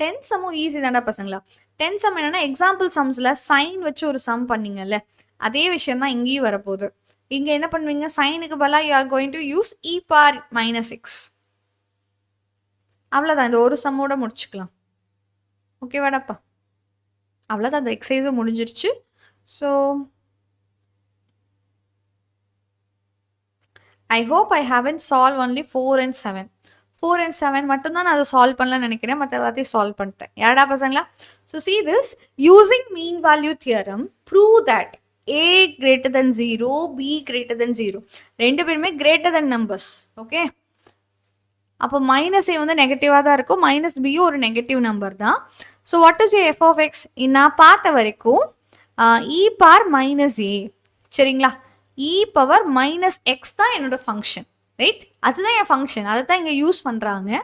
10th sum easy தான்டா பசங்களா. 10th sum என்னன்னா எக்ஸாம்பிள் சம்ஸ்ல சைன் வச்சு ஒரு சம் பண்ணீங்கல்ல, அதே விஷயம் தான் இங்கேயும் வரப்போகுது. இங்க என்ன பண்ணுவீங்க? சைனுக்கு பதிலா you are going to use e power minus x. அவ்வளோதான், இந்த ஒரு சம்மோட முடிச்சுக்கலாம். ஓகேவாடாப்பா? அவ்வளோதான், அந்த எக்ஸசைஸும் முடிஞ்சிருச்சு. So I hope I haven't solved only 4 and 7. 4 and 7 மட்டும்தான் நான் அதை சால்வ் பண்ணலாம்னு நினைக்கிறேன். மற்ற எல்லாத்தையும் சால்வ் பண்ணிட்டேன். யாரடா பசங்களா? So see this, using mean value theorem, prove that a greater than 0, b greater than 0. ரெண்டு பேருமே greater than numbers. ஓகே, அப்போ மைனஸ் ஏ வந்து நெகட்டிவாக தான் இருக்கும், மைனஸ் பியும் ஒரு நெகட்டிவ் நம்பர் தான். So what is your f of x? நான் பார்த்த வரைக்கும் இ பவர் மைனஸ் ஏ, சரிங்களா? இ பவர் மைனஸ் எக்ஸ் தான் என்னோட ஃபங்க்ஷன், ரைட்? அதுதான் என் ஃபங்க்ஷன், அதை தான் இங்கே யூஸ் பண்ணுறாங்க.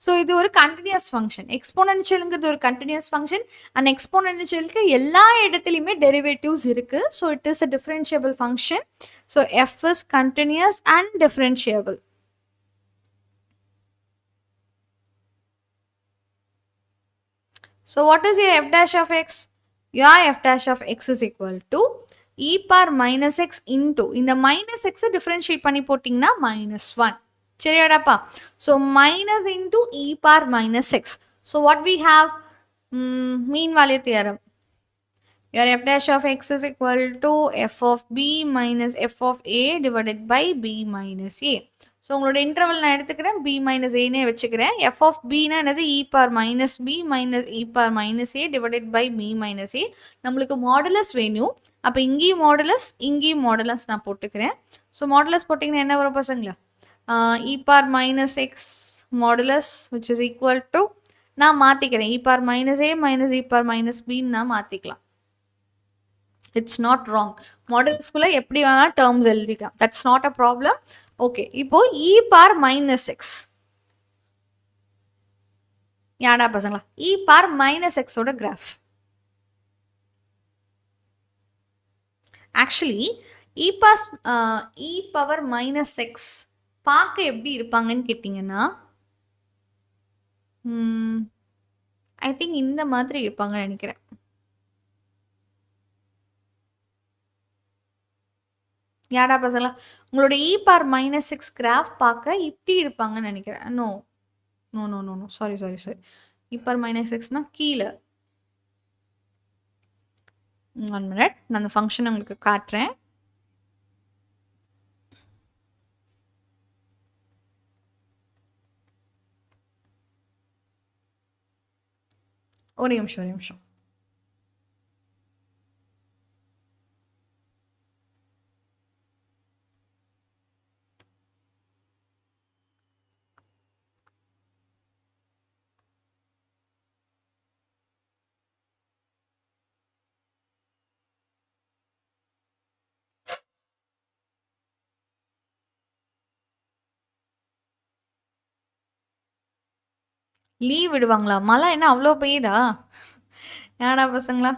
ஸோ இது ஒரு கண்டினியூஸ் ஃபங்க்ஷன். எக்ஸ்போனென்ஷியலுங்கிறது ஒரு கண்டினியூஸ் ஃபங்க்ஷன். அண்ட் எக்ஸ்போனென்ஷியலுக்கு எல்லா இடத்துலையுமே டெரிவேட்டிவ்ஸ் இருக்கு. So it is a differentiable function. So F is continuous and differentiable. So what is your f dash of x? Your f dash of x is equal to e power minus x into இந்த minus x differentiate பண்ணி போட்டிங்கன்னா minus 1. சரியாடாப்பா? So minus into e power minus x. So what we have? Mean value theorem. Your f dash of x is equal to f of b minus f of a divided by b minus a. So உங்களோட interval நான் எடுத்துக்கிறேன், b minus ஏனே வச்சுக்கிறேன். F of பின்னா என்னது? E power minus b minus e power minus a divided by b minus a. நம்மளுக்கு modulus வேணும். அப்போ இங்கேயும் மாடுலஸ், இங்கேயும் மாடுலஸ் நான் போட்டுக்கிறேன். ஸோ மாடுலஸ் போட்டிங்கன்னா என்ன வரும் பசங்களா? E power minus x modulus which is equal to, நான் மாற்றிக்கிறேன், e power minus a minus e power minus பின்னு நான் மாற்றிக்கலாம். It's not wrong. மாடல்ஸ்குள்ளே எப்படி வேணாலும் டேர்ம்ஸ் எழுதிக்கலாம். That's not a problem. Okay, இப்போ இ பவர் மைனஸ் எக்ஸ் யாடா பசங்களா? இ பவர் மைனஸ் எக்ஸோட கிராஃப். ஆக்சுவலி இ பவர் மைனஸ் எக்ஸ் பார்க்க எப்படி இருப்பாங்கன்னு கேட்டிங்கன்னா, ஐ திங்க் இந்த மாதிரி இருப்பாங்கன்னு நினைக்கிறேன். யாடா பசங்களா? உங்களோட e power minus x graph பார்க்க இப்படி இருப்பாங்கன்னு நினைக்கிறேன். No no no no no sorry sorry sorry. E power minus எக்ஸ்னா கீழே. 1 மினிட், நான் அந்த ஃபங்க்ஷன் உங்களுக்கு காட்டுறேன். ஒரு நிமிஷம் ஒரு நிமிஷம். லீவ் விடுவாங்களா? மழை என்ன அவ்வளோ பெய்யுதா? ஏடா பசங்களா?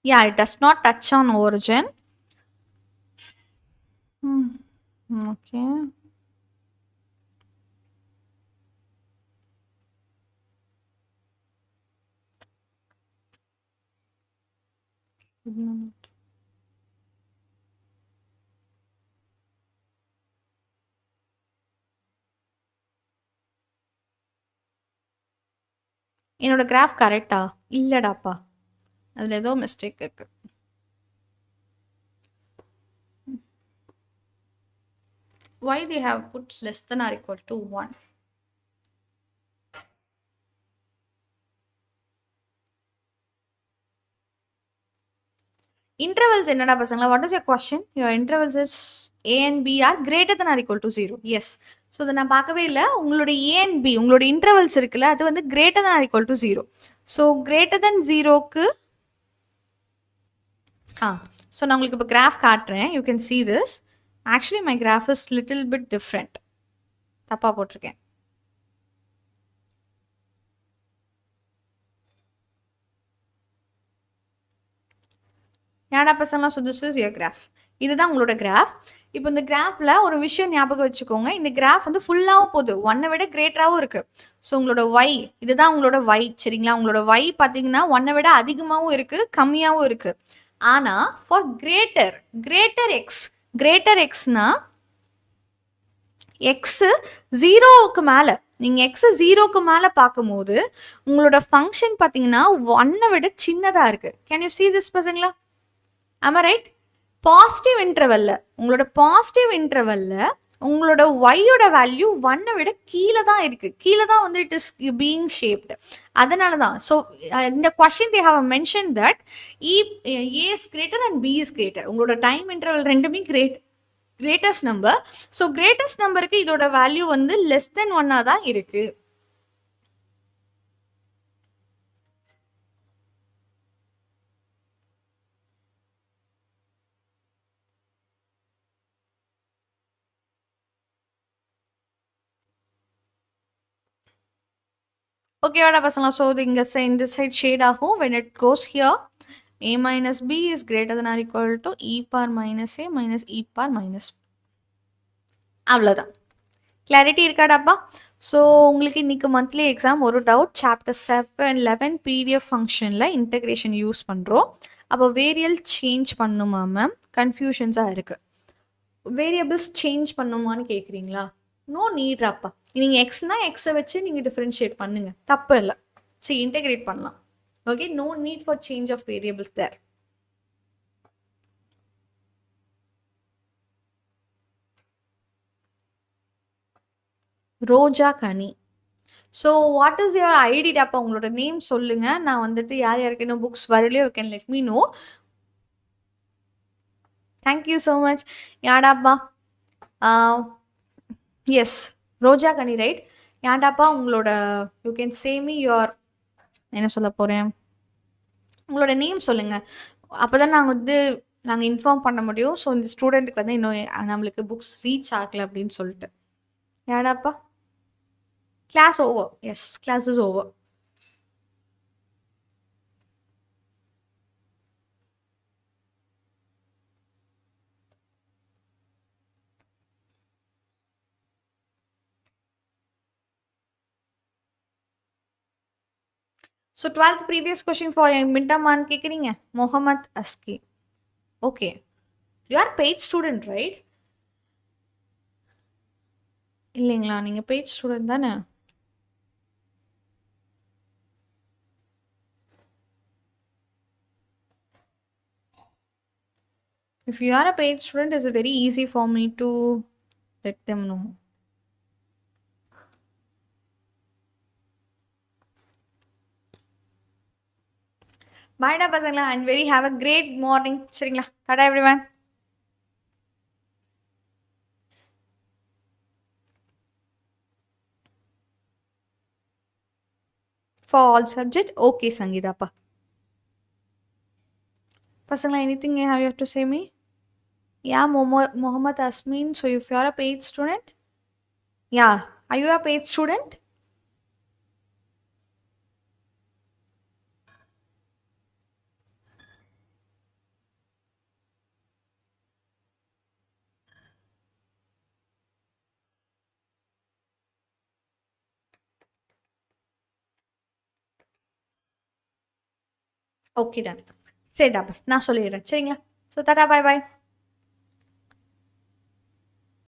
Yeah, it does not touch on origin. Okay. என்னோட கிராஃப் கரெக்டா? இல்லடாப்பா, அதில் ஏதோ மிஸ்டேக் இருக்கு. Why they have put less than or equal to 1? Intervals என்னடா பசங்களா? What is your question? Your intervals is a and b are greater than or equal to 0. Yes. So அதை நான் பார்க்கவே இல்லை. உங்களோட a and b, உங்களோட intervals இருக்குல்ல, அது வந்து greater than or equal to 0. So greater than 0க்கு ஸோ நான் உங்களுக்கு இப்போ கிராஃப் காட்டுறேன். You can see this. Actually my graph is little bit different. தப்பாக போட்டிருக்கேன். ஏடா பசங்களா? So this is your graph. இதுதான் உங்களோட கிராஃப். இப்போ இந்த கிராஃபில் ஒரு விஷயம் ஞாபகம் வச்சுக்கோங்க. இந்த கிராஃப் வந்து ஃபுல்லாகவும் போகுது, 1 விட கிரேட்டராகவும் இருக்குது. ஸோ உங்களோட ஒய், இதுதான் உங்களோட ஒய், சரிங்களா? உங்களோட ஒய் பார்த்தீங்கன்னா 1 விட அதிகமாகவும் இருக்குது, கம்மியாகவும் இருக்குது. ஆனால் ஃபார் கிரேட்டர் எக்ஸ்னா எக்ஸு 0க்கு மேலே, நீங்க எக்ஸ 0க்கு மேல பார்க்கும்போது, உங்களோட ஃபங்ஷன் பார்த்தீங்கன்னா, 1 விட சின்னதா இருக்கு. கேன் யூ சீ திஸ் பசங்களா? ஆம் ஐ ரைட்? பாசிட்டிவ் இன்டர்வல்ல உங்களோட பாசிட்டிவ் இன்டர்வல்ல உங்களோட y-யோட வேல்யூ 1 விட கீழ தான் இருக்கு. கீழ தான் வந்து இட் இஸ் பீயிங் ஷேப்ட். அதனால தான். ஸோ இந்த question they have mention that he a is greater and b is greater. உங்களோட டைம் இன்டர்வல் 2மே கிரேட்டஸ்ட் நம்பர். ஸோ கிரேட்டஸ்ட் நம்பருக்கு இதோட வேல்யூ வந்து லெஸ் தென் 1 தான் இருக்கு. ஓகேவாடா பசங்களா? ஸோ இங்க இந்த சைட் ஷேட் ஆகும். when it goes here a minus b is greater than or equal to e power minus a minus e power minus b. அவ்வளோதான். கிளாரிட்டி இருக்காடாப்பா? ஸோ உங்களுக்கு இன்னைக்கு மந்த்லி எக்ஸாம் ஒரு டவுட் சாப்டர் 11 பிடிஎஃப் ஃபங்க்ஷனில் integration use பண்ணுறோம். அப்போ வேரியல் change பண்ணுமா ma'am? கன்ஃபியூஷன்ஸாக இருக்குது. Variables change பண்ணுமான்னு கேட்குறீங்களா? நோ நீட்ராப்பா. நீங்கள் எக்ஸ்னா எக்ஸை வச்சு நீங்கள் டிஃப்ரென்ஷியேட் பண்ணுங்கள், தப்பு இல்லை. சரி, இன்டகிரேட் பண்ணலாம். Okay, no need for change of variables there. Roja Kani. So what is your ID டாப்பா? உங்களோட நேம் சொல்லுங்க. நான் வந்துட்டு யார் யாருக்கு இன்னும் புக்ஸ் வரலையோ you can let me know. Thank you so much. யாடாப்பா? Yes, Roja Kani right. யாடாப்பா உங்களோட you can say me your, என்ன சொல்ல போகிறேன், உங்களோட நேம் சொல்லுங்கள். அப்போ தான் நாங்கள் இன்ஃபார்ம் பண்ண முடியும். ஸோ இந்த ஸ்டூடெண்ட்டுக்கு வந்து இன்னும் நம்மளுக்கு புக்ஸ் ரீச் ஆகலை அப்படின்னு சொல்லிட்டு. யாடாப்பா? Class over. Yes, class is over. So 12th previous question for midterm man கேக்குறீங்க. Mohammed Aski. Okay. You are paid student, right? இல்லைங்களா? நீங்க paid student தானே? If you are a paid student, it's very easy for me to let them know. Bye da பசங்களா, and very have a great morning. சரிங்களா? Tada everyone. For all subject, okay Sangeetappa. பசங்களா, anything you have to say me? Yeah, Mohammed Asmin. So if you are a paid student, yeah, are you a paid student? Okay, done. சரிடாப்பா, நான் சொல்லிடுறேன். சரிங்களா? So Tata, பாய் பாய்.